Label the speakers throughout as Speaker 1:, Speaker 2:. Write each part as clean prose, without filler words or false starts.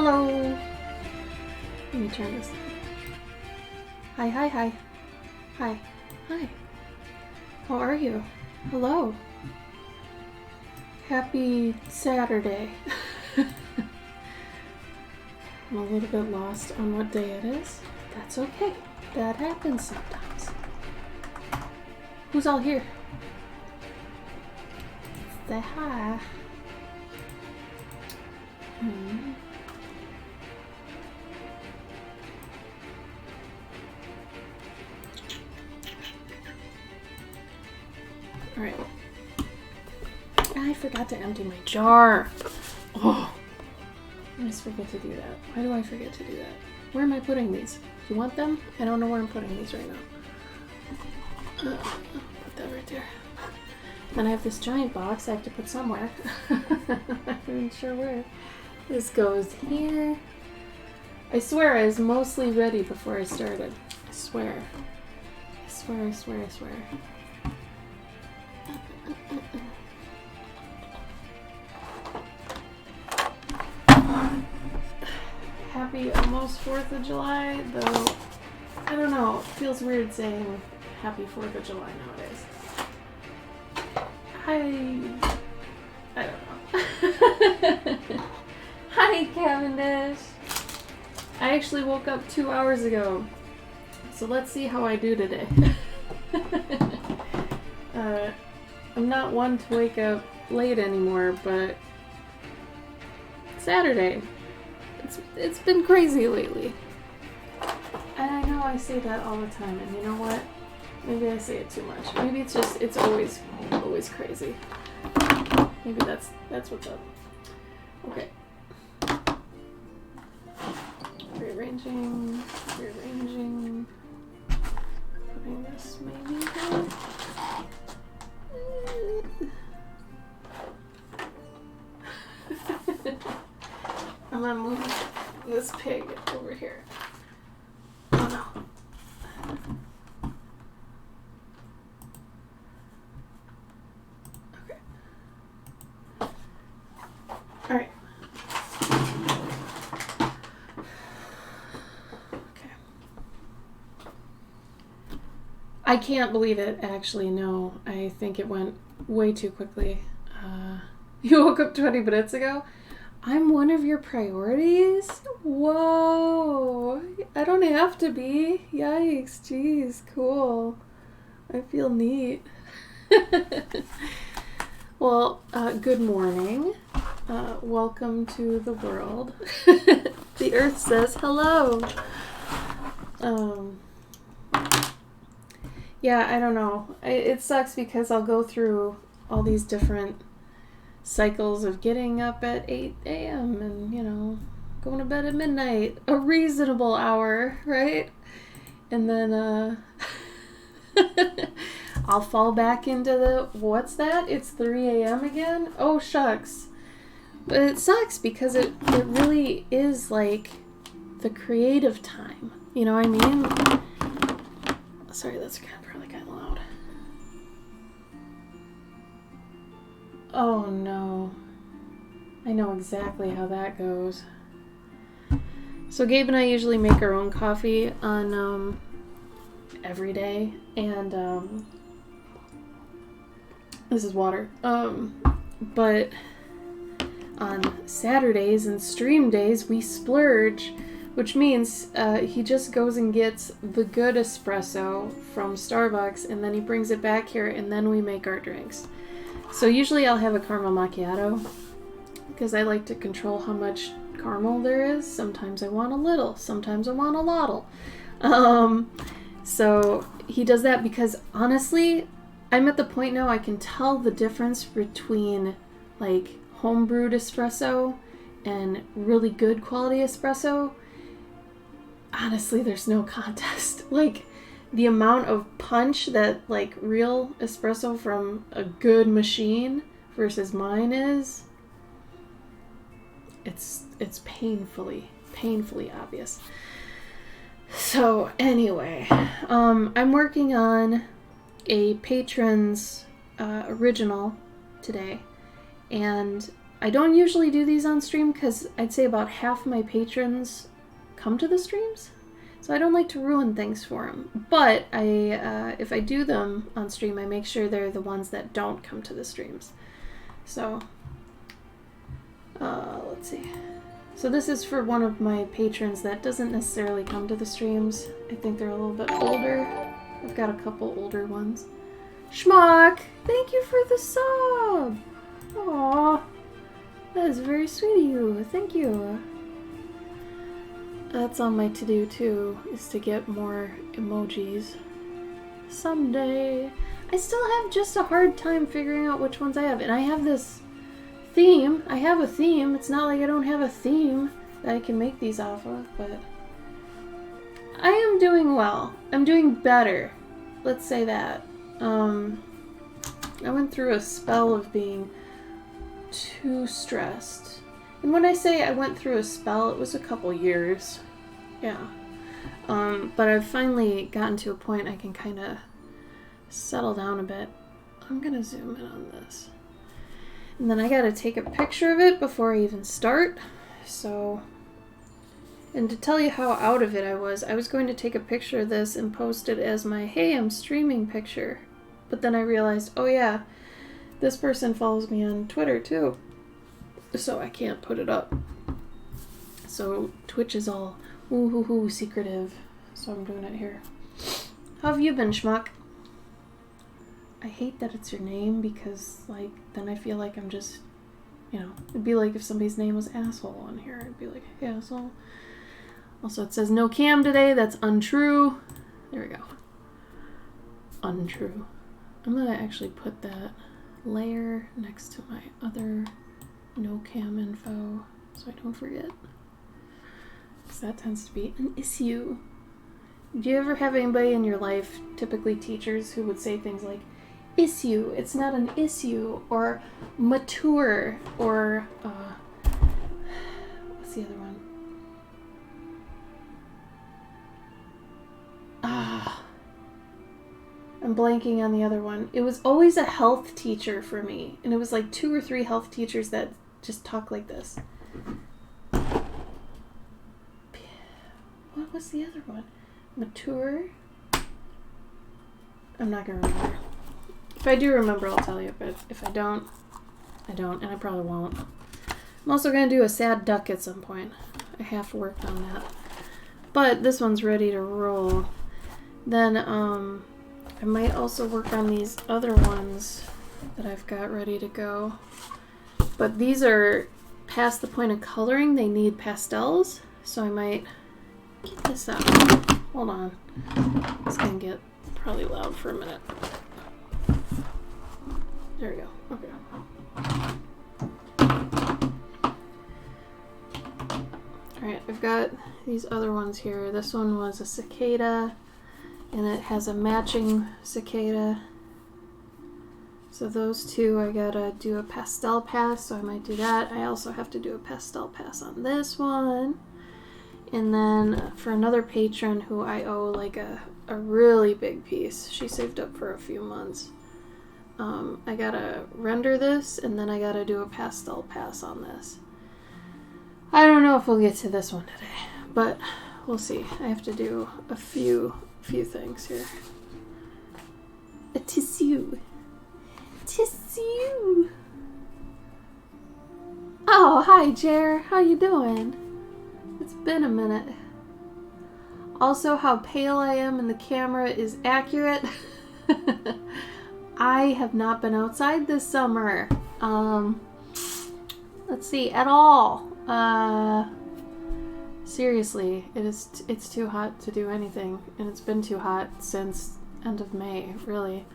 Speaker 1: Hello. Let me turn this. Hi, hi, hi. Hi. Hi. How are you? Hello. Happy Saturday. I'm a little bit lost on what day it is. That's okay. That happens sometimes. Who's all here? Say hi. Alright. I forgot to empty my jar. Oh. I just forget to do that. Why do I forget to do that? Where am I putting these? Do you want them? I don't know where I'm putting these right now. Put that right there. Then I have this giant box I have to put somewhere. I'm not even sure where. This goes here. I swear I was mostly ready before I started. I swear. I swear, I swear, I swear. Happy almost 4th of July, though I don't know, it feels weird saying happy 4th of July nowadays. I don't know. Hi, Cavendish! I actually woke up 2 hours ago, so let's see how I do today. I'm not one to wake up late anymore, but Saturday. It's been crazy lately. And I know I say that all the time, and you know what? Maybe I say it too much. Maybe it's just, it's always crazy. Maybe that's what's up. Okay. Rearranging. Putting this maybe here. I'm gonna move this pig over here. Oh no. Okay. Alright. Okay. I can't believe it, actually, no. I think it went way too quickly. You woke up 20 minutes ago? I'm one of your priorities? Whoa! I don't have to be. Yikes, jeez, cool. I feel neat. Well, good morning. Welcome to the world. The earth says hello. Yeah, I don't know. It sucks because I'll go through all these different cycles of getting up at 8 a.m. and, you know, going to bed at midnight, a reasonable hour, right? And then I'll fall back into the, what's that? It's 3 a.m. again? Oh, shucks. But it sucks because it really is like the creative time. You know what I mean? Sorry, that's probably kind of loud. Oh no. I know exactly how that goes. So Gabe and I usually make our own coffee on every day, and this is water. But on Saturdays and stream days we splurge, which means he just goes and gets the good espresso from Starbucks, and then he brings it back here, and then we make our drinks. So usually I'll have a caramel macchiato because I like to control how much caramel there is. Sometimes I want a little, sometimes I want a lot. So he does that because honestly, I'm at the point now I can tell the difference between like homebrewed espresso and really good quality espresso. Honestly, there's no contest. Like, the amount of punch that like real espresso from a good machine versus mine is, it's painfully obvious. So anyway, I'm working on a patron's original today, and I don't usually do these on stream because I'd say about half my patrons come to the streams. So I don't like to ruin things for them. But if I do them on stream, I make sure they're the ones that don't come to the streams. So, let's see. So this is for one of my patrons that doesn't necessarily come to the streams. I think they're a little bit older. I've got a couple older ones. Schmuck! Thank you for the sub! Aww. That is very sweet of you. Thank you. That's on my to-do too, is to get more emojis. Someday. I still have just a hard time figuring out which ones I have. And I have this theme. I have a theme. It's not like I don't have a theme that I can make these off of, but I am doing well. I'm doing better. Let's say that. I went through a spell of being too stressed. And when I say I went through a spell, it was a couple years. Yeah. But I've finally gotten to a point I can kind of settle down a bit. I'm gonna zoom in on this. And then I gotta take a picture of it before I even start. So, and to tell you how out of it I was going to take a picture of this and post it as my, hey, I'm streaming picture. But then I realized, oh yeah, this person follows me on Twitter too. So I can't put it up. So Twitch is all woo-hoo-hoo secretive. So I'm doing it here. How have you been, Schmuck? I hate that it's your name because, like, then I feel like I'm just, you know, it'd be like if somebody's name was Asshole on here. I'd be like, hey, Asshole. Also, it says no cam today. That's untrue. There we go. Untrue. I'm gonna actually put that layer next to my other no cam info so I don't forget. Because that tends to be an issue. Do you ever have anybody in your life, typically teachers, who would say things like, issue, it's not an issue, or mature, or, what's the other one? I'm blanking on the other one. It was always a health teacher for me, and it was like 2 or 3 health teachers that just talk like this. What was the other one? Mature? I'm not gonna remember. If I do remember, I'll tell you, but if I don't, I don't, and I probably won't. I'm also gonna do a sad duck at some point. I have worked on that. But this one's ready to roll. Then, I might also work on these other ones that I've got ready to go. But these are past the point of coloring. They need pastels, so I might get this out. Hold on. It's gonna get probably loud for a minute. There we go. Okay. Alright, I've got these other ones here. This one was a cicada, and it has a matching cicada. So those two, I gotta do a pastel pass, so I might do that. I also have to do a pastel pass on this one. And then for another patron who I owe like a really big piece, she saved up for a few months. I gotta render this, and then I gotta do a pastel pass on this. I don't know if we'll get to this one today, but we'll see. I have to do a few things here. A tissue. Tissue. Oh, hi, Jer. How you doing? It's been a minute. Also, how pale I am in the camera is accurate. I have not been outside this summer. Let's see, at all. Seriously, it's too hot to do anything, and it's been too hot since end of May, really.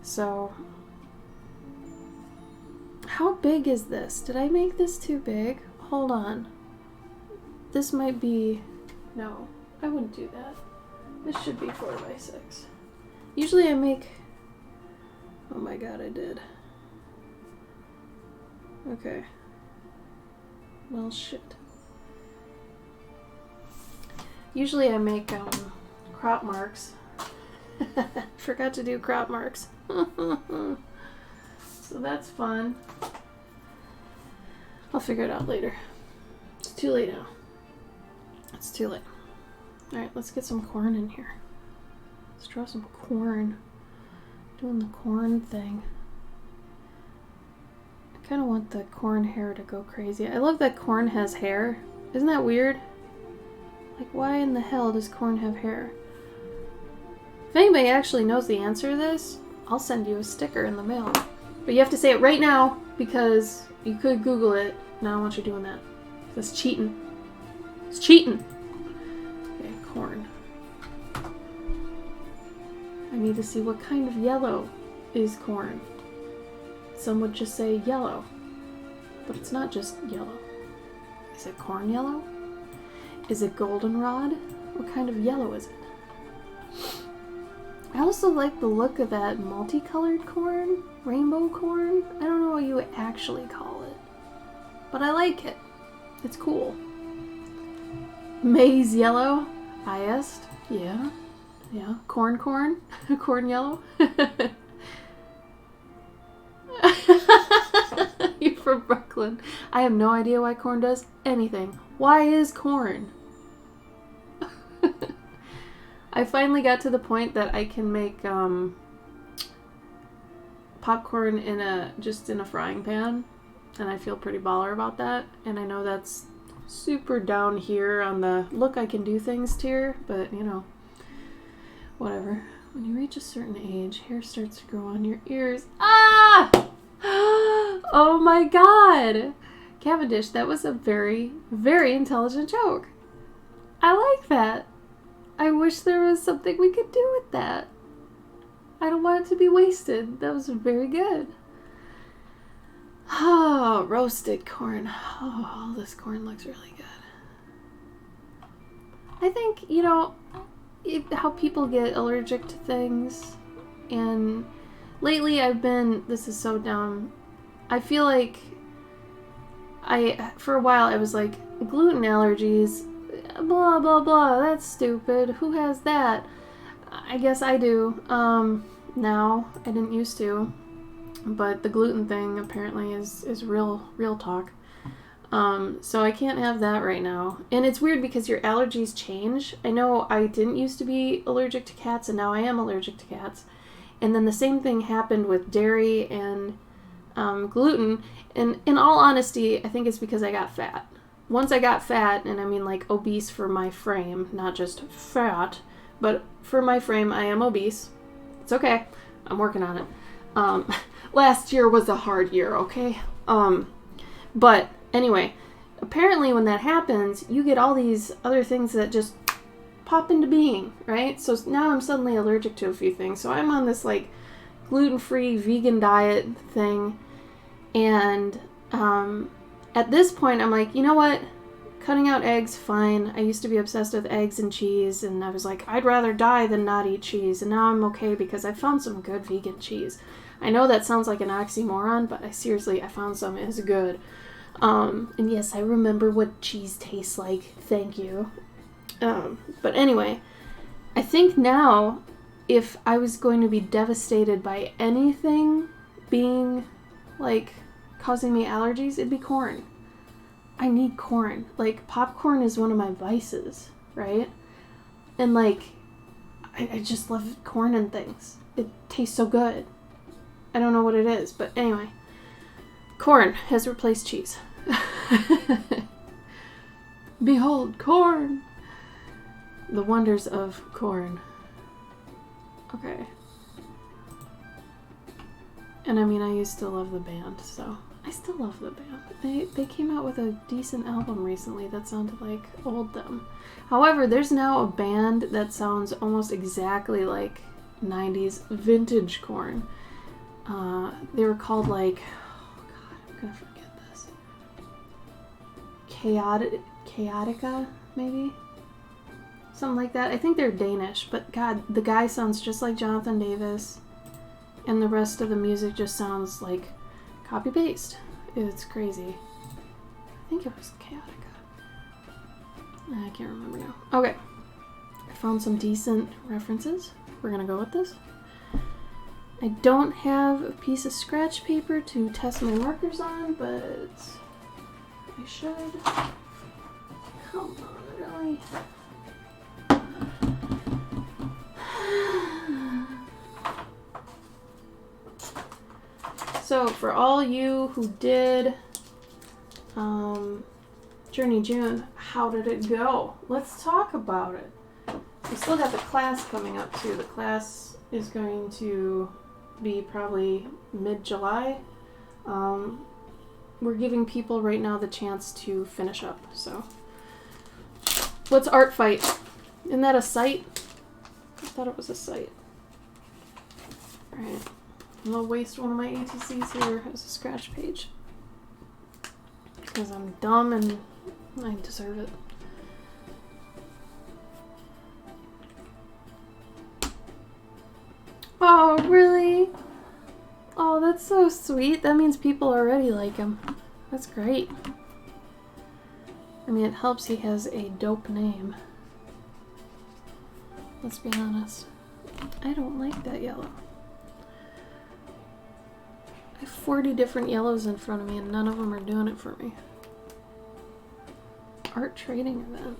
Speaker 1: So, how big is this? Did I make this too big? Hold on. This might be... No, I wouldn't do that. This should be 4x6. Usually I make... Oh my god, I did. Okay. Well, shit. Usually I make crop marks. Forgot to do crop marks. So that's fun. I'll figure it out later. It's too late now. It's too late. Alright, let's get some corn in here. Let's draw some corn. Doing the corn thing. I kind of want the corn hair to go crazy. I love that corn has hair. Isn't that weird? Like, why in the hell does corn have hair? If anybody actually knows the answer to this, I'll send you a sticker in the mail. But you have to say it right now, because you could Google it. Now I don't want you doing that. That's cheating. It's cheating! Okay, corn. I need to see what kind of yellow is corn. Some would just say yellow. But it's not just yellow. Is it corn yellow? Is it goldenrod? What kind of yellow is it? I also like the look of that multicolored corn, rainbow corn. I don't know what you would actually call it, but I like it. It's cool. Maize yellow, I asked. Yeah. Corn, corn yellow. You're from Brooklyn. I have no idea why corn does anything. Why is corn? I finally got to the point that I can make popcorn in just in a frying pan, and I feel pretty baller about that. And I know that's super down here on the look I can do things tier, but you know, whatever. When you reach a certain age, hair starts to grow on your ears. Ah! Oh my god! Cavendish, that was a very, very intelligent joke. I like that. I wish there was something we could do with that. I don't want it to be wasted. That was very good. Oh, roasted corn. Oh, all this corn looks really good. I think, you know, how people get allergic to things. And lately I've been, this is so dumb. I feel like for a while I was like, gluten allergies, blah, blah, blah, that's stupid. Who has that? I guess I do. Now. I didn't used to. But the gluten thing apparently is real talk. So I can't have that right now. And it's weird because your allergies change. I know I didn't used to be allergic to cats, and now I am allergic to cats. And then the same thing happened with dairy and gluten. And in all honesty, I think it's because I got fat. Once I got fat, and I mean like obese for my frame, not just fat, but for my frame, I am obese. It's okay. I'm working on it. Last year was a hard year, okay? But anyway, apparently when that happens, you get all these other things that just pop into being, right? So now I'm suddenly allergic to a few things. So I'm on this like gluten-free vegan diet thing. And at this point, I'm like, you know what? Cutting out eggs, fine. I used to be obsessed with eggs and cheese, and I was like, I'd rather die than not eat cheese. And now I'm okay because I found some good vegan cheese. I know that sounds like an oxymoron, but I found some. It's good. And yes, I remember what cheese tastes like. Thank you. But anyway, I think now, if I was going to be devastated by anything being, like, causing me allergies, it'd be corn. I need corn. Like, popcorn is one of my vices, right? And, like, I just love corn and things. It tastes so good. I don't know what it is, but anyway. Corn has replaced cheese. Behold, corn! The wonders of corn. Okay. And I mean, I used to love the band, so I still love the band. They came out with a decent album recently that sounded like old them. However, there's now a band that sounds almost exactly like 90s vintage corn. They were called like, oh god, I'm gonna forget this. Chaotica, maybe? Something like that. I think they're Danish, but god, the guy sounds just like Jonathan Davis, and the rest of the music just sounds like copy-paste. It's crazy. I think it was Chaotica. I can't remember now. Okay. I found some decent references. We're gonna go with this. I don't have a piece of scratch paper to test my markers on, but should. Come on, really? So for all you who did Journey June, how did it go? Let's talk about it. We still got the class coming up too. The class is going to be probably mid-July. We're giving people right now the chance to finish up. So let's art fight. Isn't that a site? I thought it was a site. Alright. I'll waste one of my ATCs here as a scratch page. Because I'm dumb and I deserve it. Oh, really? Oh, that's so sweet. That means people already like him. That's great. I mean, it helps he has a dope name. Let's be honest. I don't like that yellow. I have 40 different yellows in front of me and none of them are doing it for me. Art trading event.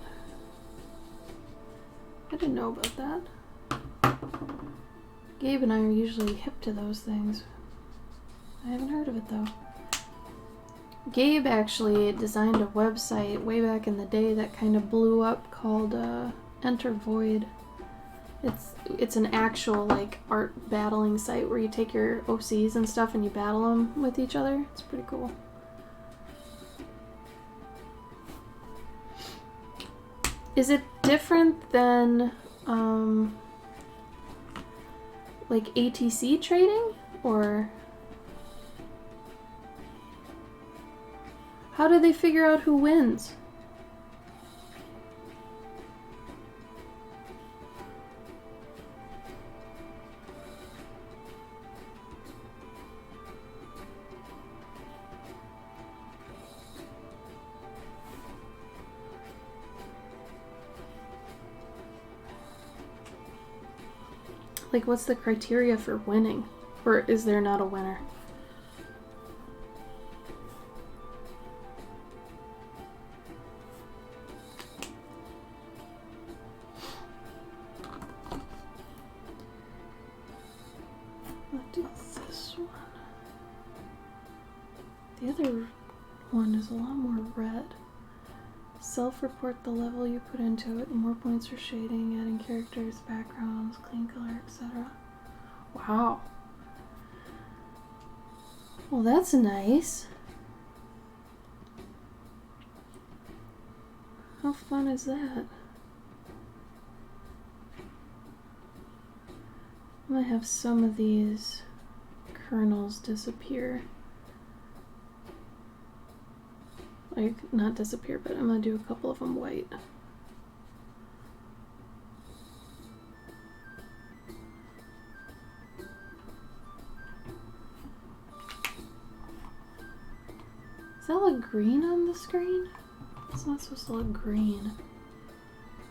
Speaker 1: I didn't know about that. Gabe and I are usually hip to those things. I haven't heard of it though. Gabe actually designed a website way back in the day that kind of blew up called Enter Void. It's an actual like art battling site where you take your OCs and stuff and you battle them with each other. It's pretty cool. Is it different than like ATC trading, or how do they figure out who wins? Like, what's the criteria for winning? Or is there not a winner? Let's do this one. The other one is a lot more red. Self-report the level you put into it, more points for shading, adding characters, backgrounds, clean color, etc. Wow. Well, that's nice. How fun is that? I'm gonna have some of these kernels disappear. Like, not disappear, but I'm gonna do a couple of them white. Does that look green on the screen? It's not supposed to look green.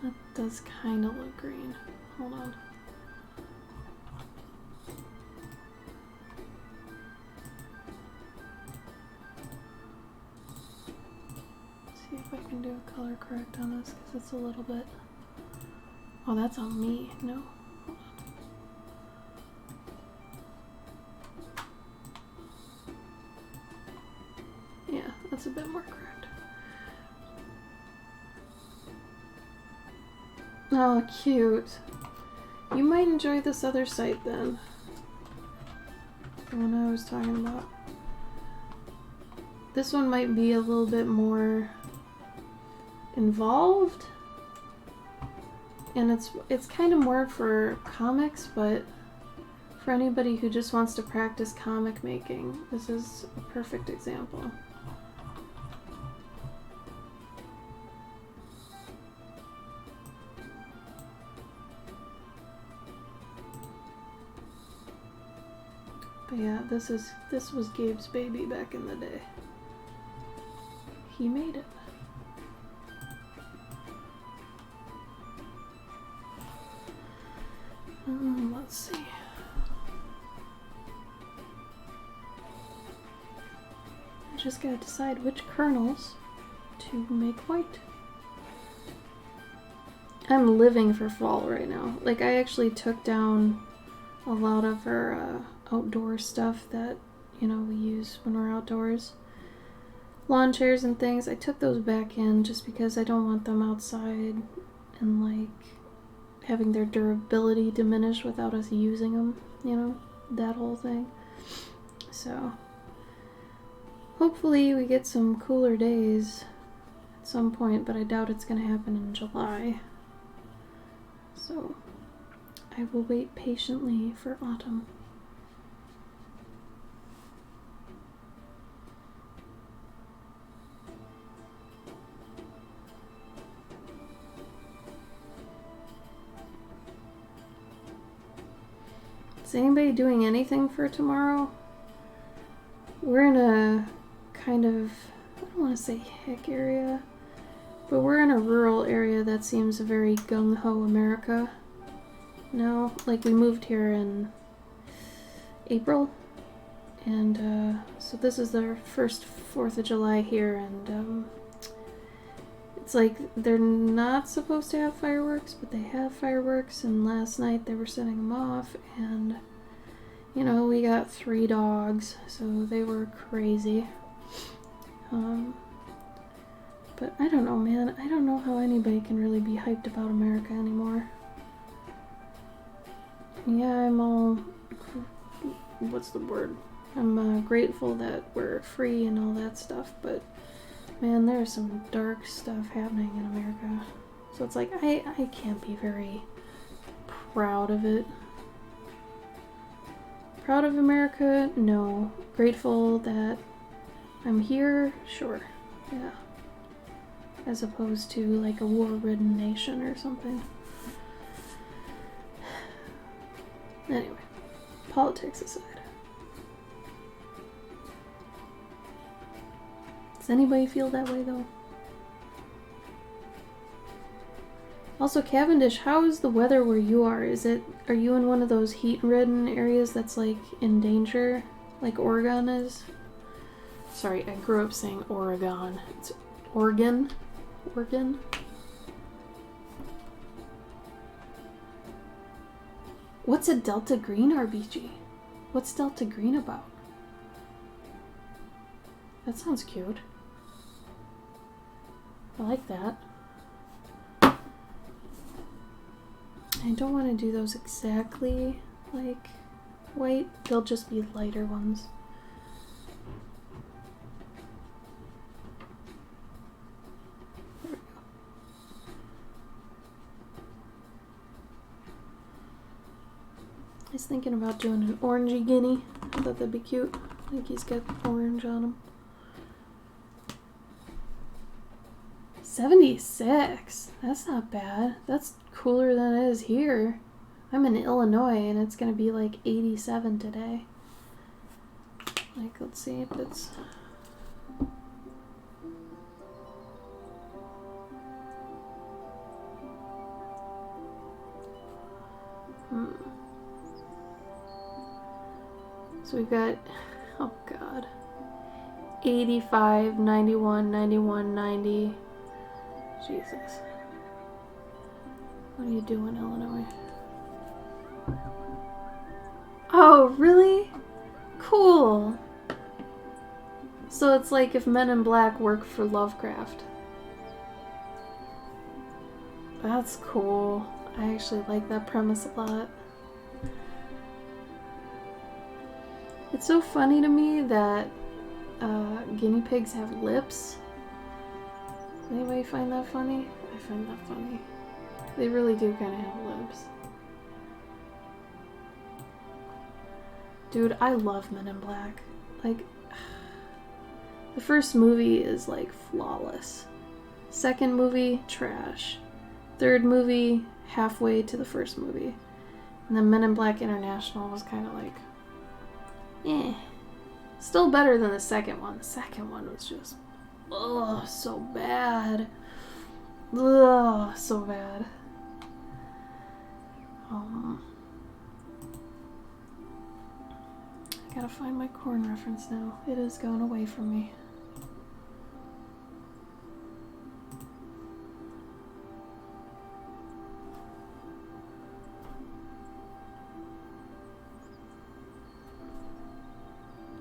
Speaker 1: That does kind of look green. Hold on. See if I can do a color correct on this, because it's a little bit... Oh, that's on me. No. Hold on. Yeah, that's a bit more correct. Oh, cute. You might enjoy this other site then. The one I was talking about. This one might be a little bit more involved, and it's kind of more for comics, but for anybody who just wants to practice comic making, this is a perfect example. But yeah, this was Gabe's baby back in the day. He made it. Let's see. I just gotta decide which kernels to make white. I'm living for fall right now. Like, I actually took down a lot of our outdoor stuff that, you know, we use when we're outdoors. Lawn chairs and things, I took those back in just because I don't want them outside and, like, having their durability diminish without us using them, you know, that whole thing. So, hopefully we get some cooler days at some point, but I doubt it's going to happen in July. So, I will wait patiently for autumn. Is anybody doing anything for tomorrow? We're in a kind of, I don't want to say hick area, but we're in a rural area that seems very gung-ho America. No, like we moved here in April, and so this is their first 4th of July here, and it's like they're not supposed to have fireworks, but they have fireworks, and last night they were setting them off, and you know, we got 3 dogs, so they were crazy. But I don't know, man. I don't know how anybody can really be hyped about America anymore. Yeah, I'm all... what's the word? I'm grateful that we're free and all that stuff, but man, there's some dark stuff happening in America. So it's like, I can't be very proud of it. Proud of America? No. Grateful that I'm here? Sure. Yeah. As opposed to like a war-ridden nation or something. Anyway, politics aside. Does anybody feel that way though? Also, Cavendish, how is the weather where you are? Are you in one of those heat-ridden areas that's like in danger, like Oregon is? Sorry, I grew up saying Oregon. It's Oregon. Oregon. What's a Delta Green RPG? What's Delta Green about? That sounds cute. I like that. I don't want to do those exactly like white. They'll just be lighter ones. There we go. I was thinking about doing an orangey guinea. I thought that'd be cute. I think he's got orange on him. 76. That's not bad. That's cooler than it is here. I'm in Illinois and it's gonna be like 87 today. Like, let's see if it's... So we've got, oh god, 85, 91, 91, 90. Jesus. What do you do in Illinois? Oh, really? Cool. So it's like if Men in Black work for Lovecraft. That's cool. I actually like that premise a lot. It's so funny to me that guinea pigs have lips. Does anybody find that funny? I find that funny. They really do kind of have lips. Dude, I love Men in Black. Like, the first movie is like flawless. Second movie, trash. Third movie, halfway to the first movie. And then Men in Black International was kind of like, eh. Still better than the second one. The second one was just, ugh, so bad. Ugh, so bad. I gotta find my corn reference now. It has gone away from me.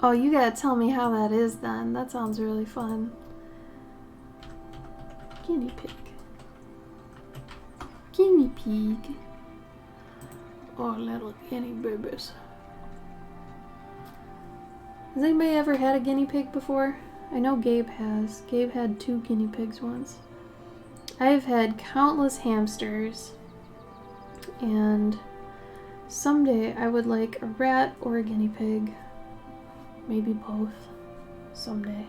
Speaker 1: Oh, you gotta tell me how that is then. That sounds really fun. Guinea pig. Guinea pig. Oh, little guinea babies. Has anybody ever had a guinea pig before? I know Gabe has. Gabe had 2 guinea pigs once. I've had countless hamsters. And someday I would like a rat or a guinea pig. Maybe both. Someday.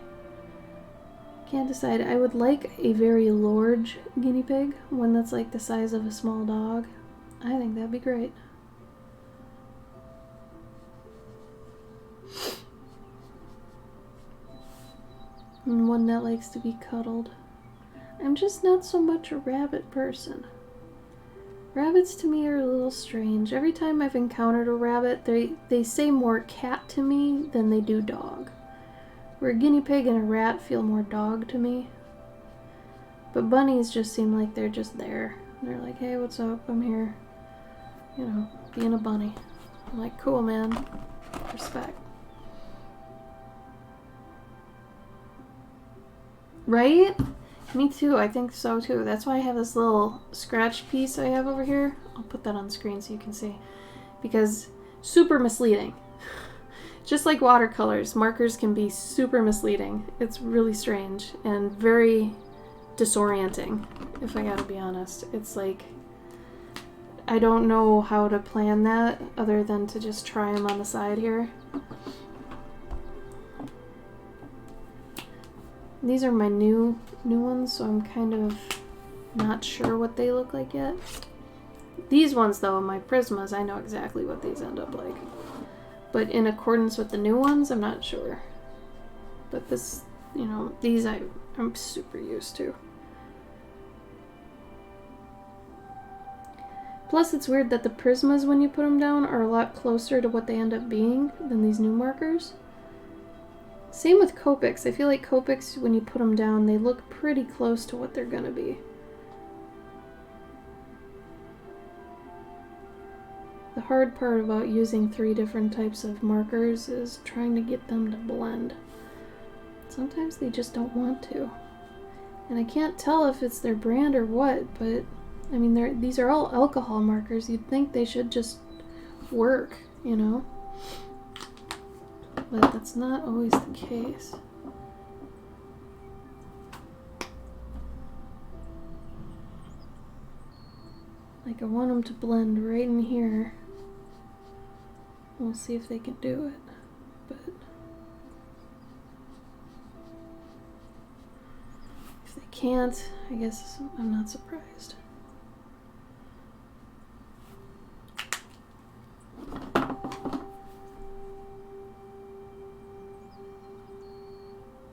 Speaker 1: Can't decide. I would like a very large guinea pig. One that's like the size of a small dog. I think that'd be great. And one that likes to be cuddled. I'm just not so much a rabbit person. Rabbits to me are a little strange. Every time I've encountered a rabbit, they say more cat to me than they do dog. Where a guinea pig and a rat feel more dog to me. But bunnies just seem like they're just there. They're like, hey, what's up? I'm here. You know, being a bunny. I'm like, cool, man. Respect. Right? Me too, I think so too. That's why I have this little scratch piece I have over here. I'll put that on the screen so you can see. Because super misleading. Just like watercolors, markers can be super misleading. It's really strange and very disorienting, if I gotta be honest. It's like, I don't know how to plan that other than to just try them on the side here. These are my new ones, so I'm kind of not sure what they look like yet. These ones, though, my Prismas, I know exactly what these end up like. But in accordance with the new ones, I'm not sure. But this, you know, these I'm super used to. Plus, it's weird that the Prismas, when you put them down, are a lot closer to what they end up being than these new markers. Same with Copics. I feel like Copics, when you put them down, they look pretty close to what they're gonna be. The hard part about using 3 different types of markers is trying to get them to blend. Sometimes they just don't want to. And I can't tell if it's their brand or what, but I mean, these are all alcohol markers. You'd think they should just work, you know? But that's not always the case. Like, I want them to blend right in here. We'll see if they can do it. But if they can't, I guess I'm not surprised.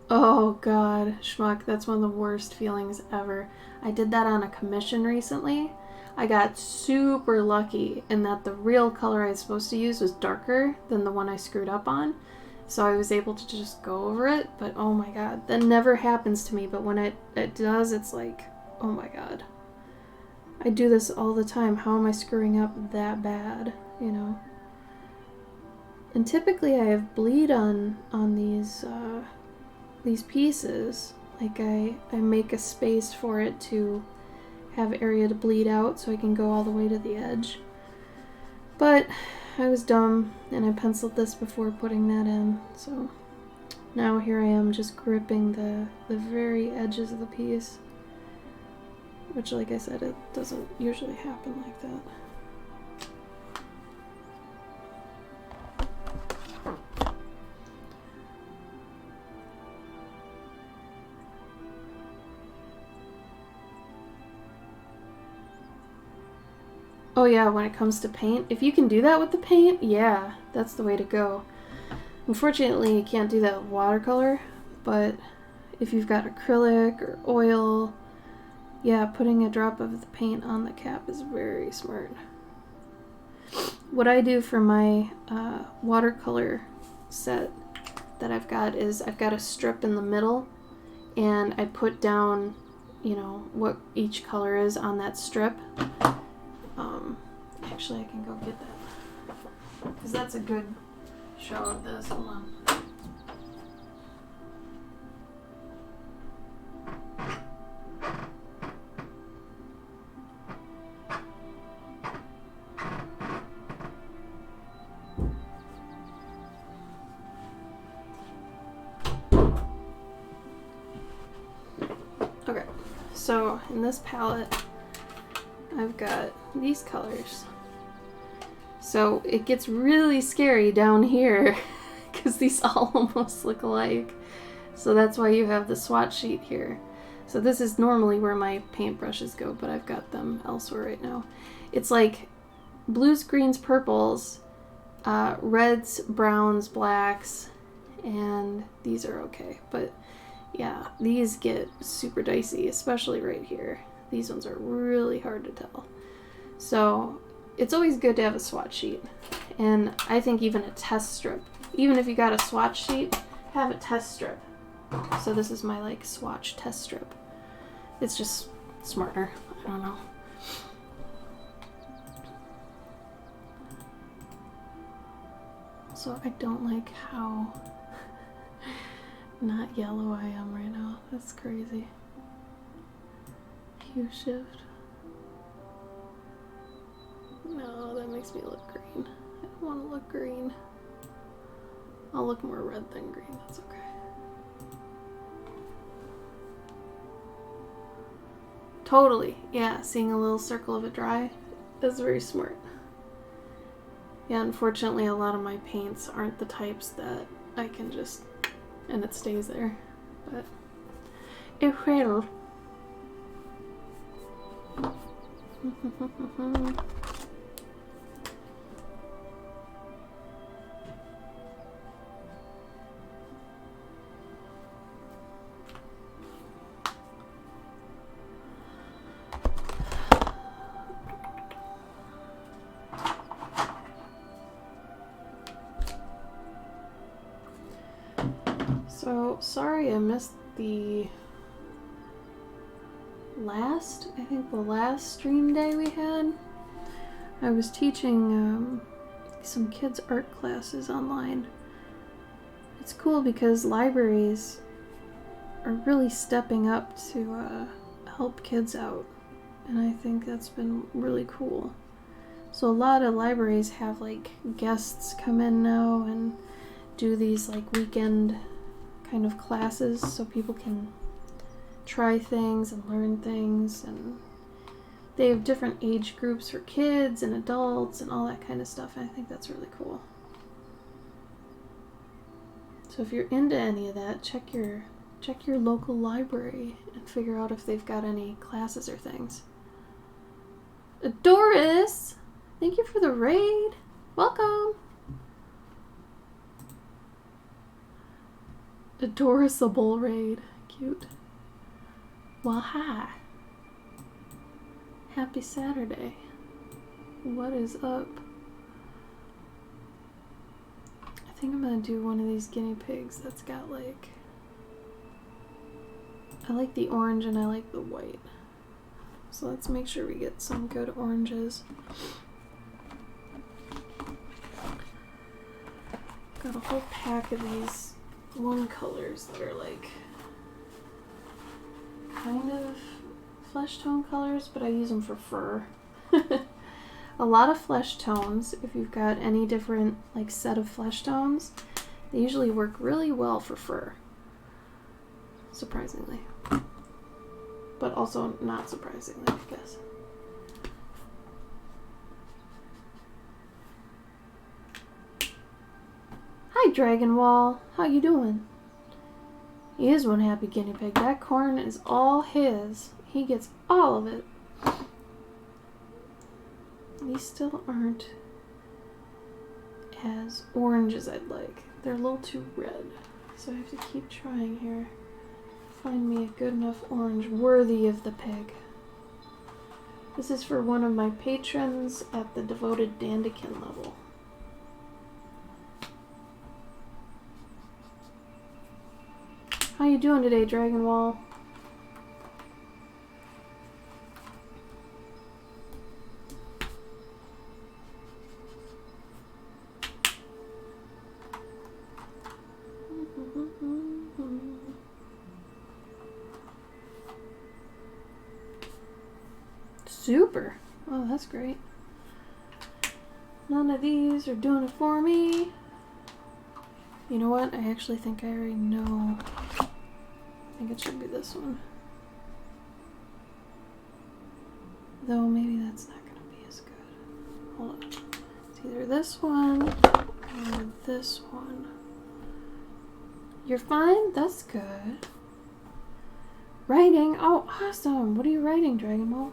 Speaker 1: Oh god, schmuck, that's one of the worst feelings ever. I did that on a commission recently. I got super lucky in that the real color I was supposed to use was darker than the one I screwed up on. So I was able to just go over it, but oh my god, that never happens to me, but when it does, it's like, oh my god. I do this all the time. How am I screwing up that bad, you know? And typically I have bleed on these pieces. Like I make a space for it to have area to bleed out so I can go all the way to the edge. But I was dumb and I penciled this before putting that in, so now here I am just gripping the very edges of the piece, which, like I said, it doesn't usually happen like that. Oh yeah, when it comes to paint, if you can do that with the paint, yeah, that's the way to go. Unfortunately, you can't do that with watercolor, but if you've got acrylic or oil, yeah, putting a drop of the paint on the cap is very smart. What I do for my watercolor set that I've got is I've got a strip in the middle, and I put down, you know, what each color is on that strip. Actually, I can go get that, because that's a good show of this. Hold on. So in this palette, I've got these colors. So it gets really scary down here because these all almost look alike. So that's why you have the swatch sheet here. So this is normally where my paintbrushes go, but I've got them elsewhere right now. It's like blues, greens, purples, reds, browns, blacks, and these are okay. But yeah, these get super dicey, especially right here. These ones are really hard to tell. So it's always good to have a swatch sheet. And I think even a test strip. Even if you got a swatch sheet, have a test strip. So this is my like swatch test strip. It's just smarter. I don't know. So I don't like how not yellow I am right now. That's crazy. Hue shift. No, that makes me look green. I don't want to look green. I'll look more red than green. That's okay. Totally. Yeah, seeing a little circle of it dry is very smart. Yeah, unfortunately a lot of my paints aren't the types that I can just, and it stays there, but it will. So, sorry I missed the last stream day we had. I was teaching some kids art classes online. It's cool because libraries are really stepping up to help kids out, and I think that's been really cool. So a lot of libraries have like guests come in now and do these like weekend kind of classes so people can try things and learn things, and they have different age groups for kids and adults and all that kind of stuff, and I think that's really cool. So if you're into any of that, check your local library and figure out if they've got any classes or things. Doris, thank you for the raid. Welcome. Adorable raid. Cute. Well, hi. Happy Saturday. What is up? I think I'm gonna do one of these guinea pigs that's got like... I like the orange and I like the white. So let's make sure we get some good oranges. Got a whole pack of these one colors that are like kind of flesh tone colors, but I use them for fur. A lot of flesh tones, if you've got any different like set of flesh tones, they usually work really well for fur, surprisingly, but also not surprisingly, I guess. Hi, Dragon Wall. How you doing? He is one happy guinea pig. That corn is all his. He gets all of it. These still aren't as orange as I'd like. They're a little too red. So I have to keep trying here. Find me a good enough orange worthy of the pig. This is for one of my patrons at the devoted Dandikin level. How you doing today, Dragon Wall? Super. Oh, that's great. None of these are doing it for me. You know what? I actually think I already know. I think it should be this one. Though maybe that's not going to be as good. Hold on. It's either this one or this one. You're fine? That's good. Writing? Oh, awesome. What are you writing, Dragon Ball?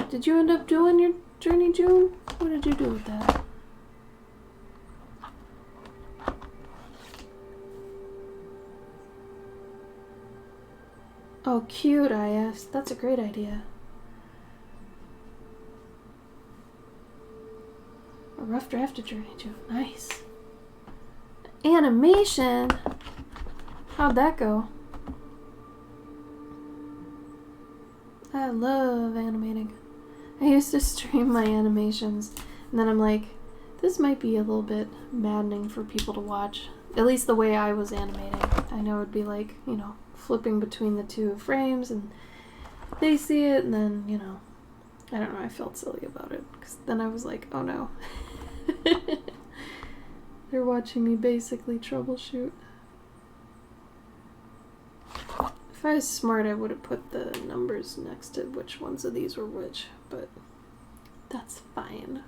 Speaker 1: Did you end up doing your Journey June? What did you do with that? Oh, cute, I asked. That's a great idea. A rough draft of Journey June. Nice. Animation? How'd that go? I love animating. I used to stream my animations, and then I'm like, this might be a little bit maddening for people to watch. At least the way I was animating. I know it'd be like, you know, flipping between the two frames, and they see it, and then, you know, I don't know, I felt silly about it, because then I was like, oh no. They're watching me basically troubleshoot. If I was smart, I would have put the numbers next to which ones of these were which, but that's fine.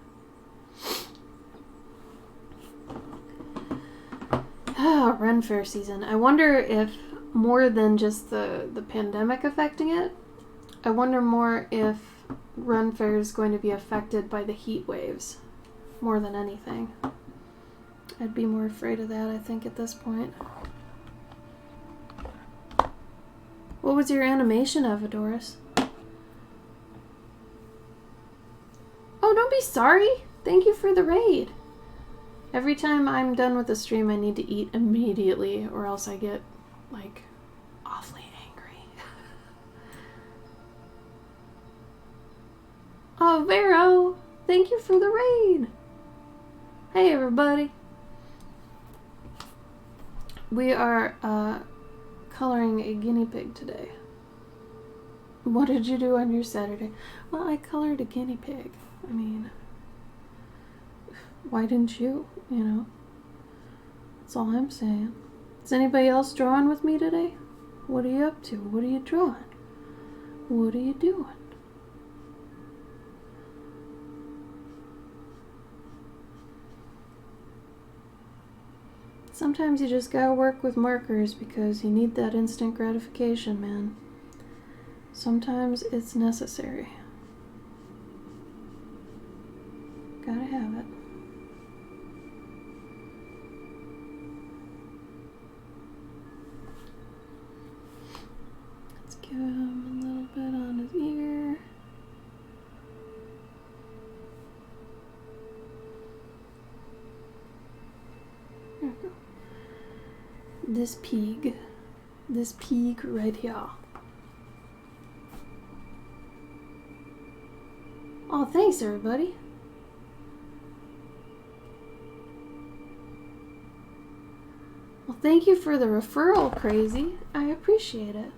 Speaker 1: Ah, Ren Fair season. I wonder if more than just the pandemic affecting it, I wonder more if Ren Fair is going to be affected by the heat waves more than anything. I'd be more afraid of that, I think, at this point. What was your animation of, Adoris? Oh, don't be sorry. Thank you for the raid. Every time I'm done with the stream, I need to eat immediately, or else I get, like, awfully angry. Oh, Vero! Thank you for the raid! Hey, everybody. We are, coloring a guinea pig today. What did you do on your Saturday? Well, I colored a guinea pig. I mean, why didn't you? You know, that's all I'm saying. Is anybody else drawing with me today? What are you up to? What are you drawing? What are you doing? Sometimes you just gotta work with markers because you need that instant gratification, man. Sometimes it's necessary. Gotta have it. Let's give him a little bit on his ear. There we go. This pig right here. Oh, thanks everybody. Well, thank you for the referral, Crazy. I appreciate it.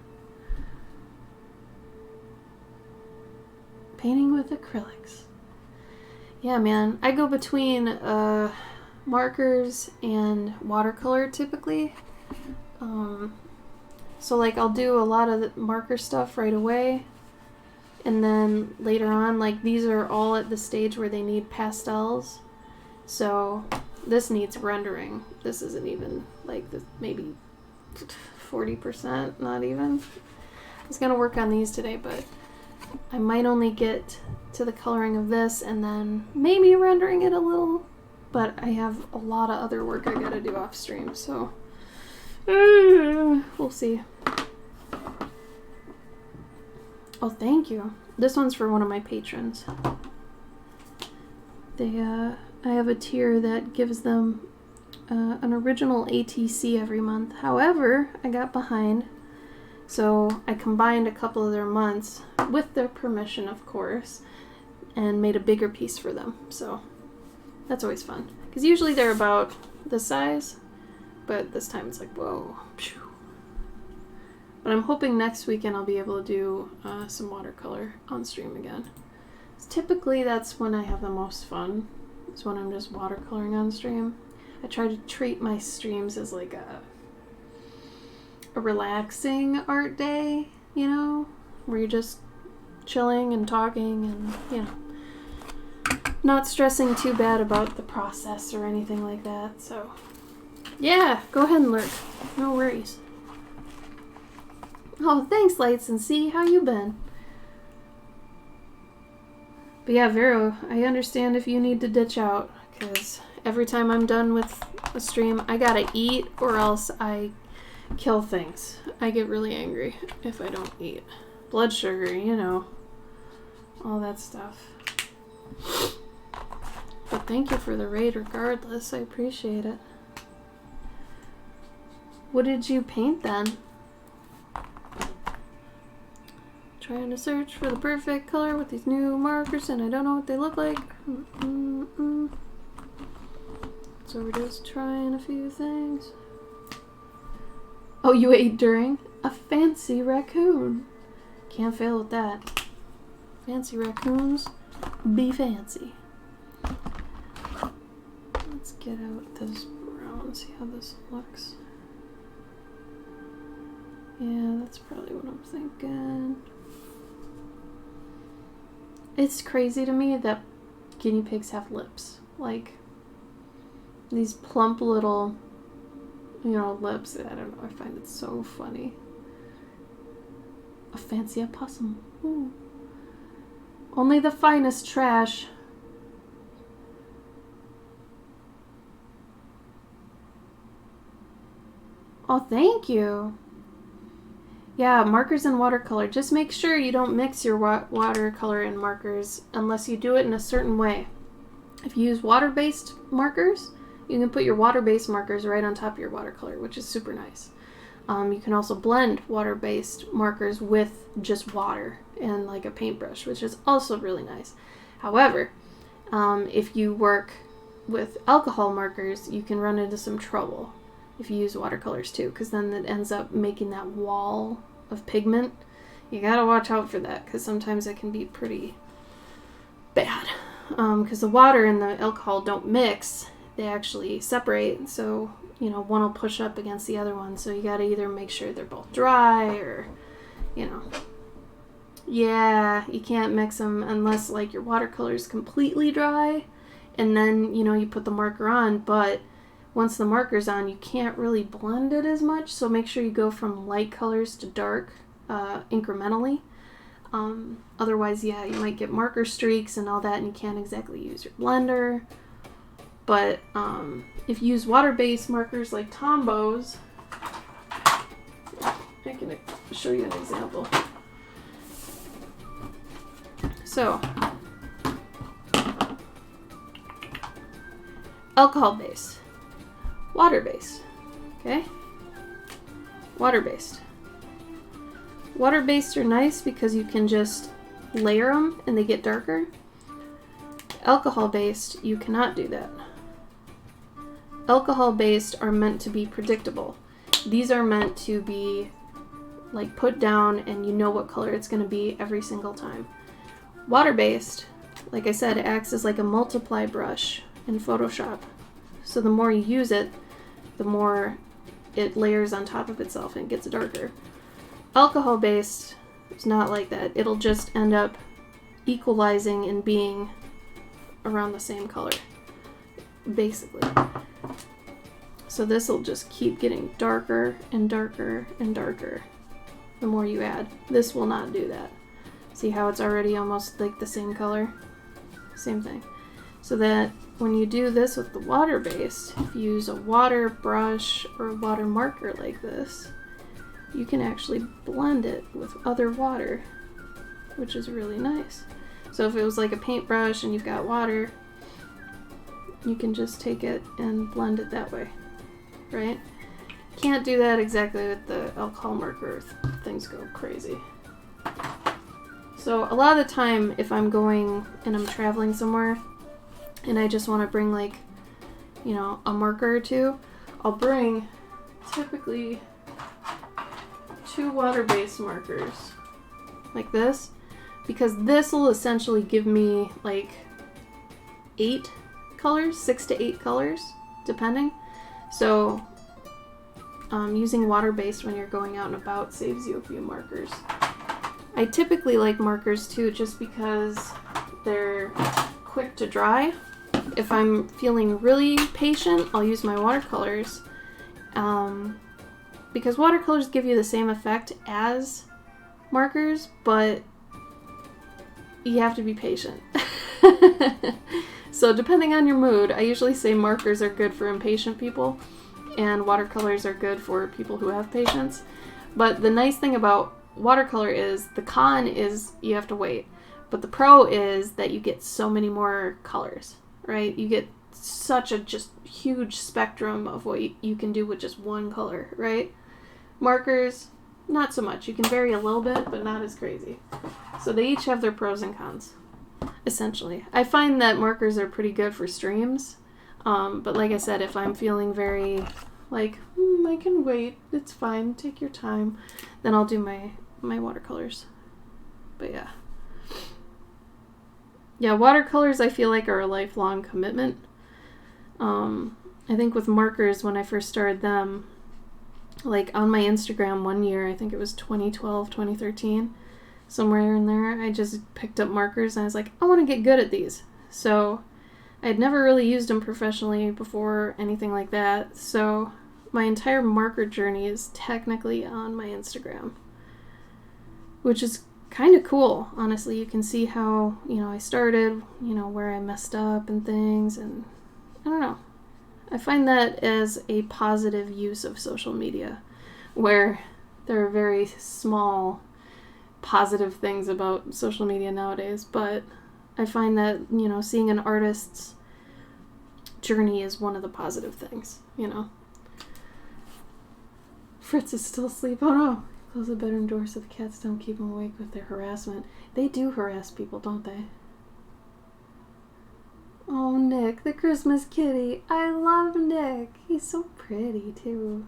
Speaker 1: Painting with acrylics. Yeah, man. I go between markers and watercolor typically. So like I'll do a lot of the marker stuff right away, and then later on, like these are all at the stage where they need pastels, so this needs rendering. This isn't even like the maybe 40%, not even. I was gonna work on these today, but I might only get to the coloring of this and then maybe rendering it a little, but I have a lot of other work I gotta do off stream, so we'll see. Oh, thank you. This one's for one of my patrons. I have a tier that gives them an original ATC every month. However, I got behind, so I combined a couple of their months with their permission, of course, and made a bigger piece for them. So that's always fun, because usually they're about this size, but this time it's like, whoa. Phew. But I'm hoping next weekend I'll be able to do some watercolor on stream again. Typically that's when I have the most fun. It's when I'm just watercoloring on stream. I try to treat my streams as like a relaxing art day, you know, where you're just chilling and talking and, you know, not stressing too bad about the process or anything like that. So, yeah, go ahead and lurk. No worries. Oh, thanks, Lights and C. How you been? But yeah, Vero, I understand if you need to ditch out, because every time I'm done with a stream, I gotta eat or else I kill things. I get really angry if I don't eat. Blood sugar, you know, all that stuff. But thank you for the raid regardless. I appreciate it. What did you paint then? Trying to search for the perfect color with these new markers and I don't know what they look like. So we're just trying a few things. Oh, you ate during? A fancy raccoon. Can't fail with that. Fancy raccoons be fancy. Let's get out this brown, see how this looks. Yeah, that's probably what I'm thinking. It's crazy to me that guinea pigs have lips. Like, these plump little, you know, lips. I don't know, I find it so funny. A fancy opossum. Ooh. Only the finest trash. Oh, thank you. Yeah, markers and watercolor. Just make sure you don't mix your watercolor and markers unless you do it in a certain way. If you use water-based markers, you can put your water-based markers right on top of your watercolor, which is super nice. You can also blend water-based markers with just water and like a paintbrush, which is also really nice. However, if you work with alcohol markers, you can run into some trouble if you use watercolors too, because then it ends up making that wall of pigment. You gotta watch out for that, because sometimes it can be pretty bad. Because the water and the alcohol don't mix, they actually separate, so, you know, one will push up against the other one, so you gotta either make sure they're both dry, or, you know. Yeah, you can't mix them unless, like, your watercolor is completely dry, and then, you know, you put the marker on, but once the marker's on, you can't really blend it as much, so make sure you go from light colors to dark incrementally. Otherwise, yeah, you might get marker streaks and all that, and you can't exactly use your blender. But if you use water-based markers like Tombows, I can show you an example. So, alcohol-based. Water-based, okay? Water-based. Water-based are nice because you can just layer them and they get darker. Alcohol-based, you cannot do that. Alcohol-based are meant to be predictable. These are meant to be like put down and you know what color it's going to be every single time. Water-based, like I said, acts as like a multiply brush in Photoshop. So the more you use it, the more it layers on top of itself and gets darker. Alcohol-based is not like that. It'll just end up equalizing and being around the same color, basically. So this will just keep getting darker and darker and darker the more you add. This will not do that. See how it's already almost like the same color? Same thing. So that when you do this with the water-based, if you use a water brush or a water marker like this, you can actually blend it with other water, which is really nice. So if it was like a paintbrush and you've got water, you can just take it and blend it that way, right? Can't do that exactly with the alcohol marker. Things go crazy. So a lot of the time, if I'm going and I'm traveling somewhere, and I just want to bring like, you know, a marker or two, I'll bring typically 2 water-based markers like this, because this will essentially give me like 8 colors, 6 to 8 colors, depending. So using water-based when you're going out and about saves you a few markers. I typically like markers too, just because they're quick to dry. If I'm feeling really patient, I'll use my watercolors. Because watercolors give you the same effect as markers, but you have to be patient. So depending on your mood, I usually say markers are good for impatient people and watercolors are good for people who have patience. But the nice thing about watercolor is, the con is you have to wait, but the pro is that you get so many more colors, right? You get such a just huge spectrum of what you can do with just one color, right? Markers, not so much. You can vary a little bit, but not as crazy. So they each have their pros and cons, essentially. I find that markers are pretty good for streams, but like I said, if I'm feeling very like, I can wait, it's fine, take your time, then I'll do my watercolors. But yeah. Yeah, watercolors I feel like are a lifelong commitment. I think with markers, when I first started them, like on my Instagram one year, I think it was 2012, 2013, somewhere in there, I just picked up markers and I was like, I want to get good at these. So I had never really used them professionally before, anything like that. So my entire marker journey is technically on my Instagram, which is kind of cool, honestly. You can see how, I started, where I messed up and things, and I don't know. I find that as a positive use of social media, where there are very small positive things about social media nowadays, but I find that, seeing an artist's journey is one of the positive things, Fritz is still asleep. Oh no. Close the bedroom door so the cats don't keep him awake with their harassment. They do harass people, don't they? Oh, Nick, the Christmas kitty. I love Nick. He's so pretty, too.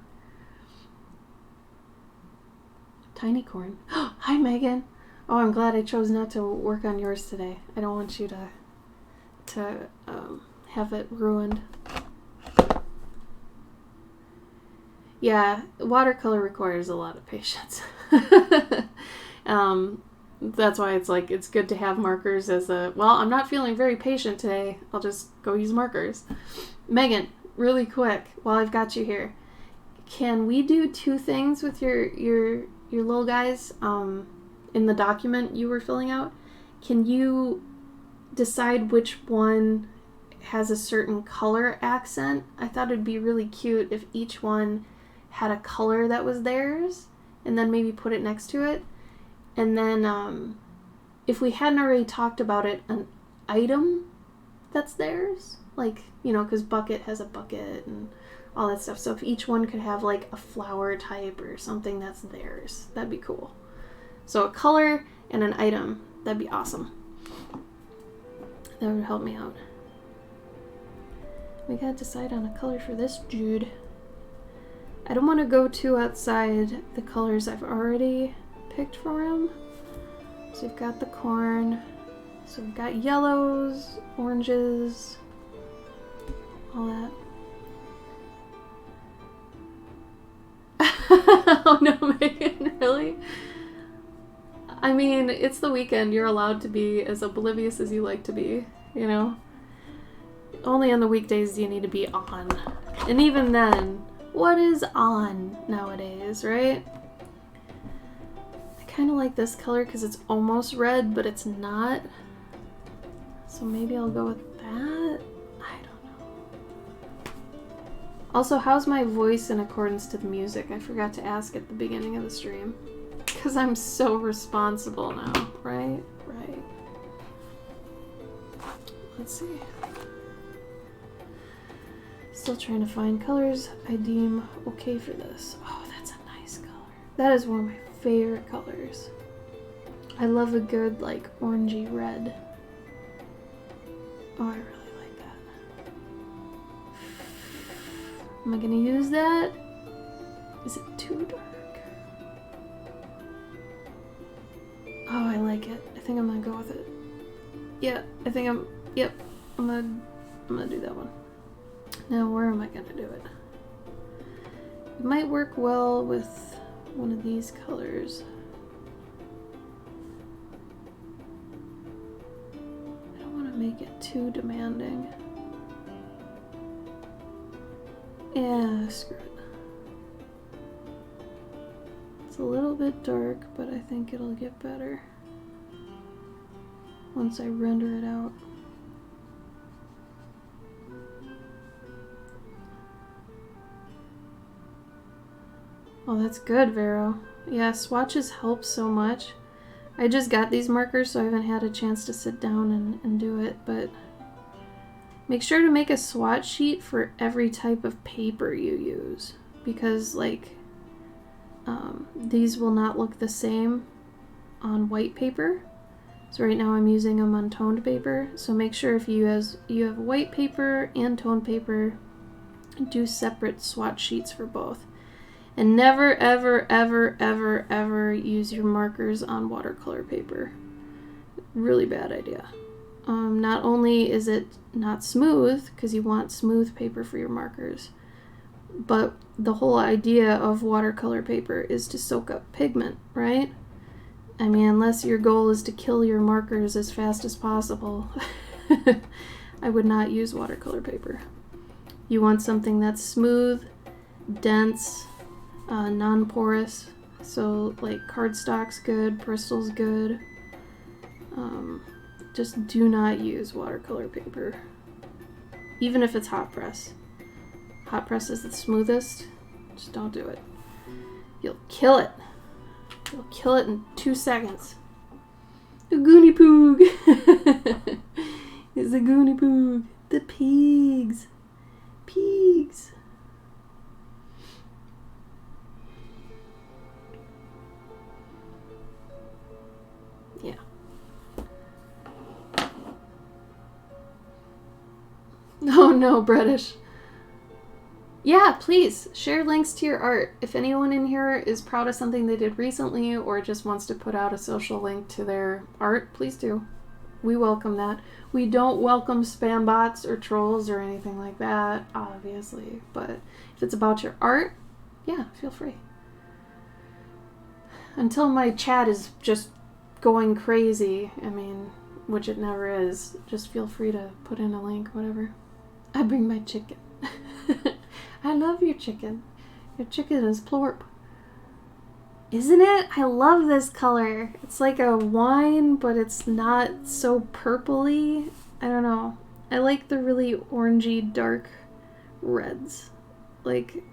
Speaker 1: Tiny corn. Hi, Megan. Oh, I'm glad I chose not to work on yours today. I don't want you to have it ruined. Yeah, watercolor requires a lot of patience. That's why it's good to have markers as I'm not feeling very patient today. I'll just go use markers. Megan, really quick, while I've got you here, can we do two things with your little guys in the document you were filling out? Can you decide which one has a certain color accent? I thought it'd be really cute if each one had a color that was theirs, and then maybe put it next to it. And then if we hadn't already talked about it, an item that's theirs, like, because bucket has a bucket and all that stuff. So if each one could have like a flower type or something that's theirs, that'd be cool. So a color and an item, that'd be awesome. That would help me out. We gotta decide on a color for this dude. I don't want to go too outside the colors I've already picked for him. So we've got the corn. So we've got yellows, oranges, all that. Oh no, Megan, really? I mean, it's the weekend. You're allowed to be as oblivious as you like to be, Only on the weekdays do you need to be on. And even then, what is on nowadays, right? I kind of like this color because it's almost red, but it's not. So maybe I'll go with that. I don't know. Also, how's my voice in accordance to the music? I forgot to ask at the beginning of the stream. Because I'm so responsible now, right? Right. Let's see. Still trying to find colors I deem okay for this. Oh, that's a nice color. That is one of my favorite colors. I love a good, like, orangey red. Oh, I really like that. Am I gonna use that? Is it too dark? Oh, I like it. I think I'm gonna go with it. Yeah, yep, I'm gonna do that one. Now, where am I gonna do it? It might work well with one of these colors. make it too demanding. Yeah, screw it. It's a little bit dark, but I think it'll get better once I render it out. Oh, that's good, Vero. Yeah, swatches help so much. I just got these markers, so I haven't had a chance to sit down and do it, but make sure to make a swatch sheet for every type of paper you use, because like these will not look the same on white paper. So right now I'm using them on toned paper, so make sure if you have white paper and toned paper, do separate swatch sheets for both. And never, ever, ever, ever, ever use your markers on watercolor paper. Really bad idea. Not only is it not smooth, because you want smooth paper for your markers, but the whole idea of watercolor paper is to soak up pigment, right? I mean, unless your goal is to kill your markers as fast as possible, I would not use watercolor paper. You want something that's smooth, dense, non-porous, so like cardstock's good, Bristol's good. Just do not use watercolor paper, even if it's hot press. Hot press is the smoothest. Just don't do it. You'll kill it. You'll kill it in 2 seconds. The Goonie Poog. It's the Goonie Poog. The pigs. Pigs. Yeah. Oh no, British. Yeah, please share links to your art. If anyone in here is proud of something they did recently or just wants to put out a social link to their art, please do. We welcome that. We don't welcome spam bots or trolls or anything like that, obviously. But if it's about your art, yeah, feel free. Until my chat is just going crazy, I mean, which it never is, just feel free to put in a link, whatever. I bring my chicken. I love your chicken. Your chicken is plorp. Isn't it? I love this color. It's like a wine, but it's not so purpley. I don't know. I like the really orangey dark reds. Like,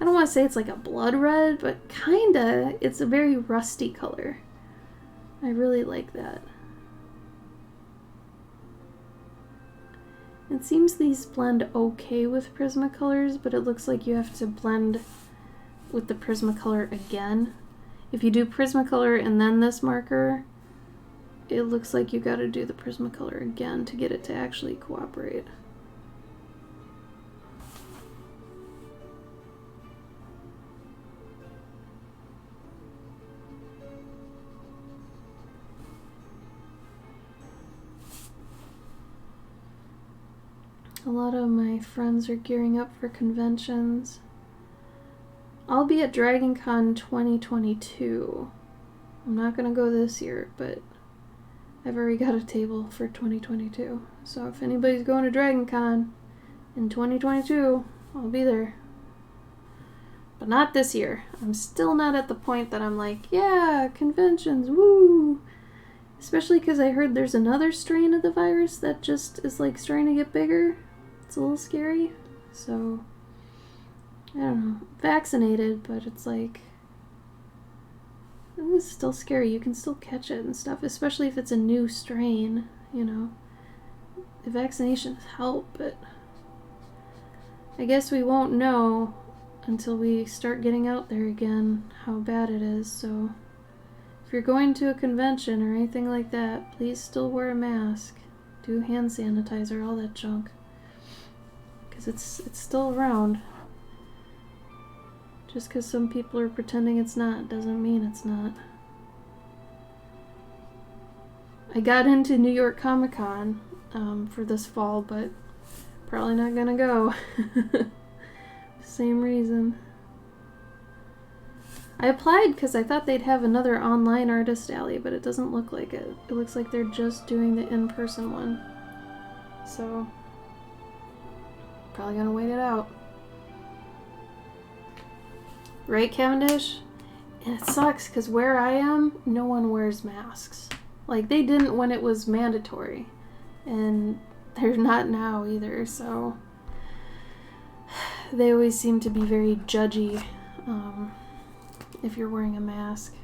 Speaker 1: I don't want to say it's like a blood red, but kinda. It's a very rusty color. I really like that. It seems these blend okay with Prismacolors, but it looks like you have to blend with the Prismacolor again. If you do Prismacolor and then this marker, it looks like you gotta do the Prismacolor again to get it to actually cooperate. A lot of my friends are gearing up for conventions. I'll be at DragonCon 2022. I'm not gonna go this year, but I've already got a table for 2022. So if anybody's going to DragonCon in 2022, I'll be there. But not this year. I'm still not at the point that I'm like, yeah, conventions, woo! Especially because I heard there's another strain of the virus that just is like starting to get bigger. It's a little scary, so I don't know. Vaccinated, but it's like, it's still scary. You can still catch it and stuff, especially if it's a new strain, you know. The vaccinations help, but I guess we won't know until we start getting out there again how bad it is. So if you're going to a convention or anything like that, please still wear a mask. Do hand sanitizer, all that junk. Because it's still around. Just because some people are pretending it's not doesn't mean it's not. I got into New York Comic Con for this fall, but probably not gonna go. Same reason. I applied because I thought they'd have another online artist alley, but it doesn't look like it. It looks like they're just doing the in-person one. so probably gonna wait it out. Right, Cavendish? And it sucks because where I am, no one wears masks. Like, they didn't when it was mandatory. And they're not now either, so they always seem to be very judgy if you're wearing a mask.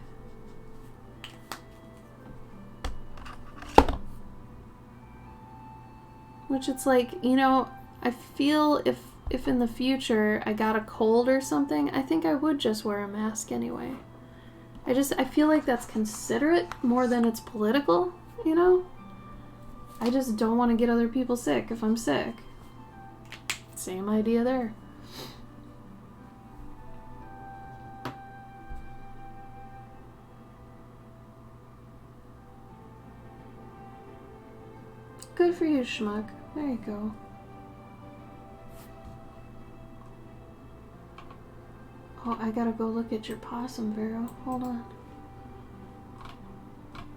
Speaker 1: Which it's like, you know, I feel if in the future I got a cold or something, I think I would just wear a mask anyway. I feel like that's considerate more than it's political, you know? I just don't want to get other people sick if I'm sick. Same idea there. Good for you, schmuck. There you go. Oh, I gotta go look at your possum, Vero. Hold on.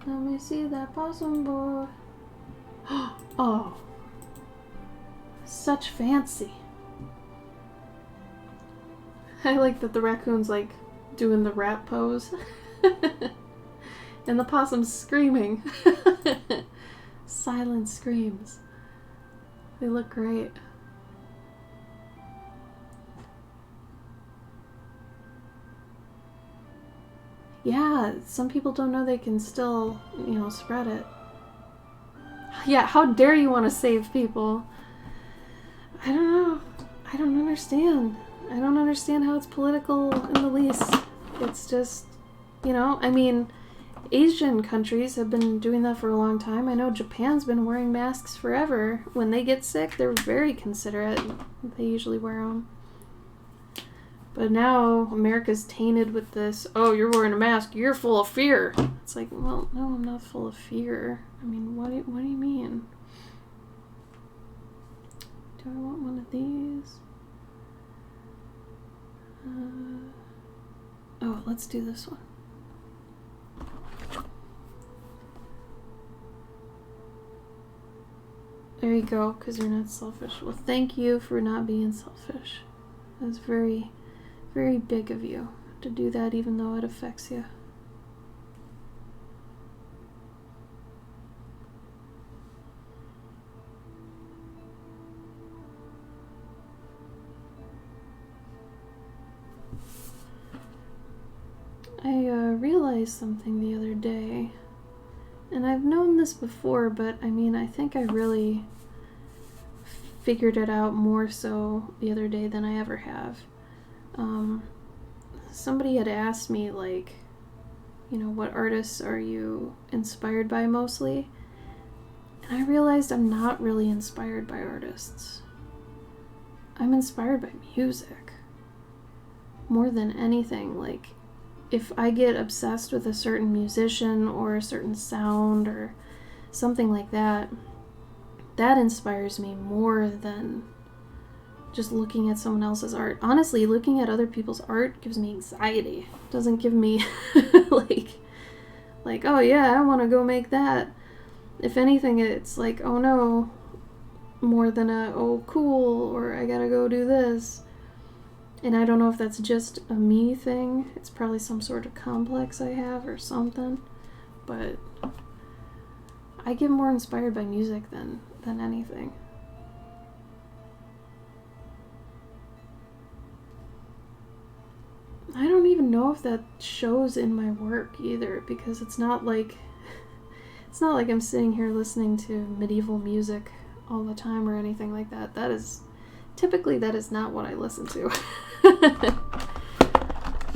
Speaker 1: Let me see that possum boy. Oh. Such fancy. I like that the raccoon's like doing the rat pose. And the possum's screaming. Silent screams. They look great. Yeah, some people don't know they can still, you know, spread it. Yeah, how dare you want to save people? I don't know. I don't understand. I don't understand how it's political in the least. It's just, you know, I mean, Asian countries have been doing that for a long time. I know Japan's been wearing masks forever. When they get sick, they're very considerate. They usually wear them. But now America's tainted with this, oh, you're wearing a mask, you're full of fear. It's like, well, no, I'm not full of fear. I mean, what do you mean? Do I want one of these? Oh, let's do this one. There you go, because you're not selfish. Well, thank you for not being selfish. That's very, very big of you to do that, even though it affects you. I realized something the other day, and I've known this before, but I mean, I think I really figured it out more so the other day than I ever have. Somebody had asked me, like, you know, what artists are you inspired by mostly? And I realized I'm not really inspired by artists. I'm inspired by music. More than anything, like, if I get obsessed with a certain musician or a certain sound or something like that, that inspires me more than just looking at someone else's art. Honestly, looking at other people's art gives me anxiety. It doesn't give me like, oh yeah, I want to go make that. If anything, it's like, oh no, more than a, oh cool, or I gotta go do this. And I don't know if that's just a me thing. It's probably some sort of complex I have or something. But I get more inspired by music than anything. I don't even know if that shows in my work either, because it's not like I'm sitting here listening to medieval music all the time or anything like that. That is not what I listen to.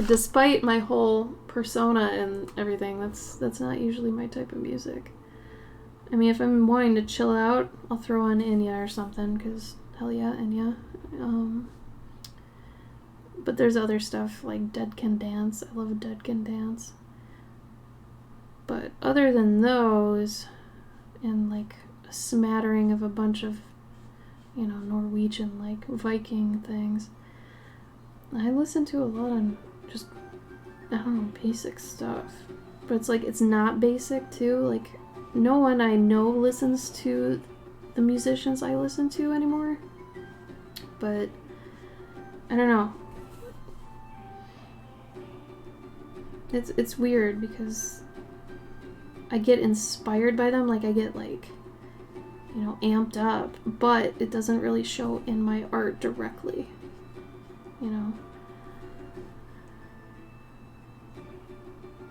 Speaker 1: Despite my whole persona and everything, that's not usually my type of music. I mean, if I'm wanting to chill out, I'll throw on Enya or something, because hell yeah, Enya. But there's other stuff like Dead Can Dance. I love Dead Can Dance. But other than those, and like a smattering of a bunch of, you know, Norwegian, like Viking things, I listen to a lot of just, I don't know, basic stuff. But it's like, it's not basic too. Like, no one I know listens to the musicians I listen to anymore. But I don't know. It's weird because I get inspired by them, like I get like, you know, amped up, but it doesn't really show in my art directly, you know.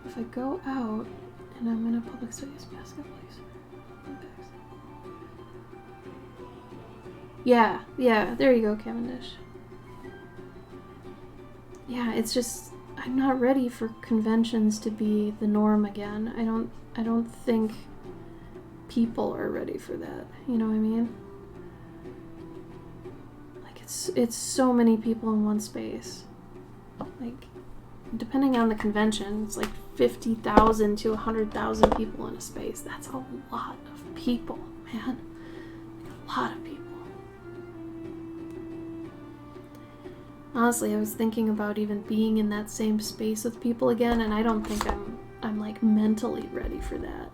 Speaker 1: If I go out and I'm in a public studies basket, please. Yeah, there you go, Cavendish. Yeah, it's just, I'm not ready for conventions to be the norm again. I don't think people are ready for that. You know what I mean? Like it's so many people in one space. Like, depending on the convention, it's like 50,000 to 100,000 people in a space. That's a lot of people, man. Like, a lot of people. Honestly, I was thinking about even being in that same space with people again, and I don't think I'm like mentally ready for that.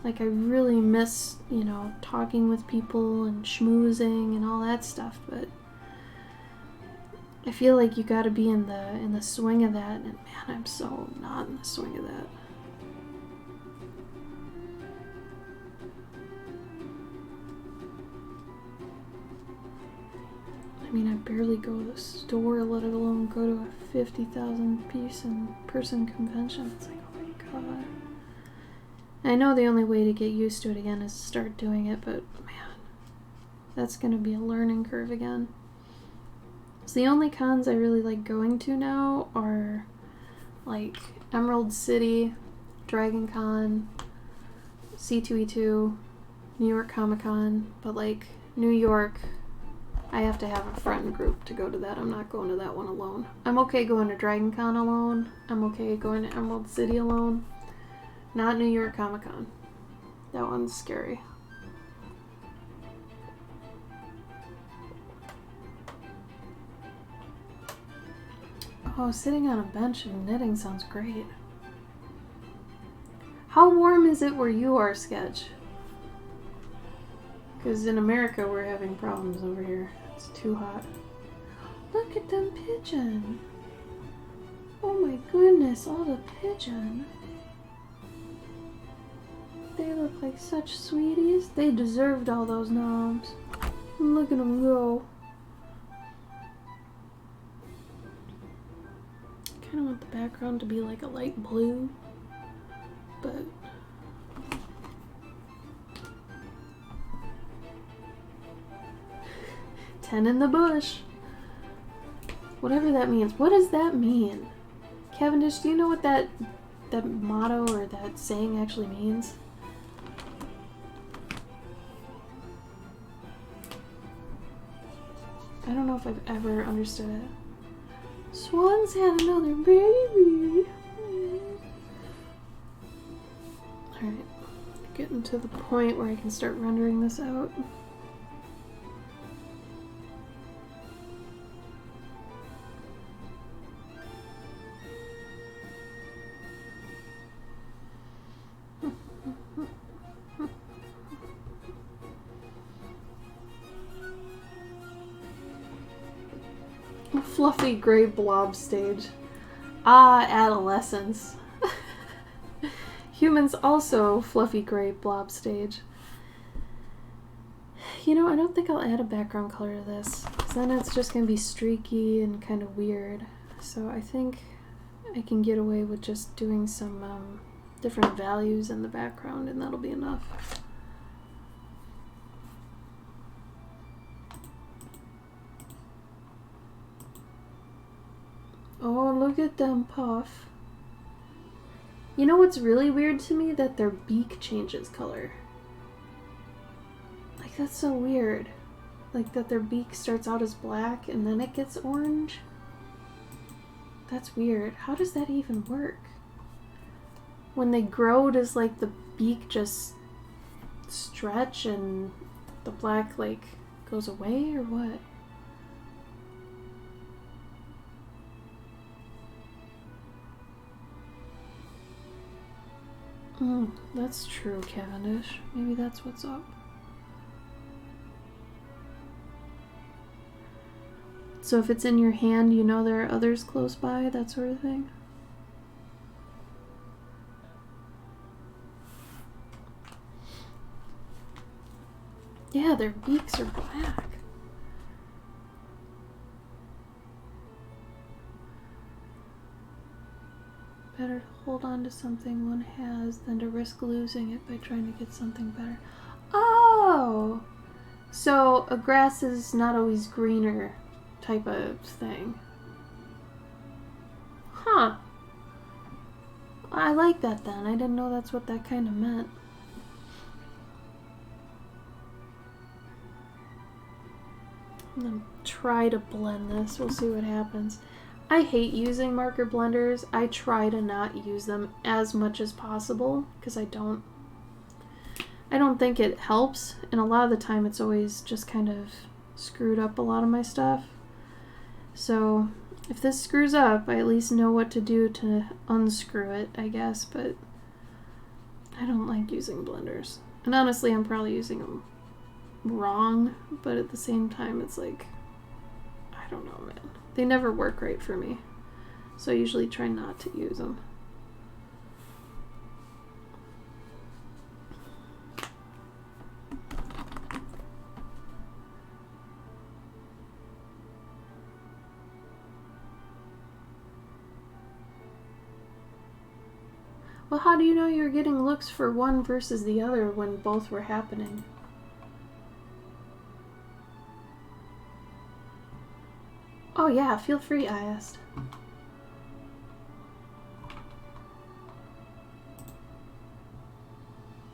Speaker 1: Like, I really miss, you know, talking with people and schmoozing and all that stuff, but I feel like you gotta be in the swing of that, and man, I'm so not in the swing of that. I mean, I barely go to the store, let alone go to a 50,000 person convention. It's like, oh my god. I know the only way to get used to it again is to start doing it, but man, that's gonna be a learning curve again. So the only cons I really like going to now are like Emerald City, Dragon Con, C2E2, New York Comic Con, but like New York, I have to have a friend group to go to that. I'm not going to that one alone. I'm okay going to Dragon Con alone. I'm okay going to Emerald City alone. Not New York Comic Con. That one's scary. Oh, sitting on a bench and knitting sounds great. How warm is it where you are, Sketch? Because in America we're having problems over here. It's too hot. Look at them pigeon. Oh my goodness, all the pigeon. They look like such sweeties. They deserved all those noms. Look at them go. I kind of want the background to be like a light blue, but "10 in the bush." Whatever that means. What does that mean? Cavendish, do you know what that motto or that saying actually means? I don't know if I've ever understood it. Swan's had another baby. Alright. Getting to the point where I can start rendering this out. Fluffy gray blob stage. Ah, adolescence. Humans also fluffy gray blob stage. You know, I don't think I'll add a background color to this, because then it's just going to be streaky and kind of weird. So I think I can get away with just doing some different values in the background, and that'll be enough. Oh, look at them puff. You know what's really weird to me? That their beak changes color. Like, that's so weird. Like, that their beak starts out as black and then it gets orange. That's weird. How does that even work? When they grow, does, like, the beak just stretch and the black, like, goes away or what? That's true, Cavendish. Maybe that's what's up. So if it's in your hand, you know there are others close by, that sort of thing? Yeah, their beaks are black. Better to hold on to something one has than to risk losing it by trying to get something better. Oh! So a grass is not always greener type of thing. Huh. I like that then. I didn't know that's what that kind of meant. I'm gonna try to blend this. We'll see what happens. I hate using marker blenders. I try to not use them as much as possible because I don't think it helps, and a lot of the time it's always just kind of screwed up a lot of my stuff. So if this screws up, I at least know what to do to unscrew it, I guess, but I don't like using blenders. And honestly, I'm probably using them wrong, but at the same time it's like, I don't know, man. They never work right for me, so I usually try not to use them. Well, how do you know you're getting looks for one versus the other when both were happening? Oh yeah, feel free, I asked.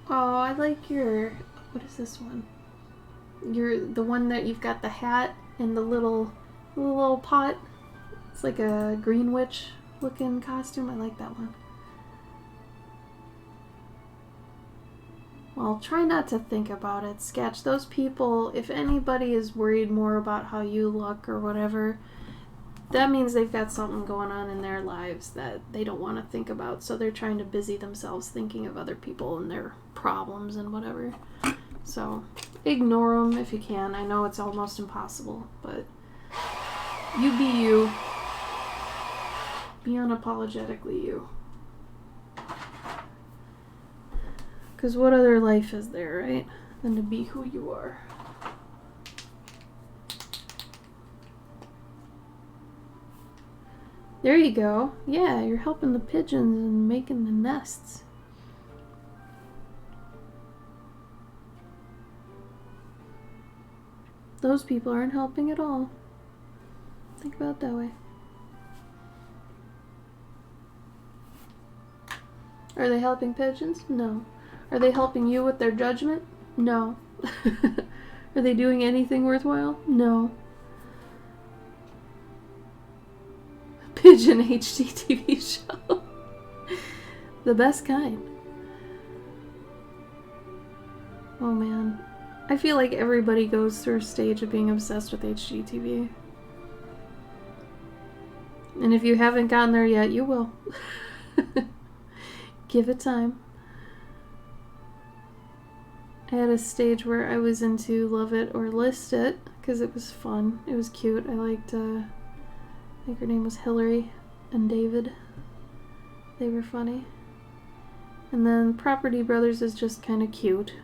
Speaker 1: Oh, I like your... What is this one? The one that you've got the hat and the little pot. It's like a green witch looking costume. I like that one. Well, try not to think about it, Sketch. Those people, if anybody is worried more about how you look or whatever, that means they've got something going on in their lives that they don't want to think about, so they're trying to busy themselves thinking of other people and their problems and whatever. So, ignore them if you can. I know it's almost impossible, but you be you. Be unapologetically you. Because what other life is there, right? Than to be who you are. There you go. Yeah, you're helping the pigeons and making the nests. Those people aren't helping at all. Think about it that way. Are they helping pigeons? No. Are they helping you with their judgment? No. Are they doing anything worthwhile? No. Pigeon HGTV show. The best kind. Oh man. I feel like everybody goes through a stage of being obsessed with HGTV. And if you haven't gotten there yet, you will. Give it time. I had a stage where I was into Love It or List It because it was fun. It was cute. I liked, I think her name was Hillary and David. They were funny. And then Property Brothers is just kind of cute.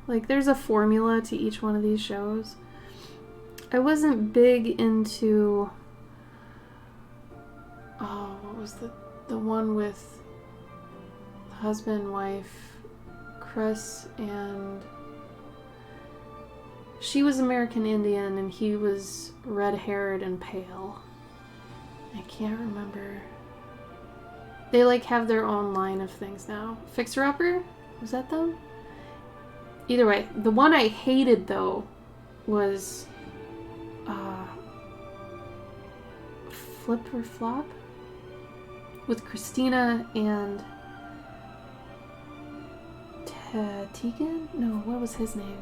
Speaker 1: Like, there's a formula to each one of these shows. I wasn't big into... Oh, what was the one with husband and wife, Chris, and... She was American Indian and he was red-haired and pale. I can't remember. They like have their own line of things now. Fixer Upper? Was that them? Either way, the one I hated though was Flip or Flop with Christina and Tegan? No, what was his name?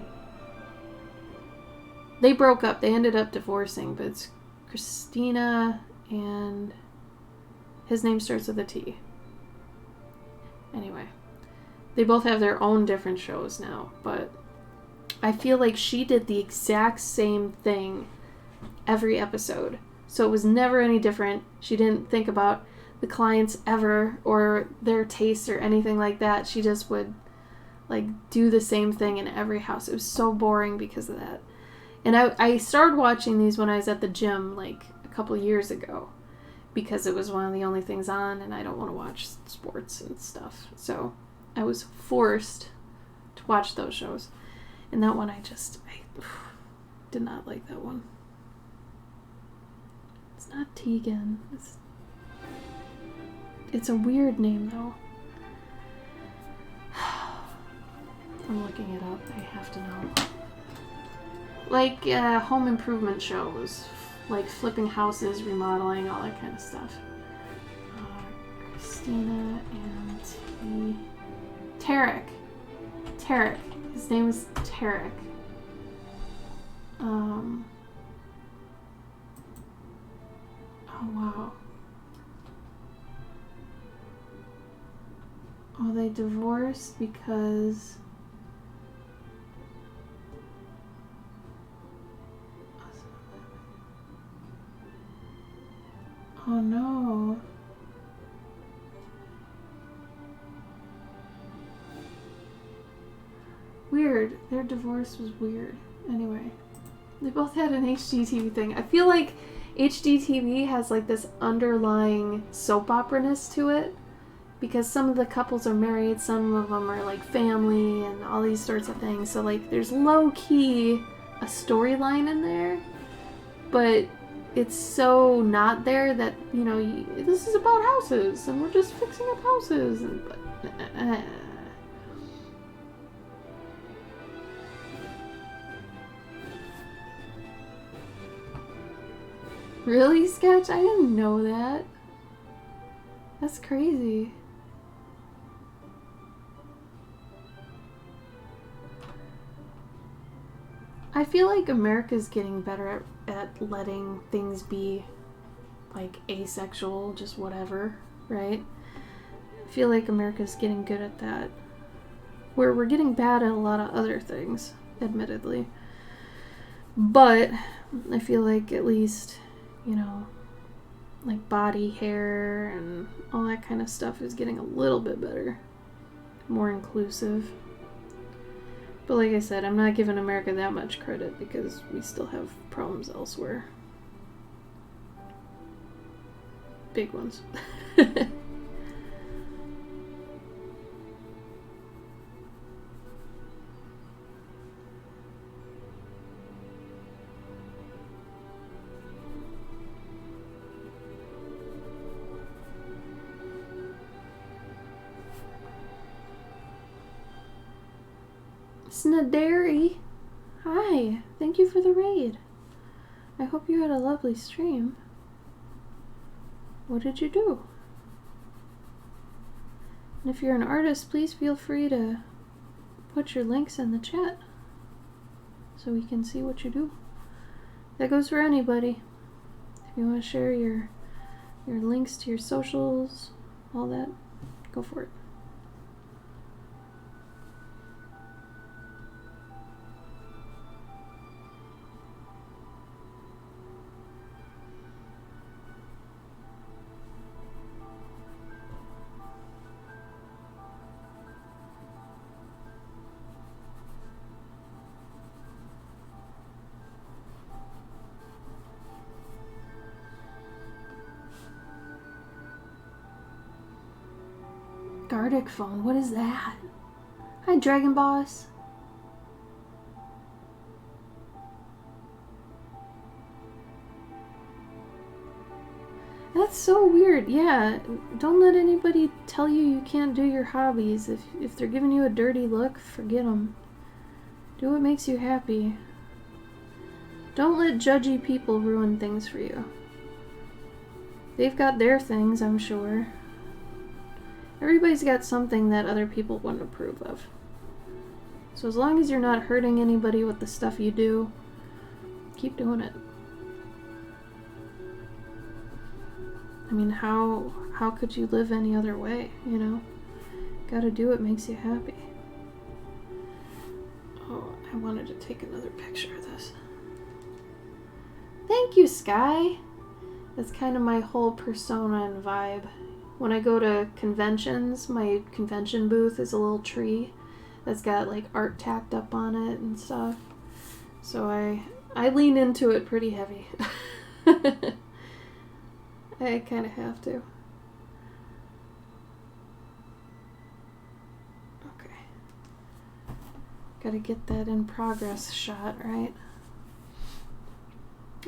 Speaker 1: They broke up. They ended up divorcing, but it's Christina and his name starts with a T. Anyway, They both have their own different shows now, but I feel like she did the exact same thing every episode. So it was never any different. She didn't think about the clients ever or their tastes or anything like that. She just would like do the same thing in every house. It was so boring because of that. And I started watching these when I was at the gym like a couple years ago because it was one of the only things on and I don't want to watch sports and stuff. So I was forced to watch those shows. And that one I did not like that one. It's not Tegan. It's a weird name though. I'm looking it up. I have to know. Like home improvement shows. Like flipping houses, remodeling, all that kind of stuff. Christina and Tarek. Tarek. His name is Tarek. Oh wow. Oh, they divorced because oh no. Weird. Their divorce was weird. Anyway, they both had an HGTV thing. I feel like HGTV has like this underlying soap opera-ness to it because some of the couples are married, some of them are like family and all these sorts of things. So like there's low-key a storyline in there, but it's so not there that, you know, this is about houses and we're just fixing up houses. And, Really, Sketch? I didn't know that. That's crazy. I feel like America's getting better at letting things be like asexual, just whatever, right? I feel like America's getting good at that. Where we're getting bad at a lot of other things, admittedly. But I feel like at least, you know, like body hair and all that kind of stuff is getting a little bit better. More inclusive. But like I said, I'm not giving America that much credit because we still have problems elsewhere. Big ones. Snadary, hi, thank you for the raid. I hope you had a lovely stream. What did you do? And if you're an artist, please feel free to put your links in the chat so we can see what you do. That goes for anybody. If you want to share your links to your socials, all that, go for it. Gardic phone, what is that? Hi, Dragon Boss. That's so weird. Yeah, don't let anybody tell you can't do your hobbies. If they're giving you a dirty look, forget them. Do what makes you happy. Don't let judgy people ruin things for you. They've got their things, I'm sure. Everybody's got something that other people wouldn't approve of. So as long as you're not hurting anybody with the stuff you do, keep doing it. I mean, how could you live any other way, you know? Gotta do what makes you happy. Oh, I wanted to take another picture of this. Thank you, Sky. That's kind of my whole persona and vibe. When I go to conventions, my convention booth is a little tree that's got like art tacked up on it and stuff. So I lean into it pretty heavy. I kind of have to. Okay. Gotta get that in progress shot, right?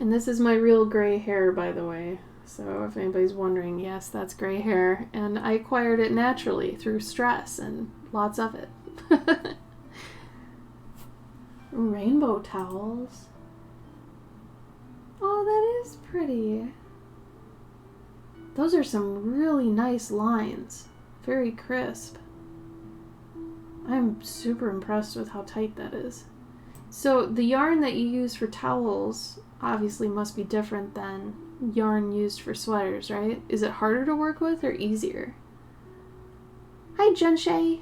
Speaker 1: And this is my real gray hair, by the way. So if anybody's wondering, yes, that's gray hair. And I acquired it naturally through stress and lots of it. Rainbow towels. Oh, that is pretty. Those are some really nice lines. Very crisp. I'm super impressed with how tight that is. So the yarn that you use for towels obviously must be different than yarn used for sweaters, right? Is it harder to work with or easier? Hi, Jenshay.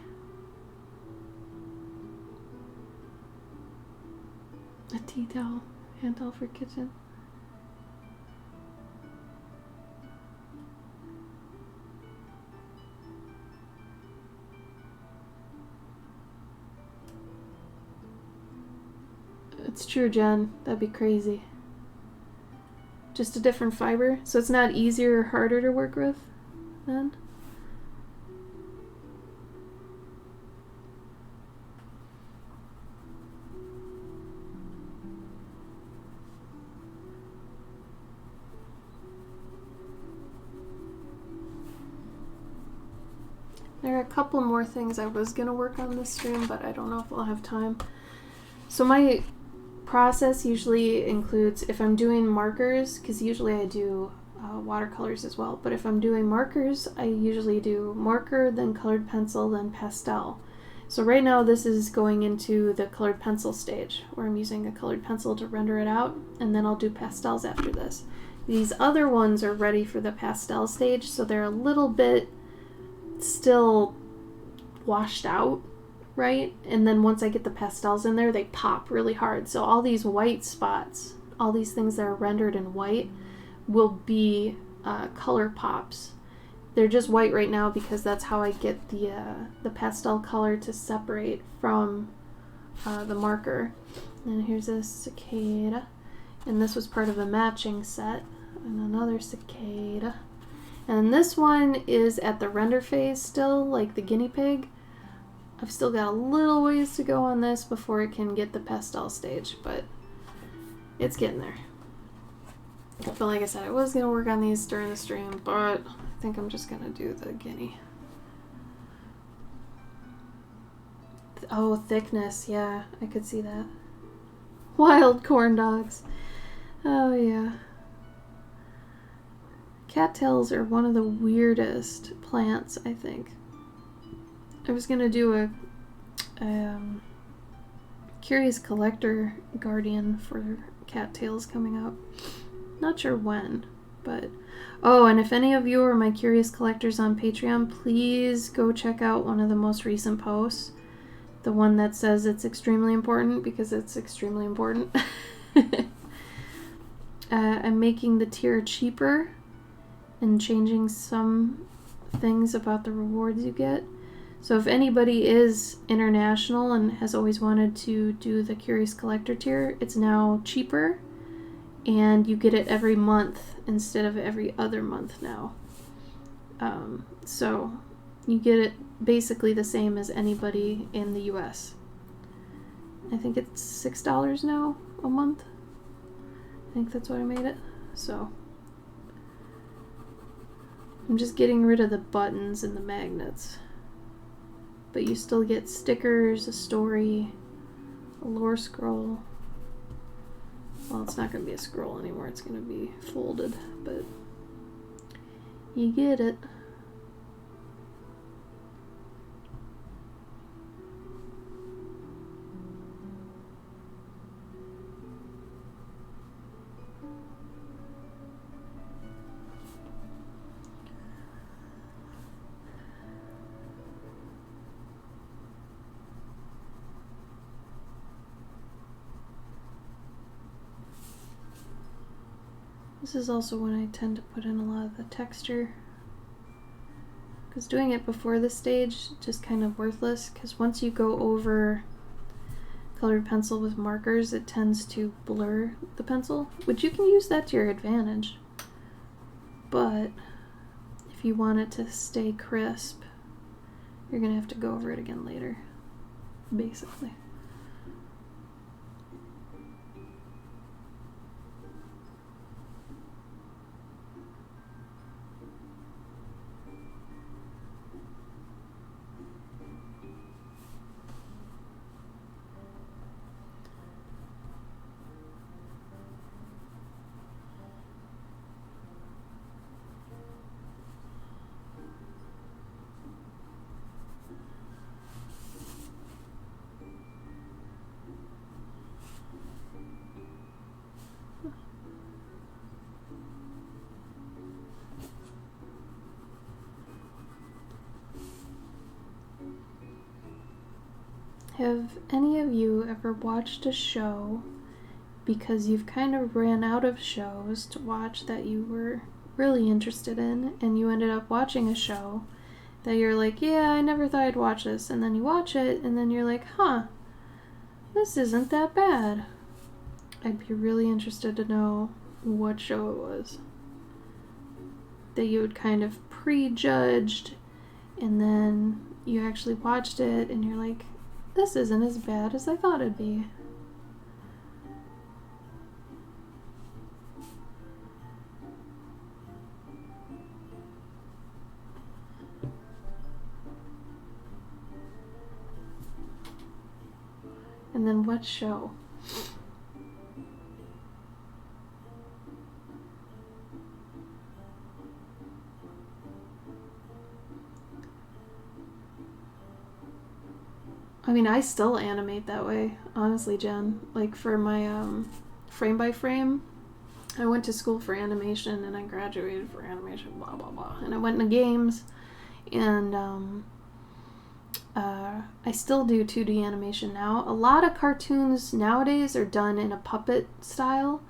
Speaker 1: A tea towel, hand towel for kitchen. It's true, Jen. That'd be crazy. Just a different fiber? So it's not easier or harder to work with, then? There are a couple more things I was going to work on this stream, but I don't know if I'll have time. So my process usually includes, if I'm doing markers, because usually I do watercolors as well, but if I'm doing markers, I usually do marker, then colored pencil, then pastel. So right now this is going into the colored pencil stage, where I'm using a colored pencil to render it out, and then I'll do pastels after this. These other ones are ready for the pastel stage, so they're a little bit still washed out, right? And then once I get the pastels in there, they pop really hard. So all these white spots, all these things that are rendered in white, will be color pops. They're just white right now because that's how I get the pastel color to separate from the marker. And here's a cicada, and this was part of the matching set, and another cicada. And this one is at the render phase still, like the guinea pig. I've still got a little ways to go on this before it can get the pastel stage, but it's getting there. But like I said, I was going to work on these during the stream, but I think I'm just going to do the guinea. Oh, thickness. Yeah, I could see that. Wild corn dogs. Oh, yeah. Cattails are one of the weirdest plants, I think. I was going to do a Curious Collector Guardian for cattails coming up. Not sure when, but... Oh, and if any of you are my Curious Collectors on Patreon, please go check out one of the most recent posts. The one that says it's extremely important, because it's extremely important. I'm making the tier cheaper and changing some things about the rewards you get. So if anybody is international and has always wanted to do the Curious Collector tier, it's now cheaper, and you get it every month instead of every other month now. So you get it basically the same as anybody in the US. I think it's $6 now a month. I think that's what I made it. So I'm just getting rid of the buttons and the magnets. But you still get stickers, a story, a lore scroll. Well, it's not going to be a scroll anymore, it's going to be folded, but you get it. This is also when I tend to put in a lot of the texture. Because doing it before this stage just kind of worthless, because once you go over colored pencil with markers, it tends to blur the pencil, which you can use that to your advantage. But if you want it to stay crisp, you're gonna have to go over it again later, basically. Have any of you ever watched a show because you've kind of ran out of shows to watch that you were really interested in, and you ended up watching a show that you're like, yeah, I never thought I'd watch this, and then you watch it, and then you're like, huh, this isn't that bad. I'd be really interested to know what show it was that you had kind of prejudged, and then you actually watched it, and you're like, this isn't as bad as I thought it'd be. And then what show? I mean, I still animate that way, honestly, Jen. Like for my frame by frame, I went to school for animation and I graduated for animation, blah, blah, blah. And I went into games, and I still do 2D animation now. A lot of cartoons nowadays are done in a puppet style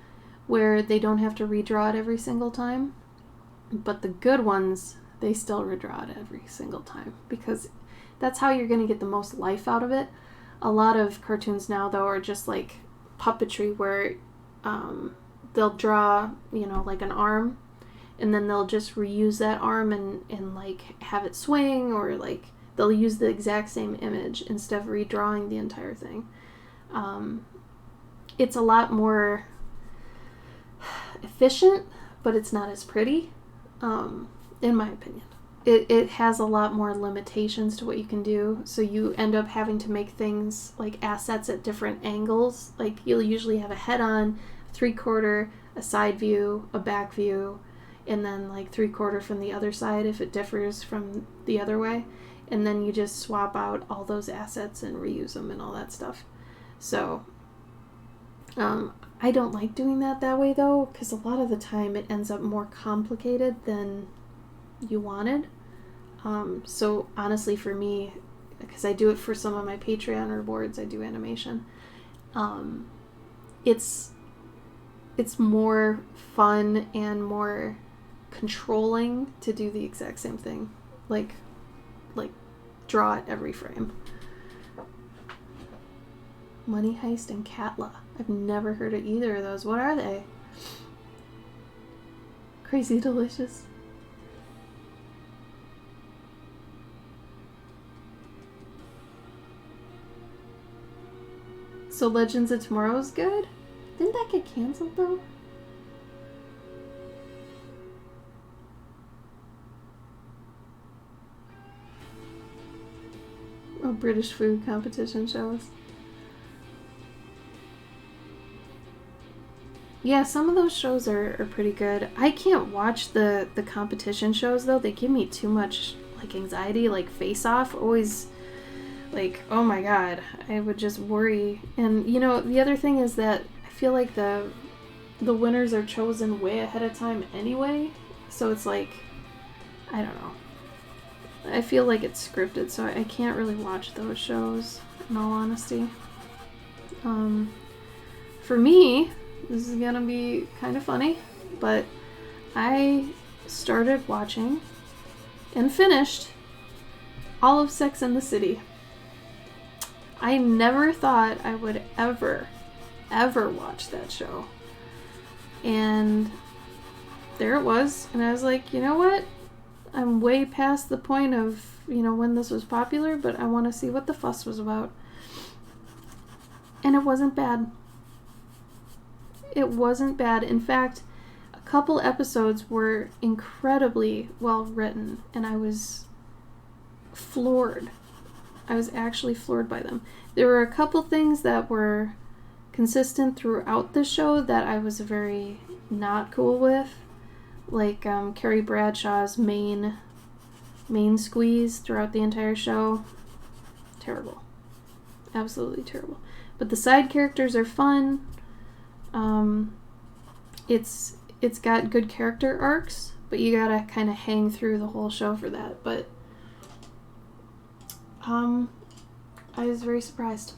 Speaker 1: where they don't have to redraw it every single time. But the good ones, they still redraw it every single time because that's how you're going to get the most life out of it. A lot of cartoons now, though, are just like puppetry where they'll draw, you know, like an arm, and then they'll just reuse that arm and like have it swing, or like they'll use the exact same image instead of redrawing the entire thing. It's a lot more efficient, but it's not as pretty, in my opinion. It has a lot more limitations to what you can do, so you end up having to make things like assets at different angles. Like you'll usually have a head-on, 3/4, a side view, a back view, and then like 3/4 from the other side if it differs from the other way. And then you just swap out all those assets and reuse them and all that stuff. So I don't like doing that way though, because a lot of the time it ends up more complicated than you wanted. So honestly for me, because I do it for some of my Patreon rewards, I do animation, it's more fun and more controlling to do the exact same thing, like draw it every frame. Money Heist and Catla. I've never heard of either of those. What are they? Crazy Delicious. So Legends of Tomorrow is good? Didn't that get canceled though? Oh, British food competition shows. Yeah, some of those shows are pretty good. I can't watch the competition shows though. They give me too much like anxiety, like Face Off. Always like, oh my god, I would just worry. And you know, the other thing is that I feel like the winners are chosen way ahead of time anyway. So it's like, I don't know. I feel like it's scripted, so I can't really watch those shows, in all honesty. For me, this is gonna be kind of funny. but I started watching and finished all of Sex and the City. I never thought I would ever watch that show. And there it was. And I was like, you know what? I'm way past the point of, when this was popular, but I want to see what the fuss was about. And it wasn't bad. It wasn't bad. In fact, a couple episodes were incredibly well written, and I was floored. I was actually floored by them. There were a couple things that were consistent throughout the show that I was very not cool with, like Carrie Bradshaw's main squeeze throughout the entire show. Terrible. Absolutely terrible. But the side characters are fun. It's got good character arcs, but you gotta kind of hang through the whole show for that. But I was very surprised.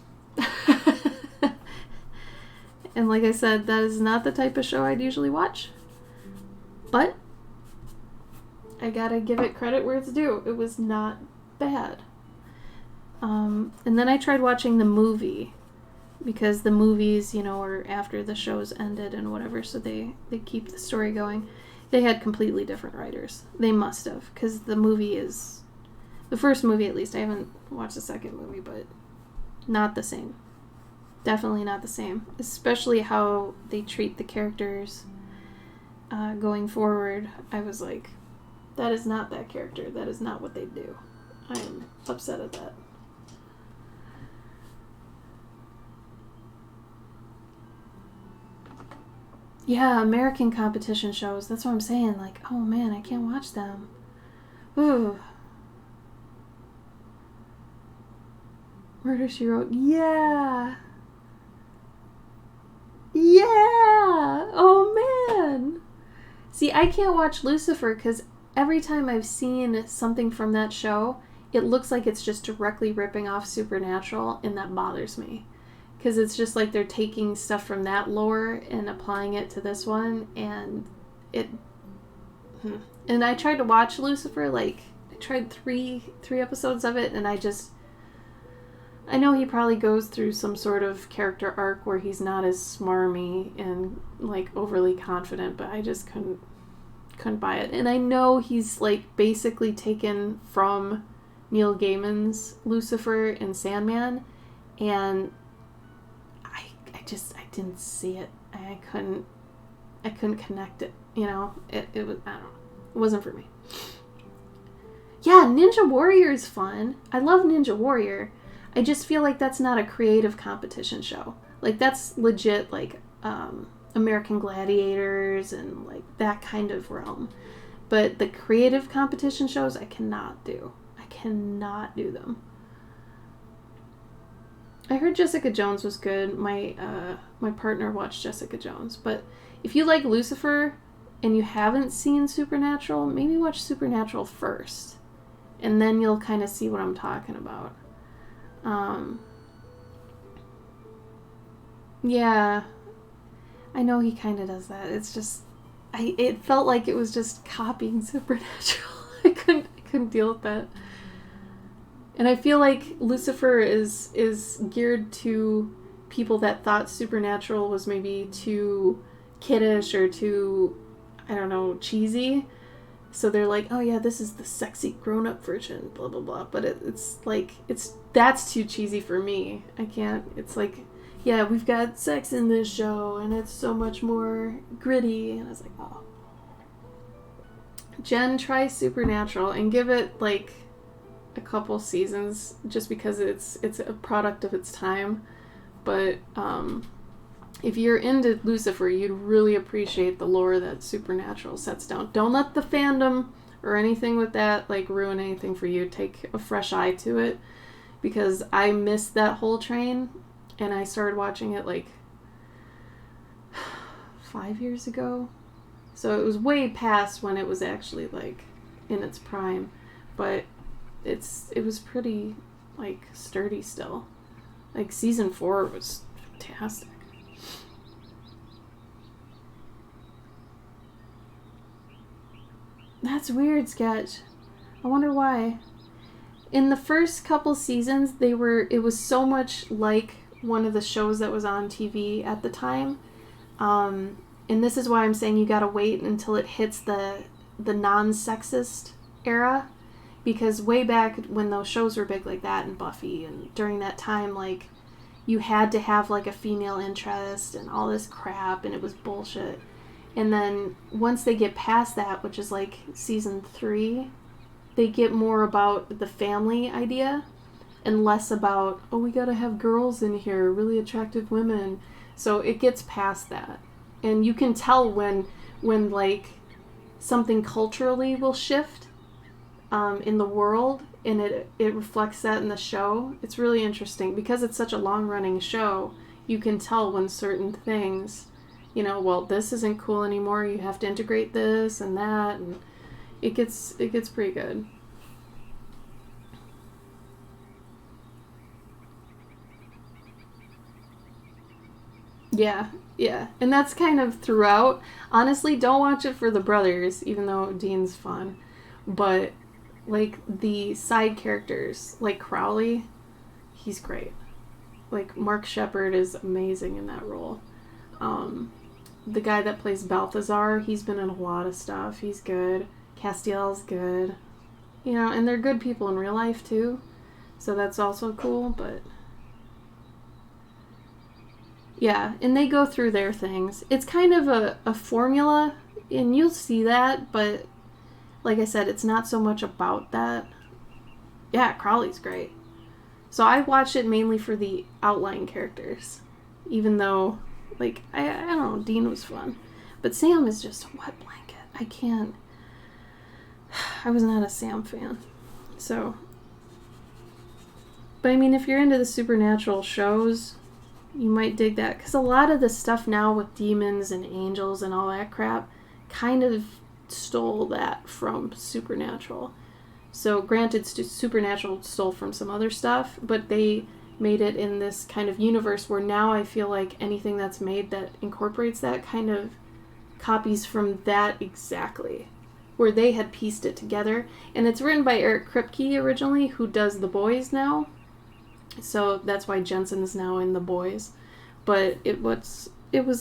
Speaker 1: And like I said, that is not the type of show I'd usually watch. But I gotta give it credit where it's due. It was not bad. And then I tried watching the movie, because the movies, are after the shows ended and whatever, so they keep the story going. They had completely different writers. They must have, because the movie is... The first movie, at least. I haven't watched the second movie, but not the same. Definitely not the same. Especially how they treat the characters going forward. I was like, that is not that character. That is not what they do. I am upset at that. Yeah, American competition shows. That's what I'm saying. Like, oh man, I can't watch them. Ooh. Murder, She Wrote. Yeah. Yeah. Oh man. See, I can't watch Lucifer because every time I've seen something from that show, it looks like it's just directly ripping off Supernatural, and that bothers me. Because it's just like they're taking stuff from that lore and applying it to this one, and it... And I tried to watch Lucifer, I tried three episodes of it, and I know he probably goes through some sort of character arc where he's not as smarmy and, overly confident, but I just couldn't buy it. And I know he's, basically taken from Neil Gaiman's Lucifer and Sandman, and I didn't see it. I couldn't connect it, It was, I don't know. It wasn't for me. Yeah, Ninja Warrior is fun. I love Ninja Warrior. I just feel like that's not a creative competition show. That's legit, American Gladiators and, that kind of realm. But the creative competition shows, I cannot do. I cannot do them. I heard Jessica Jones was good. My partner watched Jessica Jones. But if you like Lucifer and you haven't seen Supernatural, maybe watch Supernatural first. And then you'll kind of see what I'm talking about. Yeah. I know he kind of does that. It's just... it felt like it was just copying Supernatural. I couldn't deal with that. And I feel like Lucifer is geared to people that thought Supernatural was maybe too kiddish or too, I don't know, cheesy. So they're like, oh yeah, this is the sexy grown-up version, blah, blah, blah. But that's too cheesy for me. I can't, it's like, yeah, we've got sex in this show and it's so much more gritty. And I was like, oh. Jen, try Supernatural and give it, a couple seasons just because it's a product of its time. But if you're into Lucifer, you'd really appreciate the lore that Supernatural sets down. Don't let the fandom or anything with that ruin anything for you. Take a fresh eye to it, because I missed that whole train and I started watching it 5 years ago. So it was way past when it was actually in its prime, but it was pretty sturdy still. Season 4 was fantastic. That's weird, Sketch. I wonder why. In the first couple seasons, it was so much like one of the shows that was on TV at the time. And this is why I'm saying you gotta wait until it hits the non-sexist era. Because way back when those shows were big like that and Buffy, and during that time, like, you had to have, like, a female interest and all this crap, and it was bullshit. And then once they get past that, which is, like, season 3, they get more about the family idea and less about, oh, we gotta have girls in here, really attractive women. So it gets past that. And you can tell when like, something culturally will shift in the world, and it reflects that in the show. It's really interesting because it's such a long-running show. You can tell when certain things, you know, well, this isn't cool anymore. You have to integrate this and that, and it gets pretty good. Yeah, and that's kind of throughout. Honestly, don't watch it for the brothers, even though Dean's fun, but like the side characters, like Crowley, he's great. Like Mark Sheppard is amazing in that role. The guy that plays Balthazar, he's been in a lot of stuff. He's good. Castiel's good. You know, and they're good people in real life too, so that's also cool. But yeah, and they go through their things. It's kind of a formula, and you'll see that, but like I said, it's not so much about that. Yeah, Crowley's great. So I watched it mainly for the outlying characters. Even though, like, I don't know, Dean was fun. But Sam is just a wet blanket. I can't. I was not a Sam fan. So. But I mean, if you're into the supernatural shows, you might dig that. Because a lot of the stuff now with demons and angels and all that crap kind of stole that from Supernatural. So granted, Supernatural stole from some other stuff, but they made it in this kind of universe where now I feel like anything that's made that incorporates that kind of copies from that exactly, where they had pieced it together. And it's written by Eric Kripke originally, who does The Boys now. So that's why Jensen is now in The Boys. But it was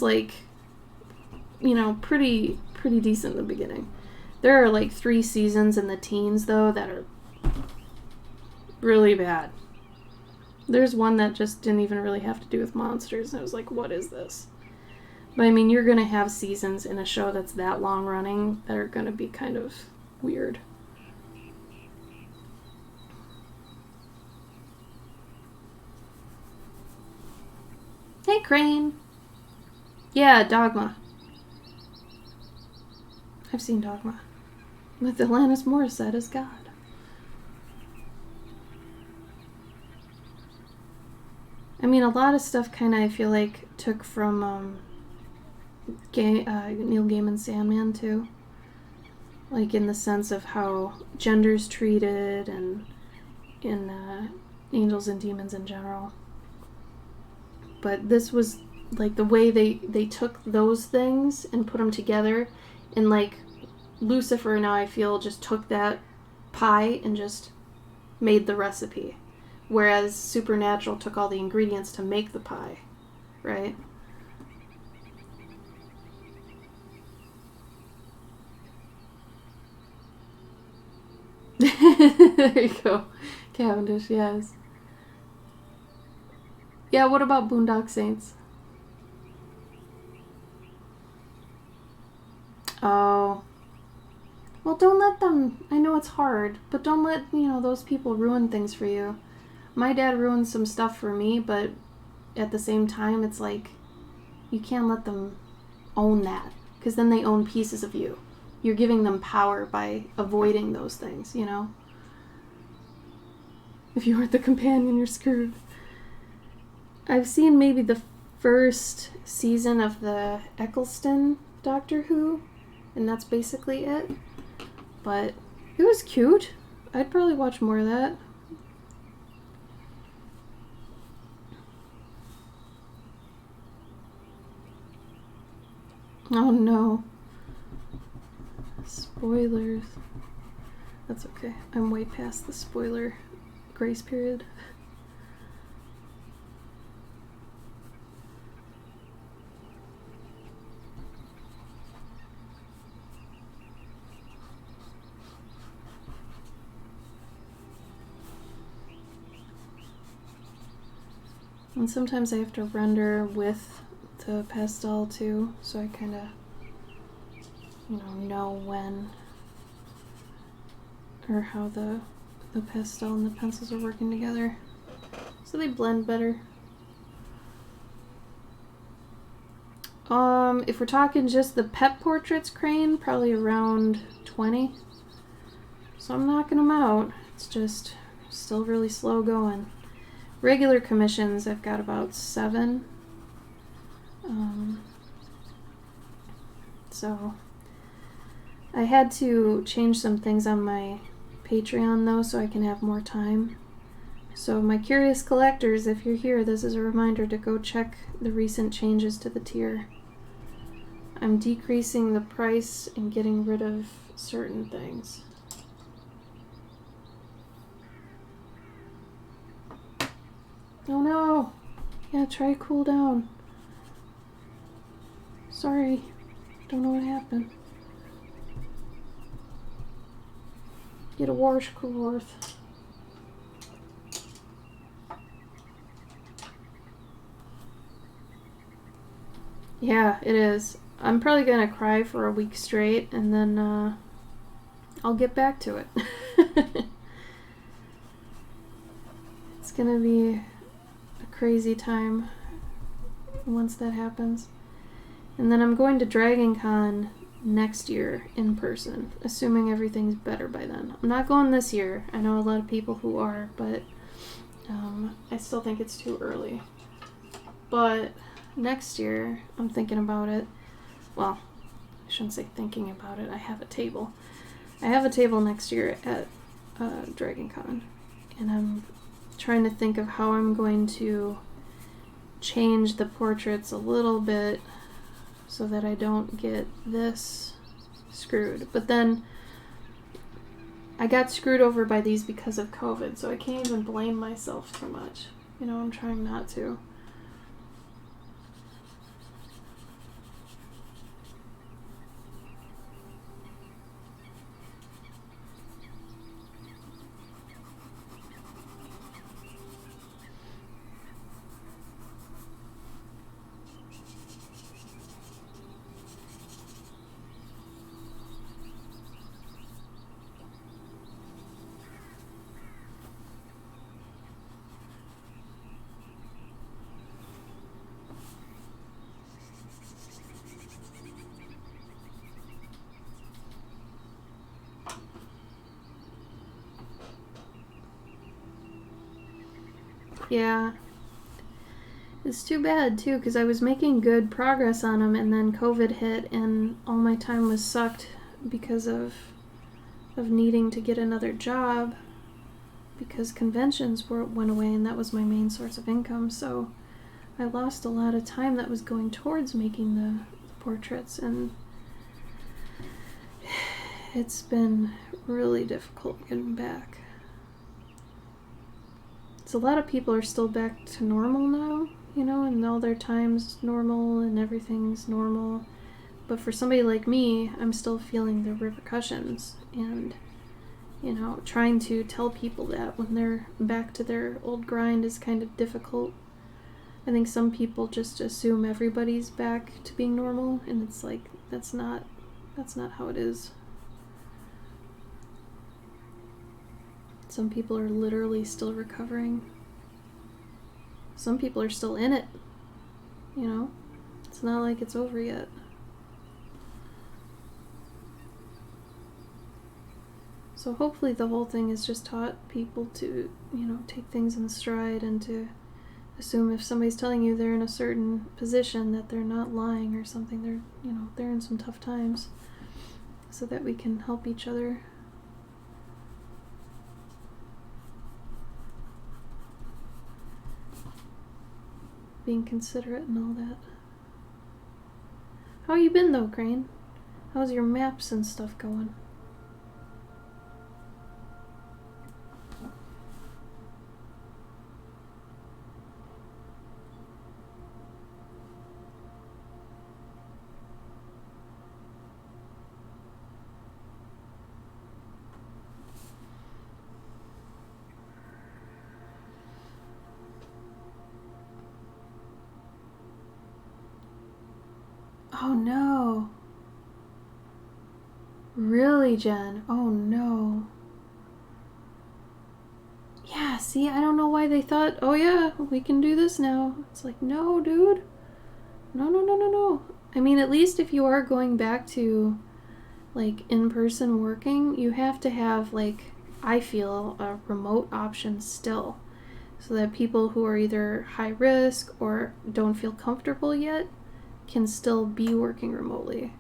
Speaker 1: like, you know, pretty decent in the beginning. There are like 3 seasons in the teens, though, that are really bad. There's one that just didn't even really have to do with monsters, and I was like, what is this? But I mean, you're going to have seasons in a show that's that long running that are going to be kind of weird. Hey, Crane. Yeah, Dogma. I've seen Dogma. With Alanis Morissette as God. I mean, a lot of stuff kind of, I feel like, took from Neil Gaiman's Sandman, too. Like, in the sense of how gender's treated and in angels and demons in general. But this was, like, the way they took those things and put them together. And, like, Lucifer now, I feel, just took that pie and just made the recipe. Whereas Supernatural took all the ingredients to make the pie. Right? There you go. Cavendish, yes. Yeah, what about Boondock Saints? Oh. Well, don't let them... I know it's hard, but don't let, those people ruin things for you. My dad ruined some stuff for me, but at the same time, it's like, you can't let them own that, because then they own pieces of you. You're giving them power by avoiding those things, If you aren't the companion, you're screwed. I've seen maybe the first season of the Eccleston Doctor Who, and that's basically it. But it was cute. I'd probably watch more of that. Oh no. Spoilers. That's okay. I'm way past the spoiler grace period. And sometimes I have to render with the pastel too, so I kind of, know when or how the pastel and the pencils are working together, so they blend better. If we're talking just the pet portraits, Crane, probably around 20. So I'm knocking them out. It's just still really slow going. Regular commissions, I've got about 7. So I had to change some things on my Patreon though, so I can have more time. So my curious collectors, if you're here, this is a reminder to go check the recent changes to the tier. I'm decreasing the price and getting rid of certain things. Oh no! Yeah, try cool down. Sorry, don't know what happened. Get a washcloth. Yeah, it is. I'm probably gonna cry for a week straight, and then I'll get back to it. It's gonna be a crazy time once that happens. And then I'm going to Dragon Con next year in person, assuming everything's better by then. I'm not going this year. I know a lot of people who are, but I still think it's too early. But next year, I'm thinking about it. Well, I shouldn't say thinking about it. I have a table. I have a table next year at Dragon Con, and I'm trying to think of how I'm going to change the portraits a little bit so that I don't get this screwed. But then I got screwed over by these because of COVID, so I can't even blame myself too much. I'm trying not to. Yeah. It's too bad, too, because I was making good progress on them, and then COVID hit, and all my time was sucked because of needing to get another job, because conventions went away, and that was my main source of income, so I lost a lot of time that was going towards making the portraits, and it's been really difficult getting back. So a lot of people are still back to normal now, and all their time's normal and everything's normal. But for somebody like me, I'm still feeling the repercussions, and, trying to tell people that when they're back to their old grind is kind of difficult. I think some people just assume everybody's back to being normal, and it's like, that's not how it is. Some people are literally still recovering. Some people are still in it. It's not like it's over yet. So hopefully the whole thing has just taught people to, take things in stride and to assume if somebody's telling you they're in a certain position that they're not lying or something. They're in some tough times, so that we can help each other. Being considerate and all that. How you been though, Crane? How's your maps and stuff going? Oh no. Really, Jen? Oh no. Yeah, see, I don't know why they thought, oh yeah, we can do this now. It's like, no, dude. No, no, no, no, no. I mean, at least if you are going back to, like, in-person working, you have to have, like, I feel, a remote option still. So that people who are either high risk or don't feel comfortable yet can still be working remotely.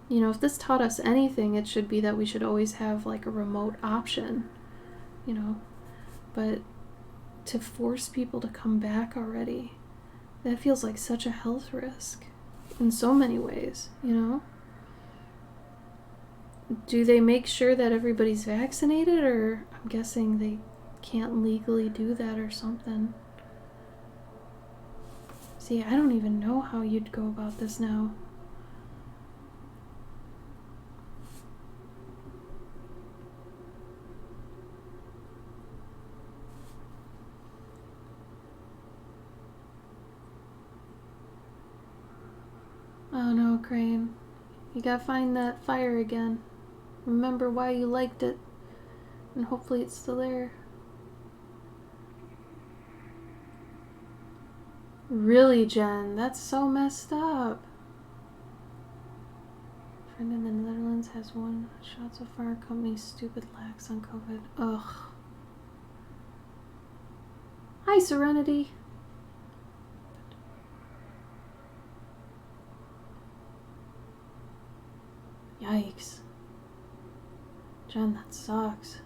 Speaker 1: You know, if this taught us anything, it should be that we should always have, like, a remote option, you know. But to force people to come back already, that feels like such a health risk in so many ways, you know? Do they make sure that everybody's vaccinated, or I'm guessing they can't legally do that or something? See, I don't even know how you'd go about this now. Oh no, Crane. You gotta find that fire again. Remember why you liked it. And hopefully it's still there. Really, Jen? That's so messed up. A friend in the Netherlands has one shot so far. Company stupid lax on COVID. Ugh. Hi, Serenity. Yikes. Jen, that sucks.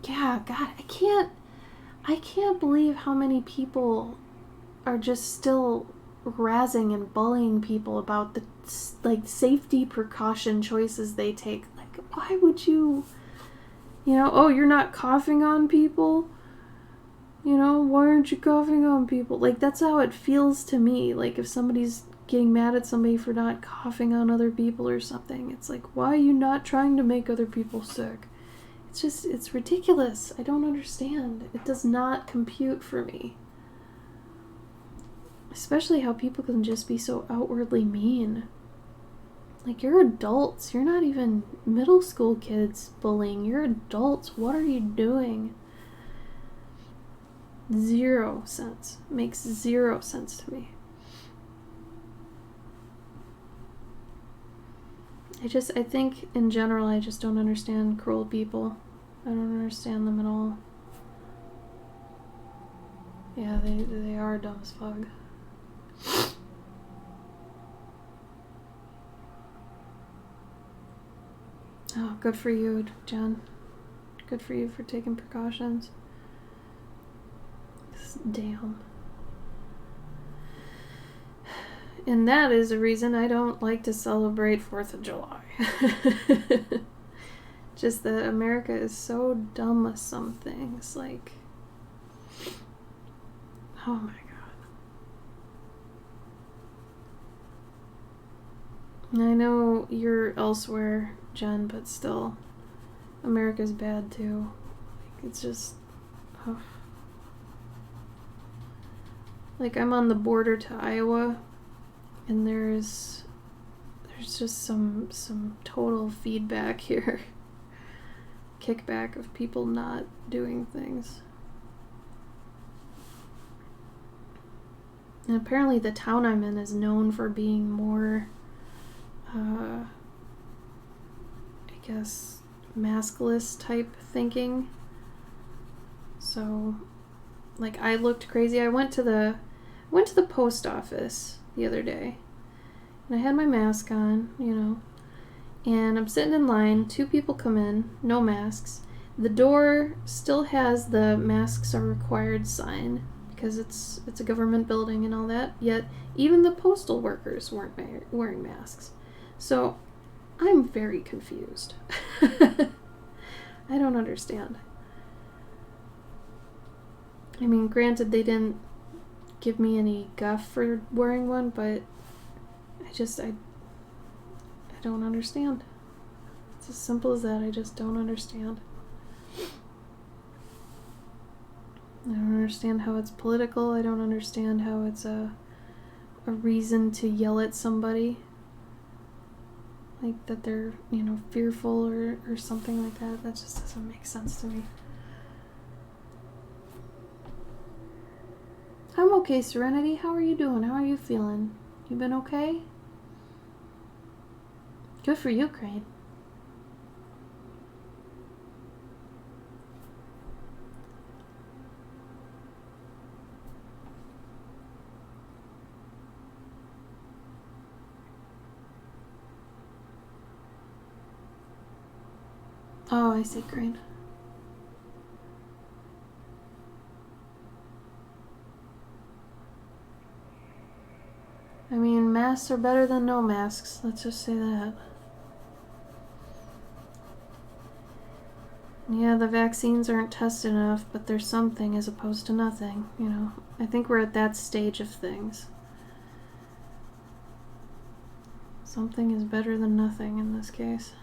Speaker 1: Yeah, God, I can't believe how many people are just still razzing and bullying people about the, like, safety precaution choices they take. Like, why would you, oh, you're not coughing on people? Why aren't you coughing on people? Like, that's how it feels to me. Like, if somebody's getting mad at somebody for not coughing on other people or something, it's like, why are you not trying to make other people sick? It's ridiculous. I don't understand. It does not compute for me. Especially how people can just be so outwardly mean. Like, you're adults. You're not even middle school kids bullying. You're adults. What are you doing? 0 sense. Makes 0 sense to me. I think in general I just don't understand cruel people. I don't understand them at all. Yeah, they are dumb as fuck. Oh, good for you, Jen. Good for you for taking precautions. Damn. And that is a reason I don't like to celebrate 4th of July. Just that America is so dumb with some things. Like, oh my god. I know you're elsewhere, Jen, but still, America's bad too. It's just, oh. Like, I'm on the border to Iowa, and there's just some total feedback here. Kickback of people not doing things. And apparently the town I'm in is known for being more, I guess, maskless type thinking. So, like, I looked crazy. I went to the post office the other day, and I had my mask on, and I'm sitting in line. 2 people come in, no masks. The door still has the masks are required sign because it's a government building and all that. Yet even the postal workers weren't wearing masks. So I'm very confused. I don't understand. I mean, granted, they didn't give me any guff for wearing one, but I don't understand. It's as simple as that. I just don't understand. I don't understand how it's political. I don't understand how it's a reason to yell at somebody. Like that they're, you know, fearful or something like that. That just doesn't make sense to me. I'm okay, Serenity. How are you doing? How are you feeling? You been okay? Good for you, Crane. Oh, I see, Crane. I mean, masks are better than no masks. Let's just say that. Yeah, the vaccines aren't tested enough, but they're something as opposed to nothing, you know. I think we're at that stage of things. Something is better than nothing in this case.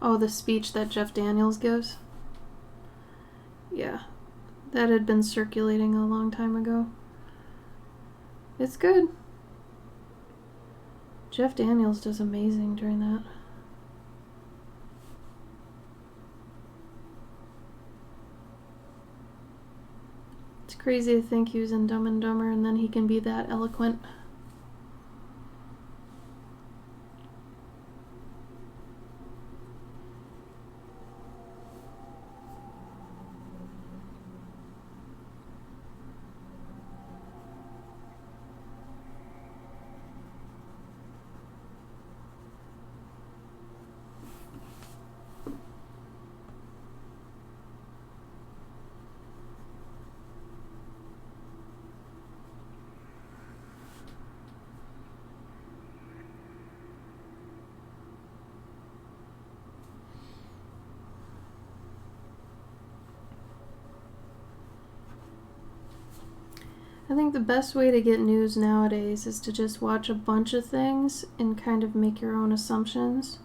Speaker 1: Oh, the speech that Jeff Daniels gives? Yeah, that had been circulating a long time ago. It's good. Jeff Daniels does amazing during that. It's crazy to think he was in Dumb and Dumber and then he can be that eloquent. I think the best way to get news nowadays is to just watch a bunch of things and kind of make your own assumptions.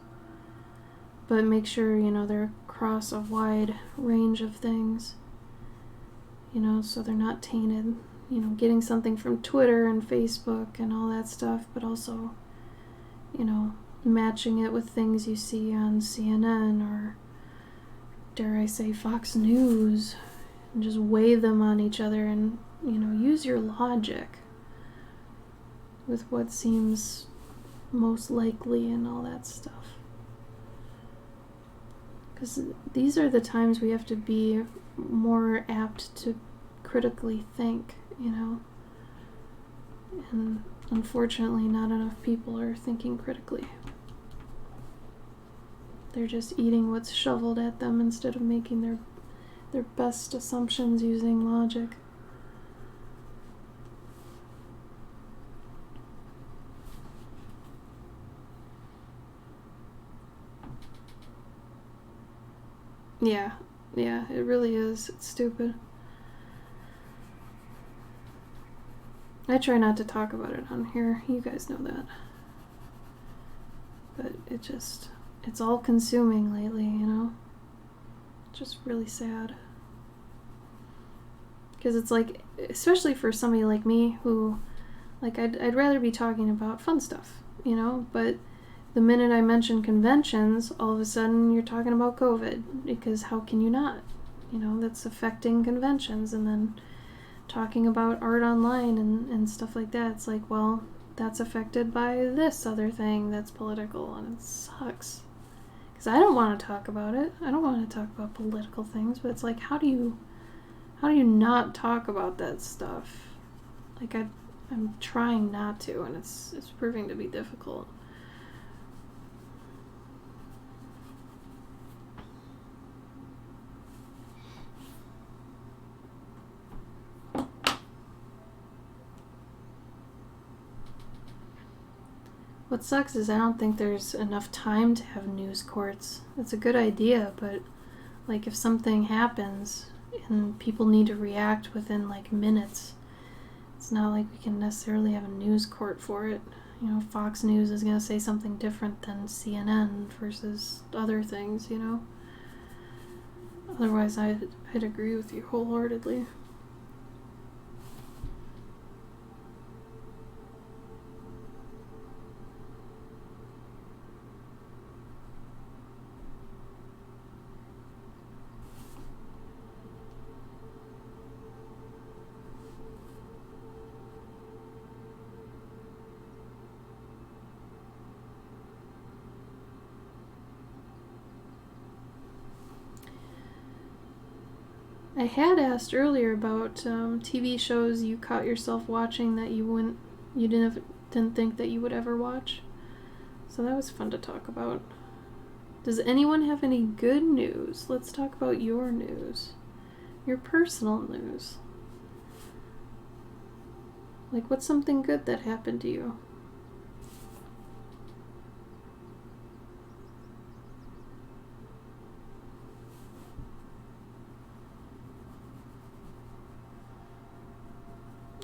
Speaker 1: But make sure, you know, they're across a wide range of things. You know, so they're not tainted. You know, getting something from Twitter and Facebook and all that stuff, but also, you know, matching it with things you see on CNN or, dare I say, Fox News. And just weigh them on each other and, you know, use your logic with what seems most likely and all that stuff. Because these are the times we have to be more apt to critically think, you know. And unfortunately, not enough people are thinking critically. They're just eating what's shoveled at them instead of making their best assumptions using logic. Yeah, it really is. It's stupid. I try not to talk about it on here. You guys know that. But it's all consuming lately, you know? Just really sad. Because it's like, especially for somebody like me who, like, I'd rather be talking about fun stuff, you know? But the minute I mention conventions, all of a sudden you're talking about COVID. Because how can you not? You know, that's affecting conventions. And then talking about art online and stuff like that. It's like, well, that's affected by this other thing that's political. And it sucks. Because I don't want to talk about it. I don't want to talk about political things. But it's like, how do you not talk about that stuff? Like, I'm trying not to, and it's proving to be difficult. What sucks is I don't think there's enough time to have news courts. It's a good idea, but like if something happens and people need to react within like minutes, it's not like we can necessarily have a news court for it. You know, Fox News is going to say something different than CNN versus other things, you know? Otherwise, I'd agree with you wholeheartedly. I had asked earlier about TV shows you caught yourself watching that you didn't think that you would ever watch. So that was fun to talk about. Does anyone have any good news? Let's talk about your news. Your personal news. Like, what's something good that happened to you?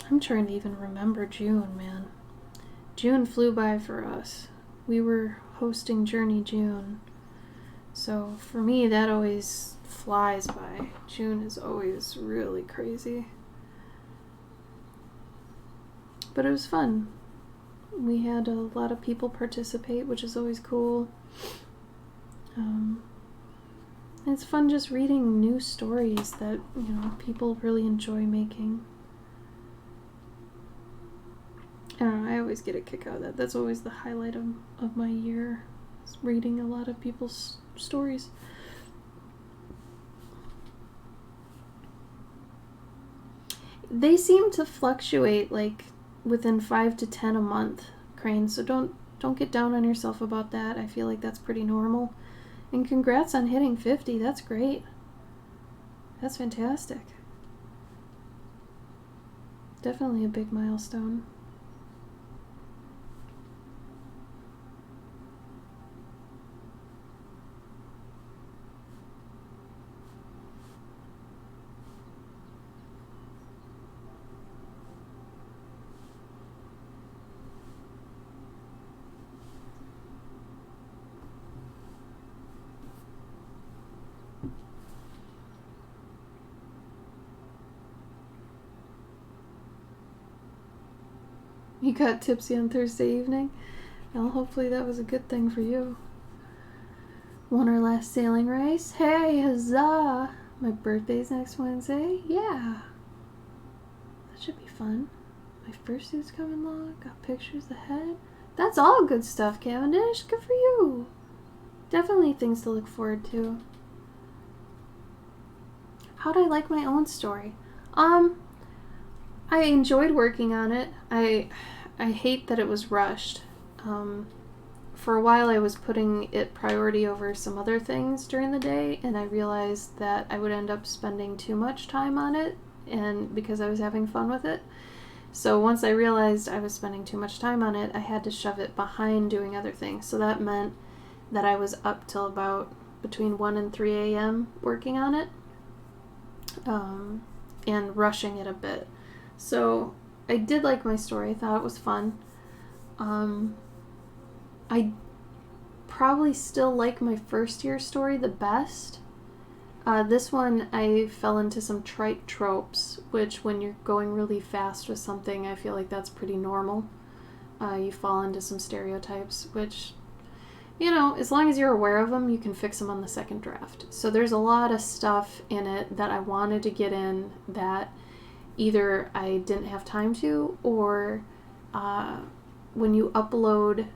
Speaker 1: I'm trying to even remember June, man. June flew by for us. We were hosting Journey June. So for me, that always flies by. June is always really crazy. But it was fun. We had a lot of people participate, which is always cool. It's fun just reading new stories that, you know, people really enjoy making. I don't know, I always get a kick out of that. That's always the highlight of my year, is reading a lot of people's stories. They seem to fluctuate like within 5 to 10 a month, Crane, so don't get down on yourself about that. I feel like that's pretty normal. And congrats on hitting 50. That's great. That's fantastic. Definitely a big milestone. You got tipsy on Thursday evening? Well, hopefully that was a good thing for you. Won our last sailing race? Hey, huzzah! My birthday's next Wednesday? Yeah. That should be fun. My fursuit's coming along. Got pictures ahead. That's all good stuff, Cavendish. Good for you. Definitely things to look forward to. How'd I like my own story? I enjoyed working on it. I hate that it was rushed. For a while I was putting it priority over some other things during the day, and I realized that I would end up spending too much time on it, and because I was having fun with it. So once I realized I was spending too much time on it, I had to shove it behind doing other things. So that meant that I was up till about between 1 and 3 a.m. working on it, and rushing it a bit. So I did like my story. I thought it was fun. I probably still like my first year story the best. This one I fell into some trite tropes, which when you're going really fast with something, I feel like that's pretty normal. You fall into some stereotypes, which, you know, as long as you're aware of them, you can fix them on the second draft. So there's a lot of stuff in it that I wanted to get in that either I didn't have time to, or when you upload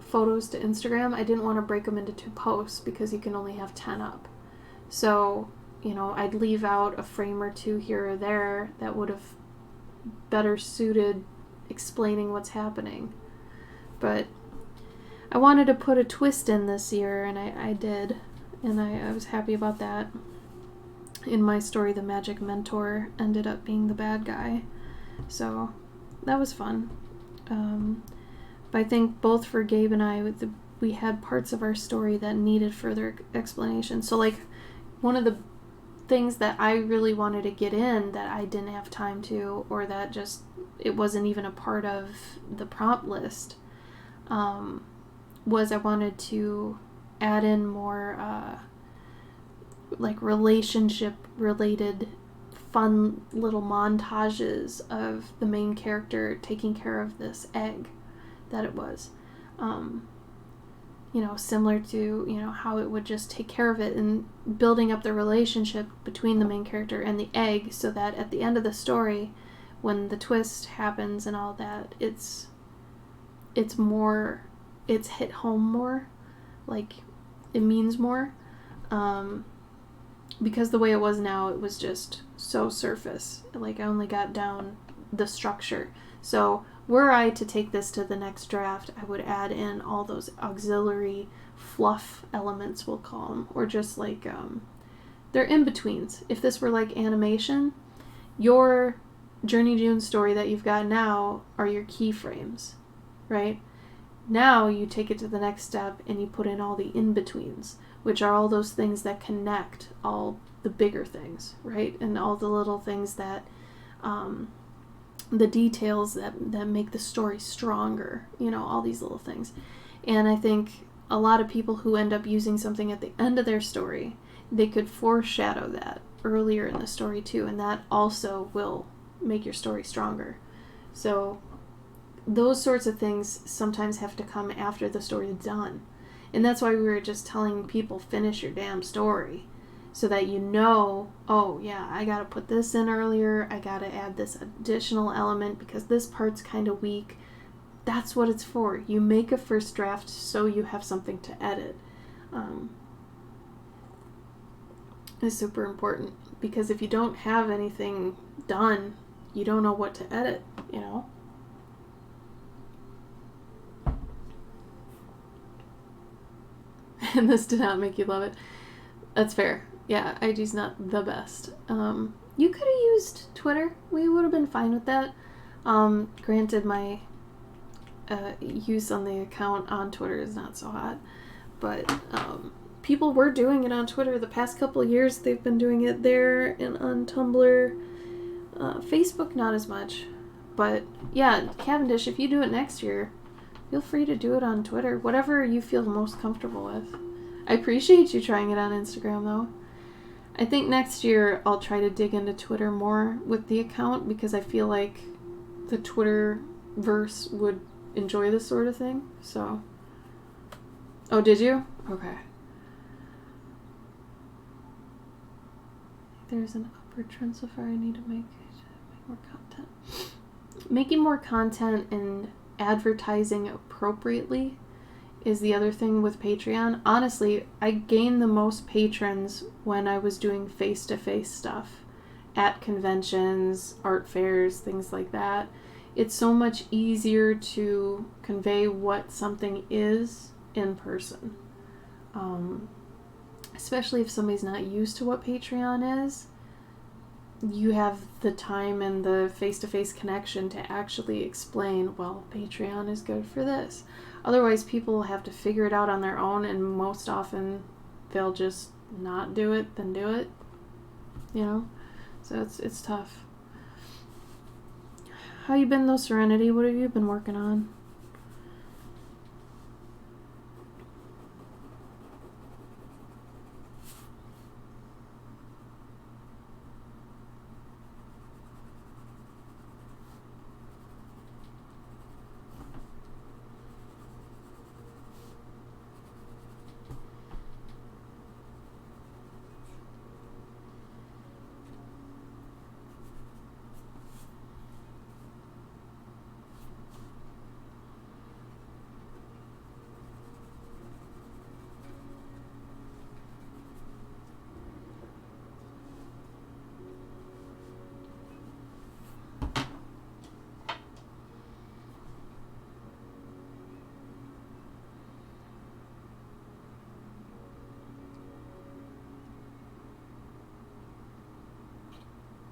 Speaker 1: photos to Instagram, I didn't want to break them into 2 posts because you can only have 10 up. So, you know, I'd leave out a frame or 2 here or there that would have better suited explaining what's happening. But I wanted to put a twist in this year, and I did, and I was happy about that. In my story, the magic mentor ended up being the bad guy, so that was fun. But I think both for Gabe and I, we had parts of our story that needed further explanation. So like one of the things that I really wanted to get in that I didn't have time to, or that just it wasn't even a part of the prompt list, was I wanted to add in more like relationship related fun little montages of the main character taking care of this egg that it was. You know, similar to, you know, how it would just take care of it and building up the relationship between the main character and the egg, so that at the end of the story, when the twist happens and all that, it's hit home more, like it means more, because the way it was now, it was just so surface. Like I only got down the structure. So were I to take this to the next draft, I would add in all those auxiliary fluff elements, we'll call them, or just like they're in-betweens. If this were like animation, your Journey June story that you've got now are your keyframes, right? Now you take it to the next step and you put in all the in-betweens, which are all those things that connect all the bigger things, right? And all the little things that, the details that make the story stronger, you know, all these little things. And I think a lot of people who end up using something at the end of their story, they could foreshadow that earlier in the story too, and that also will make your story stronger. So those sorts of things sometimes have to come after the story is done. And that's why we were just telling people, finish your damn story, so that you know, oh yeah, I gotta put this in earlier, I gotta add this additional element because this part's kind of weak. That's what it's for. You make a first draft so you have something to edit. It's super important, because if you don't have anything done, you don't know what to edit, you know? And this did not make you love it. That's fair. Yeah, IG's not the best. You could have used Twitter. We would have been fine with that. Granted, my use on the account on Twitter is not so hot. But people were doing it on Twitter. The past couple of years, they've been doing it there and on Tumblr. Facebook, not as much. But yeah, Cavendish, if you do it next year, feel free to do it on Twitter. Whatever you feel most comfortable with. I appreciate you trying it on Instagram, though. I think next year I'll try to dig into Twitter more with the account, because I feel like the Twitterverse would enjoy this sort of thing. So, oh, did you? Okay. There's an upward trend so far. I need to make more content. Making more content and advertising appropriately is the other thing with Patreon. Honestly, I gained the most patrons when I was doing face-to-face stuff at conventions, art fairs, things like that. It's so much easier to convey what something is in person. Especially if somebody's not used to what Patreon is. You have the time and the face-to-face connection to actually explain, well, Patreon is good for this. Otherwise, people have to figure it out on their own, and most often they'll just not do it than do it, you know? So it's tough. How you been though, Serenity? What have you been working on?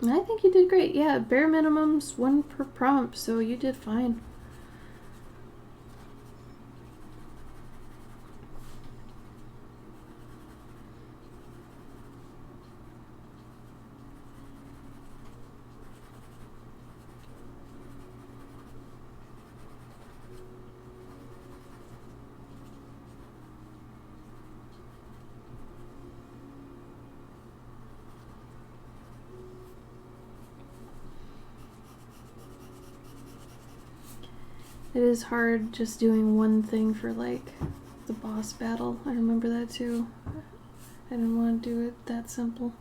Speaker 1: I think you did great. Yeah, bare minimums, 1 per prompt, so you did fine. It is hard just doing one thing for like the boss battle. I remember that too. I didn't want to do it that simple.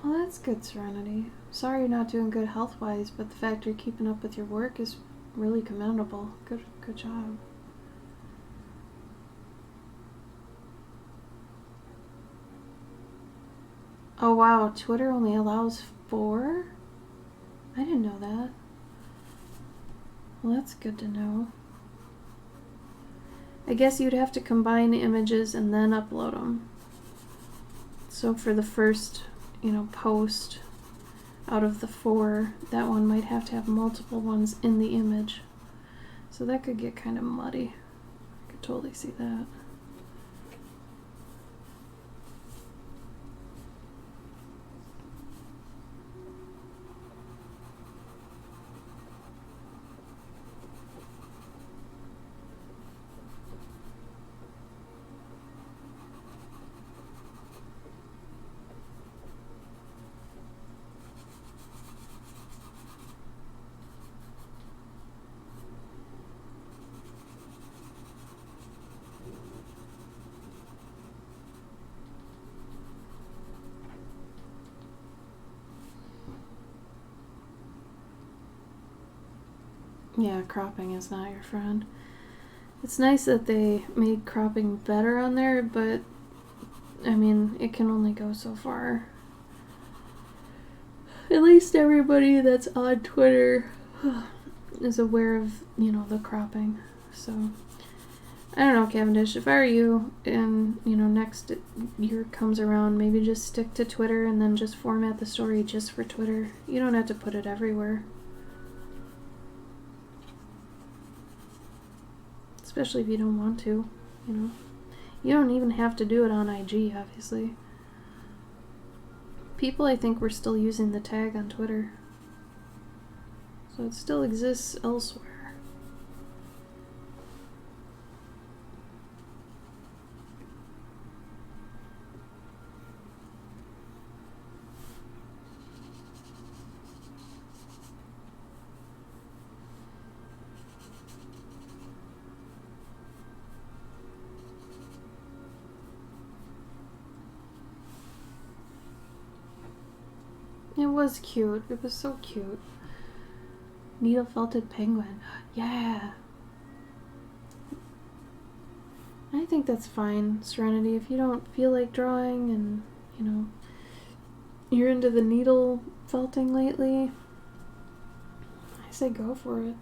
Speaker 1: Well, that's good, Serenity. Sorry you're not doing good health-wise, but the fact you're keeping up with your work is really commendable. Good job. Oh wow, Twitter only allows 4? I didn't know that. Well, that's good to know. I guess you'd have to combine images and then upload them. So for the first, post out of the 4, that one might have to have multiple ones in the image. So that could get kind of muddy. I could totally see that. Yeah, cropping is not your friend. It's nice that they made cropping better on there, but I mean, it can only go so far. At least everybody that's on Twitter is aware of, the cropping. So, I don't know, Cavendish, if I were you and, next year comes around, maybe just stick to Twitter and then just format the story just for Twitter. You don't have to put it everywhere. Especially if you don't want to, You don't even have to do it on IG, obviously. People, I think, were still using the tag on Twitter. So it still exists elsewhere. It was cute. It was so cute. Needle felted penguin. Yeah. I think that's fine, Serenity. If you don't feel like drawing and, you're into the needle felting lately, I say go for it.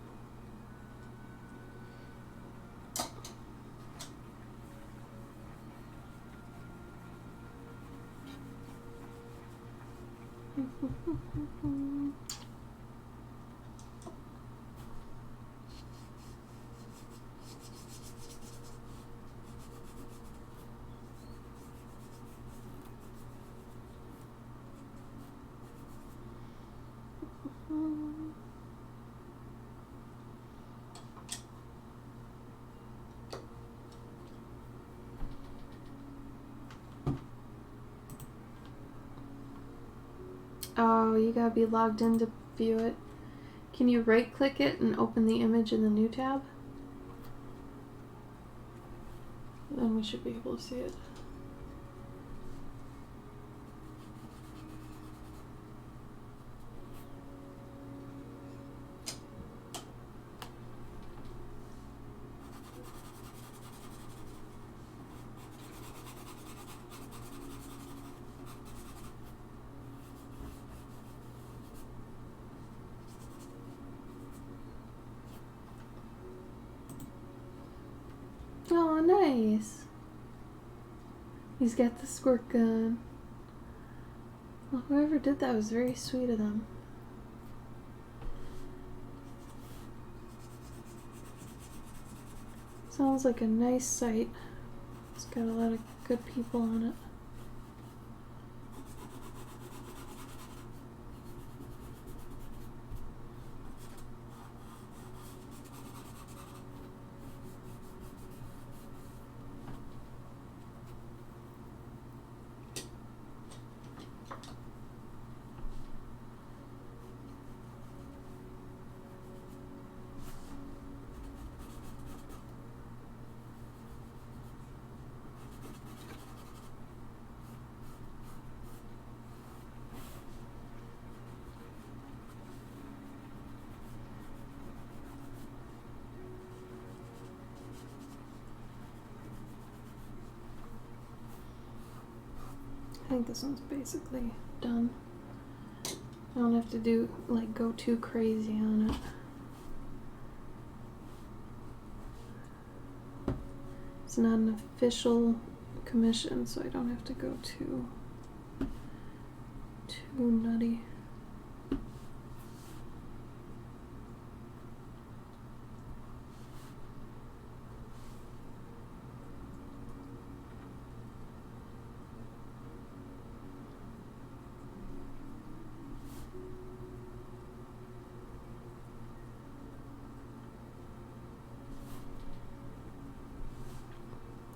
Speaker 1: Oh, you gotta be logged in to view it. Can you right click it and open the image in the new tab? Then we should be able to see it. Oh, nice. He's got the squirt gun. Well, whoever did that was very sweet of them. Sounds like a nice site. It's got a lot of good people on it. I think this one's basically done. I don't have to do, like, go too crazy on it. It's not an official commission, so I don't have to go too nutty.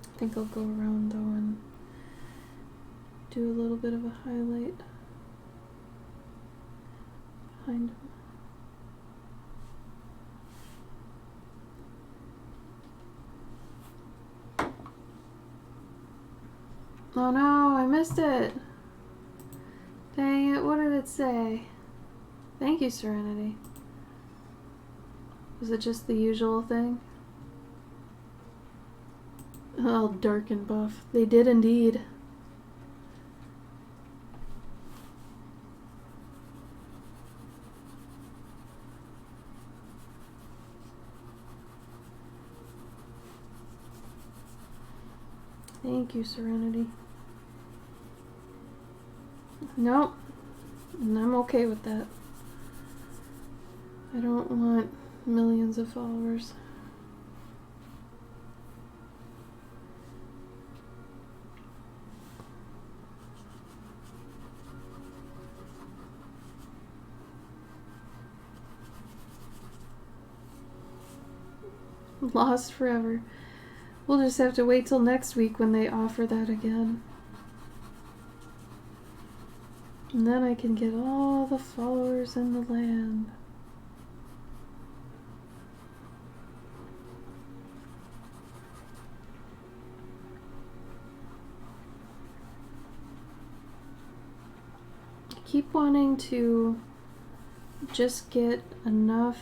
Speaker 1: I think I'll go around though and do a little bit of a highlight behind him. Oh no, I missed it. Dang it, what did it say? Thank you, Serenity. Was it just the usual thing? Oh, dark and buff. They did indeed. Thank you, Serenity. Nope. And I'm okay with that. I don't want millions of followers. Lost forever. We'll just have to wait till next week when they offer that again. And then I can get all the followers in the land. I keep wanting to just get enough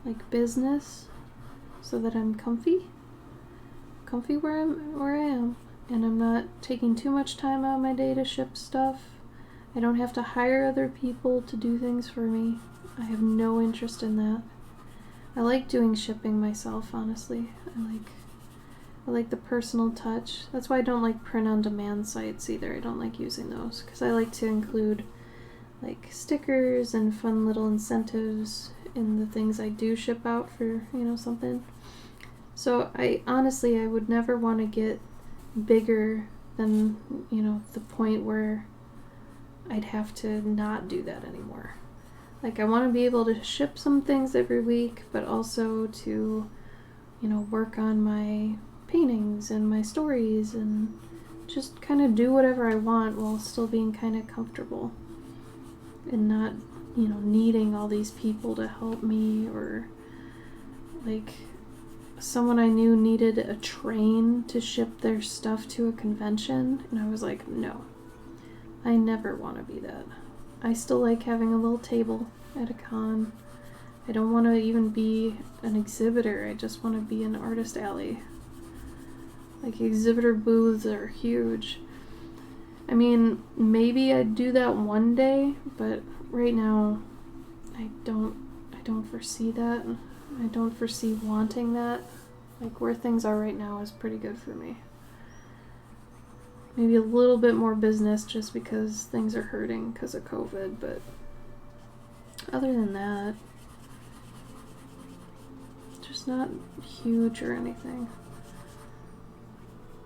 Speaker 1: like business so that I'm comfy where I am, and I'm not taking too much time out of my day to ship stuff. I don't have to hire other people to do things for me. I have no interest in that. I like doing shipping myself, honestly. I like the personal touch. That's why I don't like print-on-demand sites either. I don't like using those because I like to include like stickers and fun little incentives in the things I do ship out for, you know, something. So I would never want to get bigger than, you know, the point where I'd have to not do that anymore. Like, I want to be able to ship some things every week, but also to, you know, work on my paintings and my stories and just kind of do whatever I want while still being kind of comfortable and not, you know, needing all these people to help me. Or like someone I knew needed a train to ship their stuff to a convention, and I was like, no, I never want to be that. I still like having a little table at a con. I don't want to even be an exhibitor. I just want to be an artist alley. Like, exhibitor booths are huge. I mean, maybe I'd do that one day, but right now I don't foresee that. I don't foresee wanting that. Like, where things are right now is pretty good for me. Maybe a little bit more business just because things are hurting because of COVID, but other than that, just It's not huge or anything.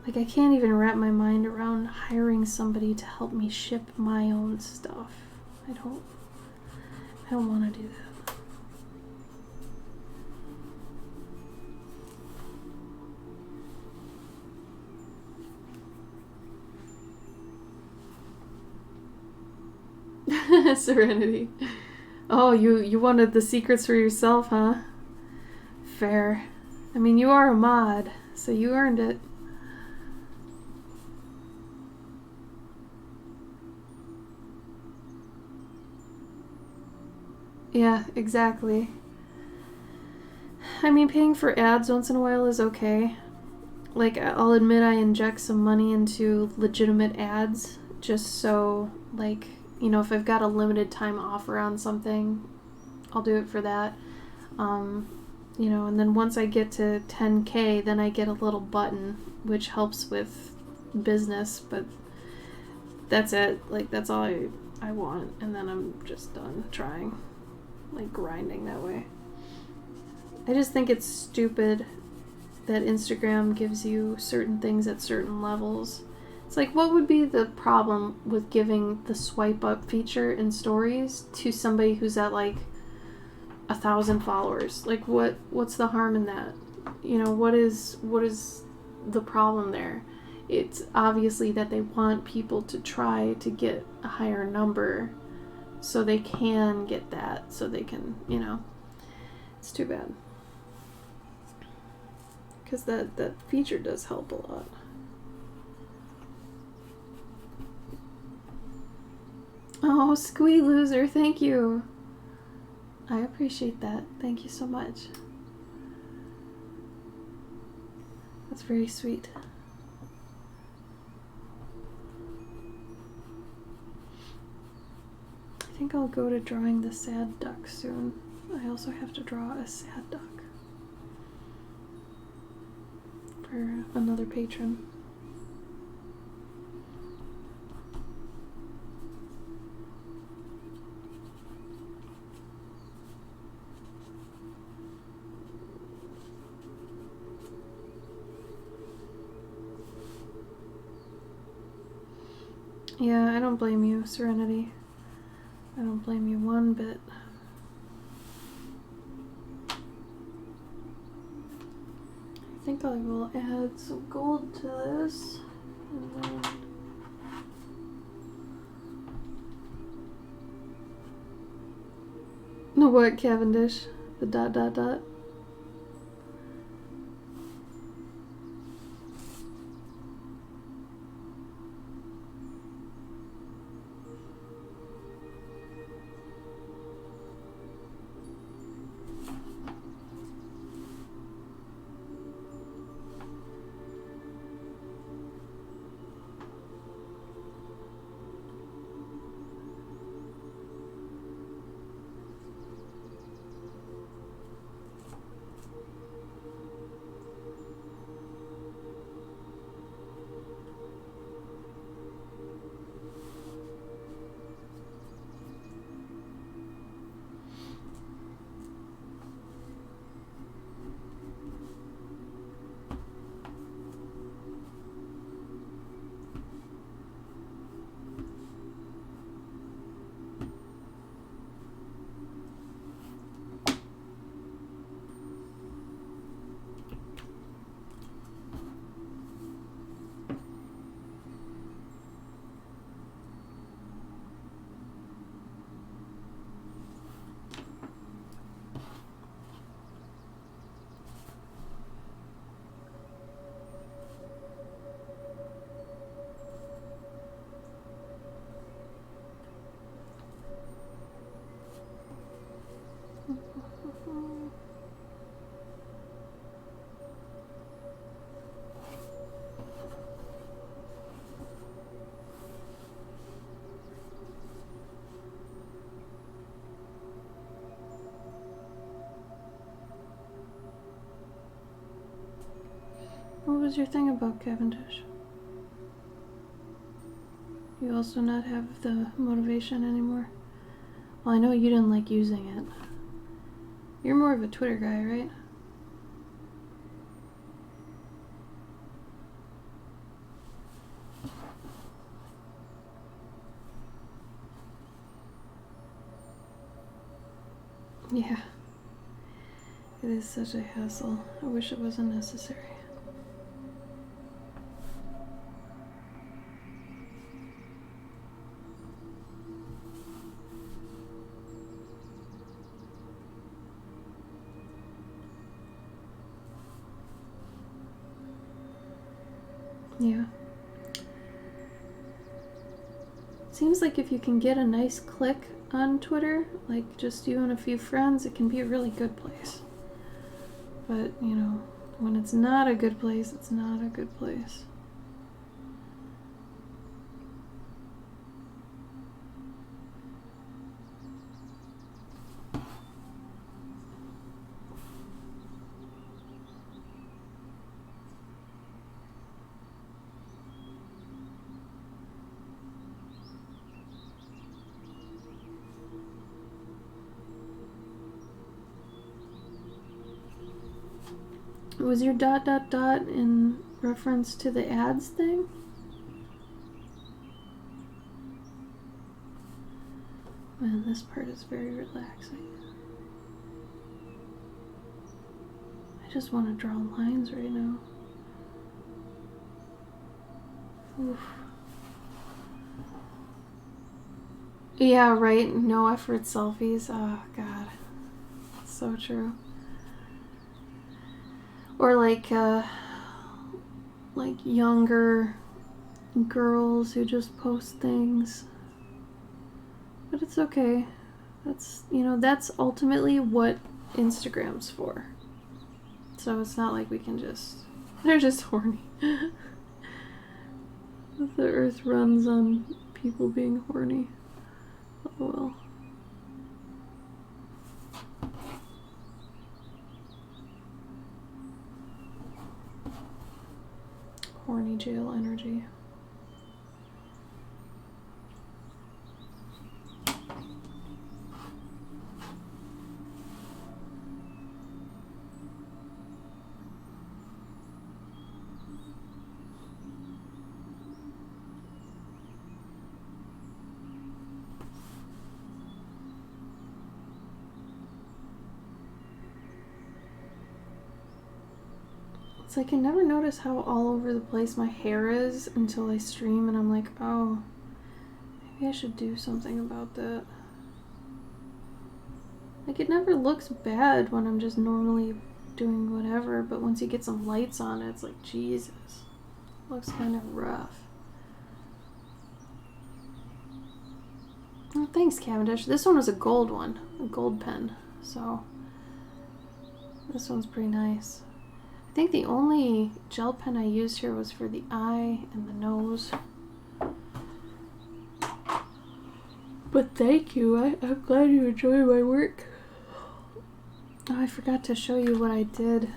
Speaker 1: Like, I can't even wrap my mind around hiring somebody to help me ship my own stuff. I don't want to do that. Serenity. Oh, you wanted the secrets for yourself, huh? Fair. I mean, you are a mod, so you earned it. Yeah, exactly. I mean, paying for ads once in a while is okay. Like, I'll admit I inject some money into legitimate ads just so, like, you know, if I've got a limited time offer on something, I'll do it for that. You know, and then once I get to 10K, then I get a little button, which helps with business, but that's it. Like, that's all I want, and then I'm just done trying. Like, grinding that way. I just think it's stupid that Instagram gives you certain things at certain levels. It's like, what would be the problem with giving the swipe up feature in stories to somebody who's at like 1,000 followers? Like, what's the harm in that? You know, what is the problem there? It's obviously that they want people to try to get a higher number so they can get that, so they can, you know. It's too bad. Because that feature does help a lot. Oh, Squee Loser, thank you. I appreciate that. Thank you so much. That's very sweet. I think I'll go to drawing the sad duck soon. I also have to draw a sad duck for another patron. Yeah, I don't blame you, Serenity. I don't blame you one bit. I think I will add some gold to this, and then no, what, Cavendish? The dot dot dot. What was your thing about Cavendish? You also not have the motivation anymore? Well, I know you didn't like using it. You're more of a Twitter guy, right? Yeah. It is such a hassle. I wish it wasn't necessary. Yeah. Seems like if you can get a nice click on Twitter, like just you and a few friends, it can be a really good place. But, you know, when it's not a good place, it's not a good place. Was your ... in reference to the ads thing? Man, this part is very relaxing. I just want to draw lines right now. Oof. Yeah, right. No effort selfies. Oh, God. So true. Or like younger girls who just post things. But it's okay. That's, you know, that's ultimately what Instagram's for. So it's not like we can just... They're just horny. The earth runs on people being horny. Oh well. Horny jail energy. It's like I never notice how all over the place my hair is until I stream and I'm like, oh, maybe I should do something about that. Like, it never looks bad when I'm just normally doing whatever, but once you get some lights on it, it's like, Jesus. It looks kind of rough. Oh, thanks, Cavendish. This one was a gold one, a gold pen, so this one's pretty nice. I think the only gel pen I used here was for the eye and the nose. But thank you. I'm glad you enjoy my work. Oh, I forgot to show you what I did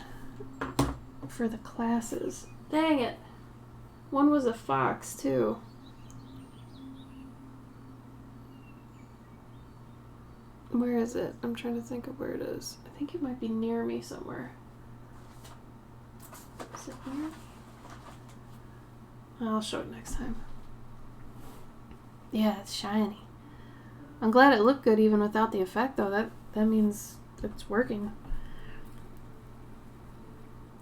Speaker 1: for the classes. Dang it. One was a fox, too. Where is it? I'm trying to think of where it is. I think it might be near me somewhere. Is it here? I'll show it next time. Yeah, it's shiny. I'm glad it looked good even without the effect, though. That means it's working.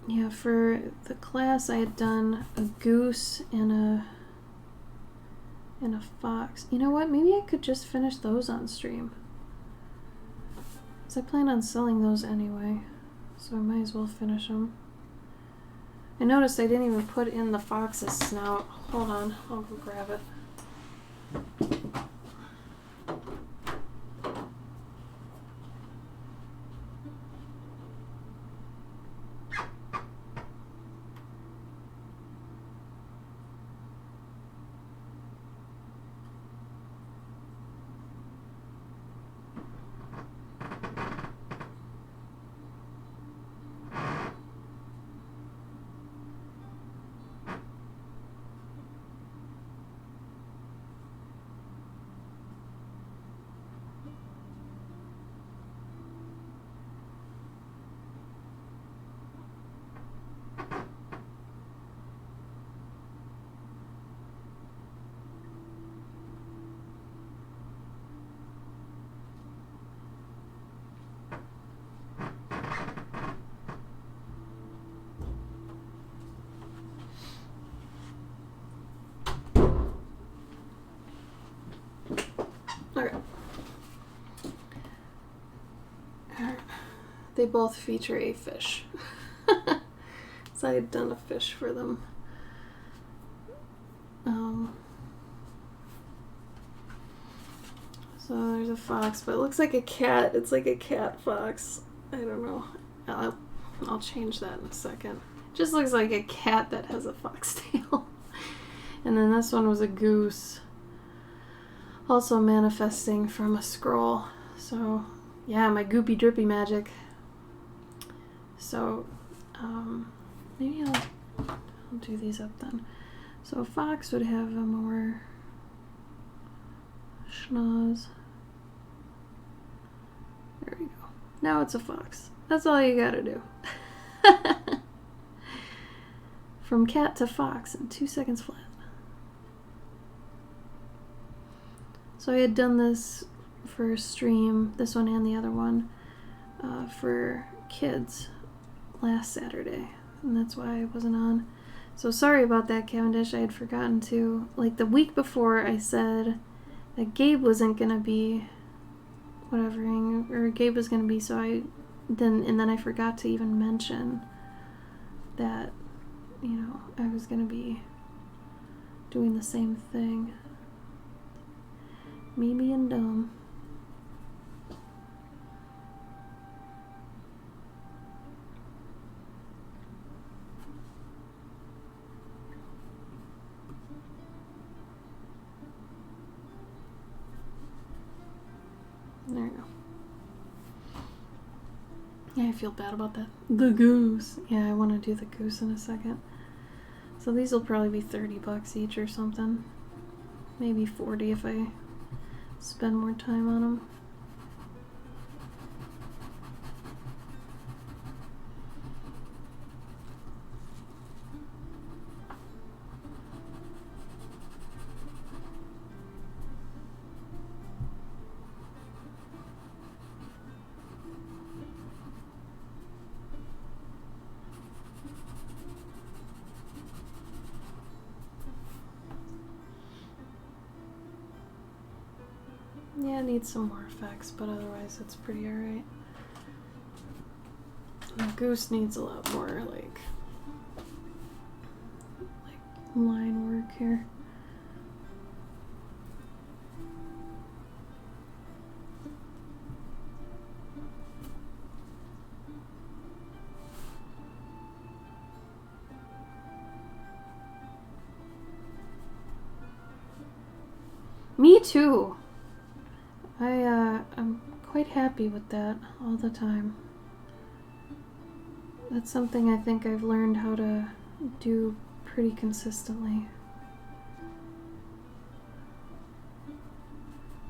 Speaker 1: Yeah, for the class I had done a goose and a fox. You know what? Maybe I could just finish those on stream. Because I plan on selling those anyway. So I might as well finish them. I noticed I didn't even put in the fox's snout. Hold on, I'll go grab it. Alright. They both feature a fish. So I had done a fish for them. So there's a fox, but it looks like a cat. It's like a cat fox. I don't know. I'll change that in a second. Just looks like a cat that has a foxtail. And then this one was a goose. Also manifesting from a scroll. So yeah, my goopy drippy magic. So maybe I'll do these up then. So a fox would have a more schnoz. There we go. Now it's a fox. That's all you gotta do. From cat to fox in 2 seconds flat. So I had done this for a stream, this one and the other one, for kids last Saturday, and that's why I wasn't on. So sorry about that, Cavendish. I had forgotten to, like, the week before I said that Gabe wasn't gonna be whatevering, or Gabe was gonna be, so I didn't, and then I forgot to even mention that, you know, I was gonna be doing the same thing. Me being dumb. There you go. Yeah, I feel bad about that. The goose. Yeah, I want to do the goose in a second. So these will probably be $30 each or something. Maybe 40 if I spend more time on them. Yeah, it needs some more effects, but otherwise it's pretty alright. The goose needs a lot more, like line work here. Me too! I'm quite happy with that all the time. That's something I think I've learned how to do pretty consistently.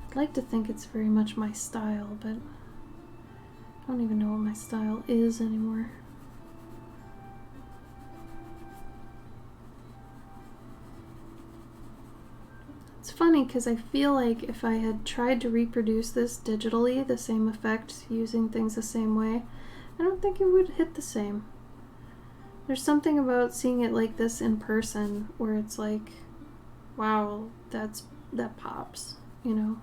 Speaker 1: I'd like to think it's very much my style, but I don't even know what my style is anymore. It's funny because I feel like if I had tried to reproduce this digitally, the same effect, using things the same way, I don't think it would hit the same. There's something about seeing it like this in person where it's like, wow, that pops, you know?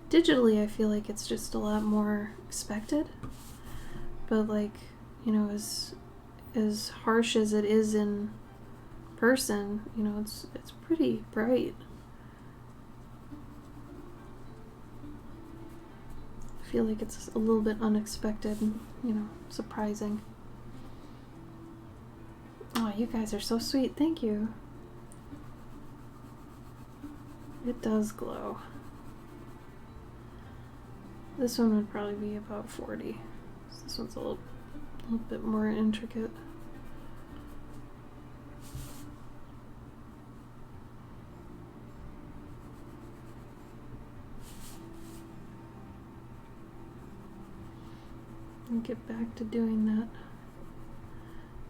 Speaker 1: Digitally, I feel like it's just a lot more expected, but like, you know, as harsh as it is in person, you know, it's pretty bright. I feel like it's a little bit unexpected and, you know, surprising. Oh, you guys are so sweet. Thank you. It does glow. This one would probably be about 40. So this one's a little bit more intricate. I'll get back to doing that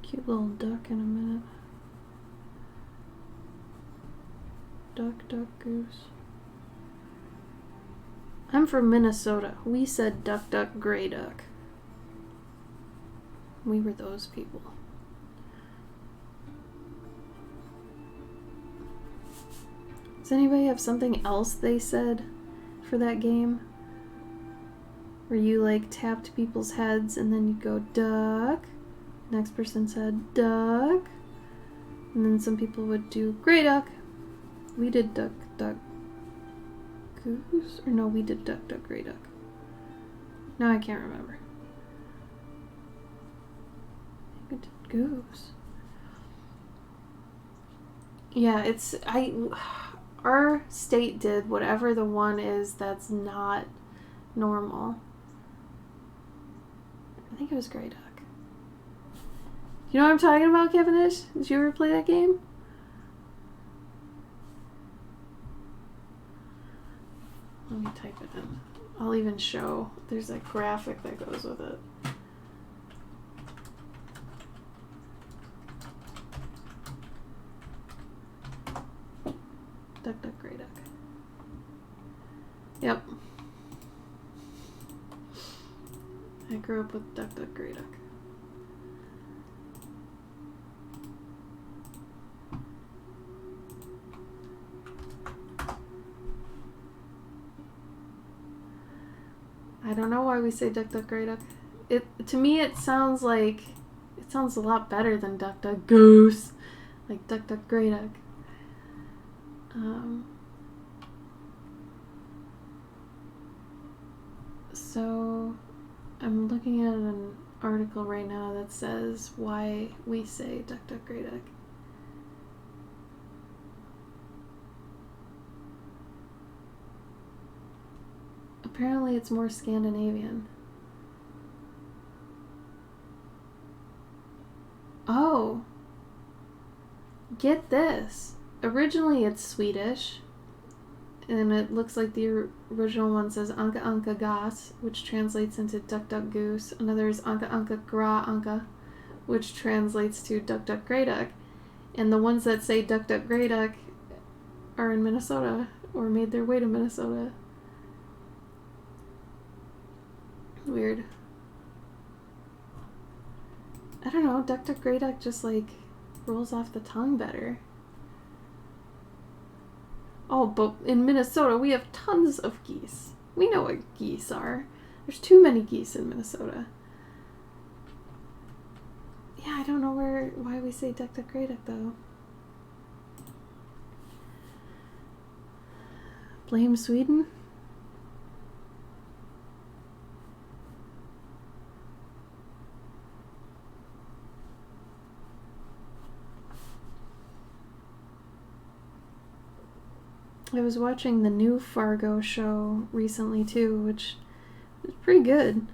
Speaker 1: cute little duck in a minute. Duck, duck, goose. I'm from Minnesota. We said duck, duck, gray duck. We were those people. Does anybody have something else they said for that game? Where you like tapped people's heads and then you go duck. Next person said duck. And then some people would do gray duck. We did duck, duck, goose? Or no, we did duck, duck, gray duck. No, I can't remember. I think we did goose. Yeah, our state did whatever the one is that's not normal. I think it was gray duck. You know what I'm talking about, Cavendish? Did you ever play that game? Let me type it in. I'll even show. There's a graphic that goes with it. Duck, duck, gray duck. Yep. I grew up with duck, duck, gray duck. I don't know why we say duck, duck, gray duck. To me it sounds a lot better than duck, duck, goose. Like duck, duck, gray duck. So I'm looking at an article right now that says why we say duck, duck, gray duck. Apparently it's more Scandinavian. Oh. Get this. Originally it's Swedish. And it looks like the original one says Anka Anka Gas, which translates into Duck Duck Goose. Another is Anka Anka Gra Anka, which translates to Duck Duck Grey Duck. And the ones that say Duck Duck Grey Duck are in Minnesota, or made their way to Minnesota. Weird. I don't know, Duck Duck Grey Duck just like rolls off the tongue better. Oh, but in Minnesota we have tons of geese. We know what geese are. There's too many geese in Minnesota. Yeah, I don't know why we say Duck Duck Grey Duck though. Blame Sweden? I was watching the new Fargo show recently too, which is pretty good.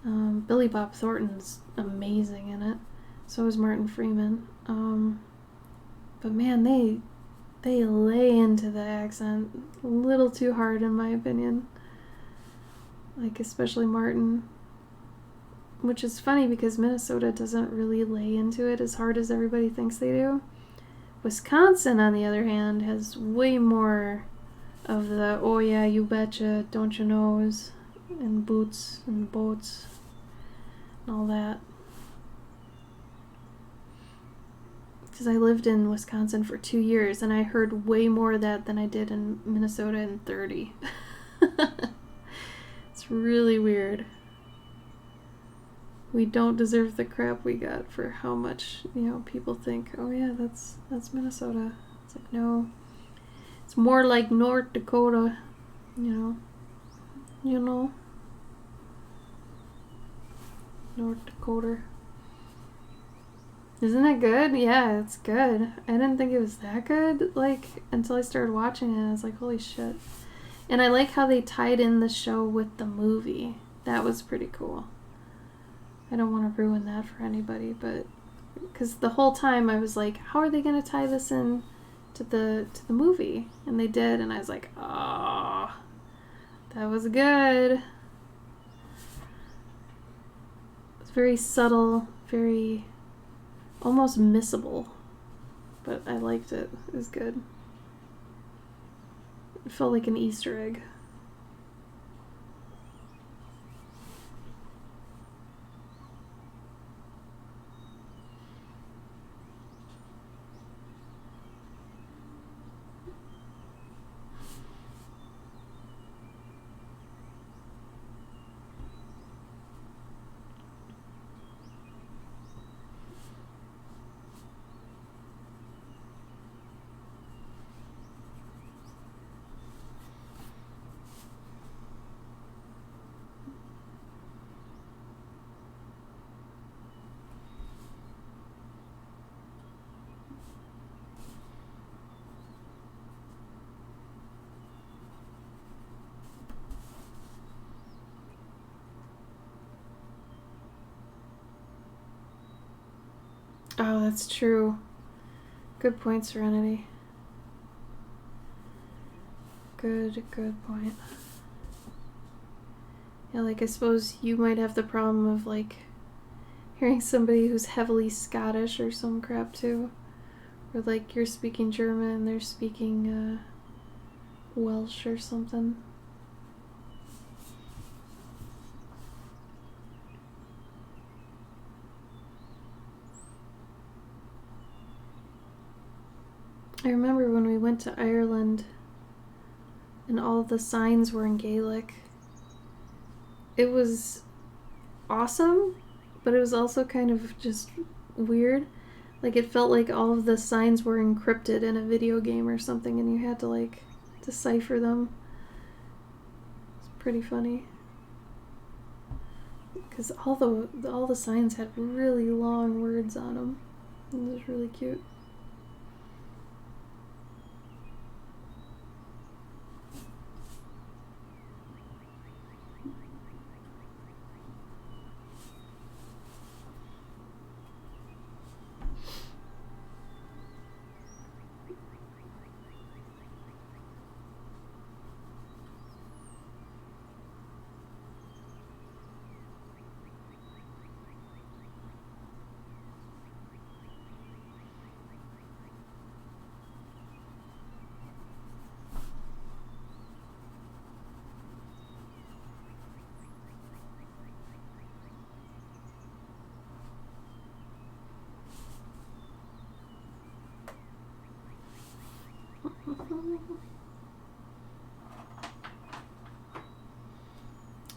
Speaker 1: Billy Bob Thornton's amazing in it. So is Martin Freeman. But man, they lay into the accent a little too hard in my opinion. Like especially Martin. Which is funny because Minnesota doesn't really lay into it as hard as everybody thinks they do. Wisconsin, on the other hand, has way more of the oh yeah, you betcha, don't you knows, and boots and boats and all that. Because I lived in Wisconsin for 2 years and I heard way more of that than I did in Minnesota in 30. It's really weird. We don't deserve the crap we got for how much, people think, oh yeah, that's Minnesota. It's like, no. It's more like North Dakota, North Dakota. Isn't it good? Yeah, it's good. I didn't think it was that good, until I started watching it. I was like, holy shit. And I like how they tied in the show with the movie. That was pretty cool. I don't want to ruin that for anybody, but because the whole time I was like, how are they going to tie this in to the movie? And they did, and I was like, oh, that was good. It's very subtle, very almost missable, but I liked it. It was good. It felt like an Easter egg. Oh, that's true. Good point, Serenity. Good point. Yeah, like I suppose you might have the problem of like hearing somebody who's heavily Scottish or some crap too. Or like you're speaking German and they're speaking Welsh or something. I remember when we went to Ireland and all the signs were in Gaelic. It was awesome, but it was also kind of just weird. Like it felt like all of the signs were encrypted in a video game or something and you had to like decipher them. It's pretty funny. Because all the signs had really long words on them. It was really cute.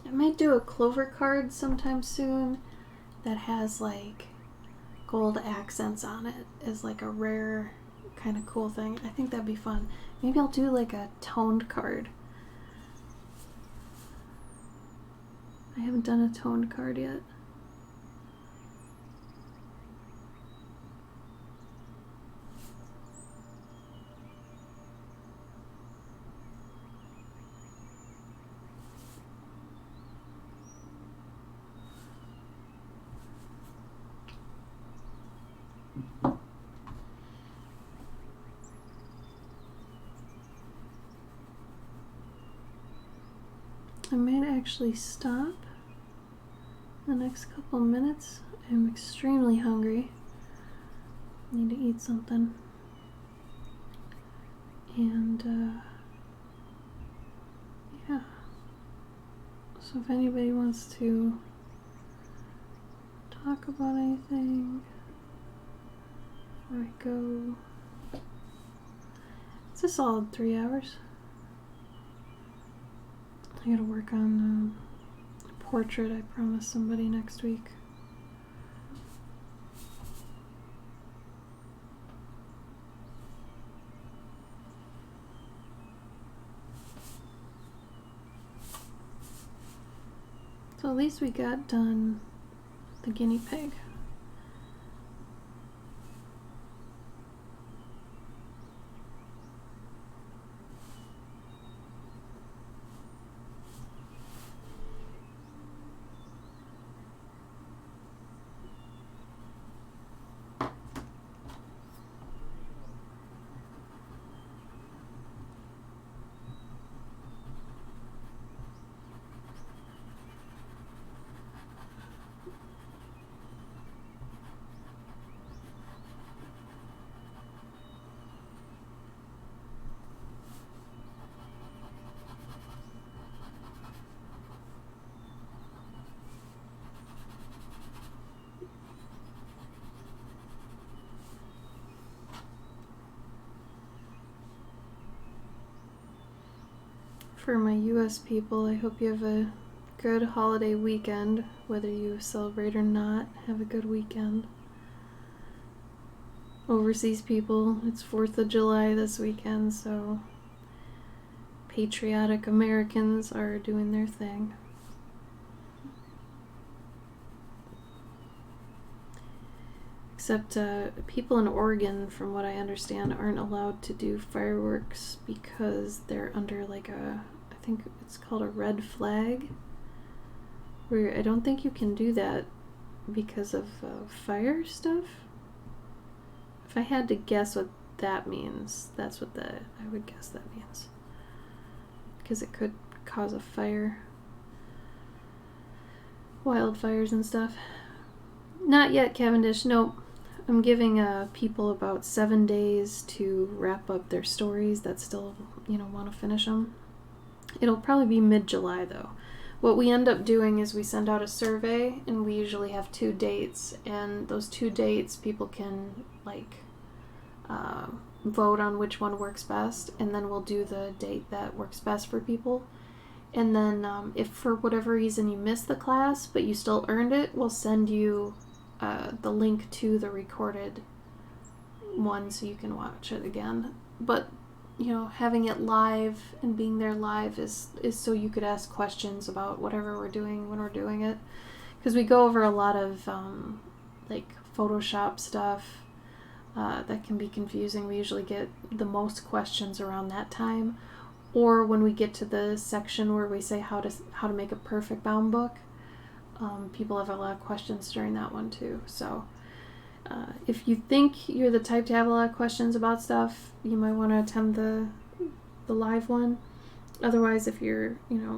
Speaker 1: I might do a clover card sometime soon that has like gold accents on it as like a rare kind of cool thing. I think that'd be fun. Maybe I'll do like a toned card. I haven't done a toned card yet. I might actually stop the next couple minutes. I'm extremely hungry. Need to eat something. And yeah. So if anybody wants to talk about anything before I go, it's a solid 3 hours. I gotta work on a portrait I promised somebody next week. So at least we got done the guinea pig. For my US people, I hope you have a good holiday weekend. Whether you celebrate or not, have a good weekend. Overseas people, it's 4th of July this weekend, so patriotic Americans are doing their thing. Except people in Oregon, from what I understand, aren't allowed to do fireworks because they're under like I think it's called a red flag, where I don't think you can do that because of fire stuff. If I had to guess what that means, that's what I would guess that means. Because it could cause a fire. Wildfires and stuff. Not yet, Cavendish. Nope. I'm giving people about 7 days to wrap up their stories that still, want to finish them. It'll probably be mid-July, though. What we end up doing is we send out a survey, and we usually have 2 dates, and those 2 dates people can, vote on which one works best, and then we'll do the date that works best for people. And then if for whatever reason you missed the class, but you still earned it, we'll send you the link to the recorded one so you can watch it again. But, having it live and being there live is so you could ask questions about whatever we're doing when we're doing it. Because we go over a lot of, Photoshop stuff that can be confusing. We usually get the most questions around that time. Or when we get to the section where we say how to make a perfect bound book, people have a lot of questions during that one too. So if you think you're the type to have a lot of questions about stuff, you might want to attend the live one. Otherwise, if you're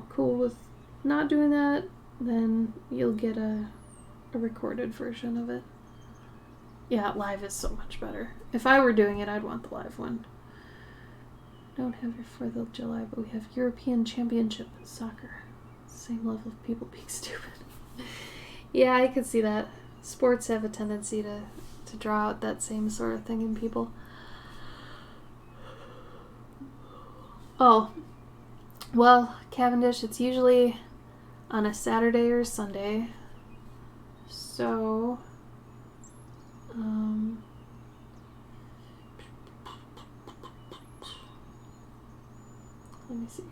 Speaker 1: cool with not doing that, then you'll get a recorded version of it. Yeah, live is so much better. If I were doing it, I'd want the live one. Don't have your 4th of July, but we have European Championship soccer. Same level of people being stupid. Yeah, I could see that. Sports have a tendency to draw out that same sort of thing in people. Oh, well, Cavendish, it's usually on a Saturday or Sunday. So, let me see.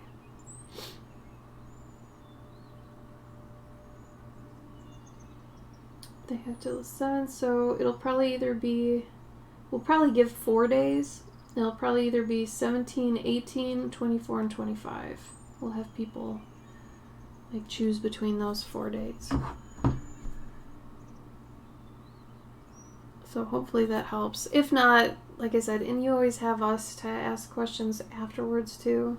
Speaker 1: They have till the 7th, so it'll probably either be, we'll probably give 4 days. It'll probably either be 17, 18, 24, and 25. We'll have people choose between those 4 dates. So hopefully that helps. If not, like I said, and you always have us to ask questions afterwards too.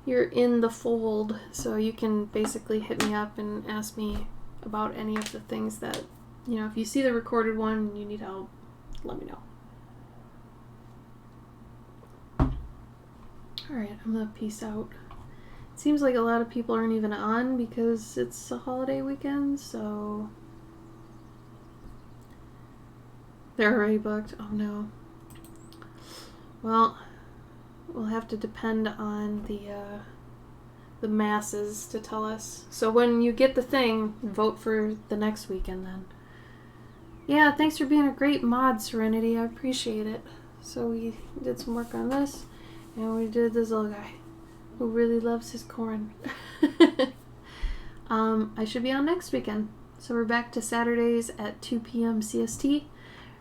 Speaker 1: You're in the fold, so you can basically hit me up and ask me about any of the things that, if you see the recorded one and you need help, let me know. Alright, I'm gonna peace out. It seems like a lot of people aren't even on because it's a holiday weekend, so they're already booked. Oh no. Well, we'll have to depend on the masses to tell us. So when you get the thing, vote for the next weekend then. Yeah, thanks for being a great mod, Serenity. I appreciate it. So we did some work on this, and we did this little guy who really loves his corn. I should be on next weekend. So we're back to Saturdays at 2 p.m. CST.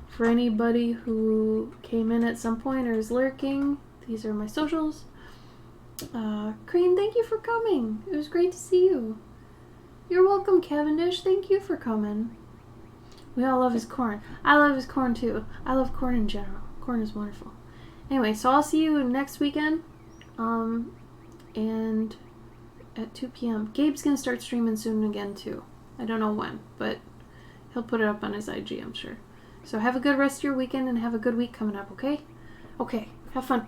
Speaker 1: For anybody who came in at some point or is lurking, these are my socials. Crane, thank you for coming. It was great to see you. You're welcome, Cavendish. Thank you for coming. We all love his corn. I love his corn too. I love corn in general. Corn is wonderful. Anyway, so I'll see you next weekend. And at 2 p.m. Gabe's gonna start streaming soon again too. I don't know when, but he'll put it up on his IG, I'm sure. So have a good rest of your weekend and have a good week coming up, okay? Okay, have fun.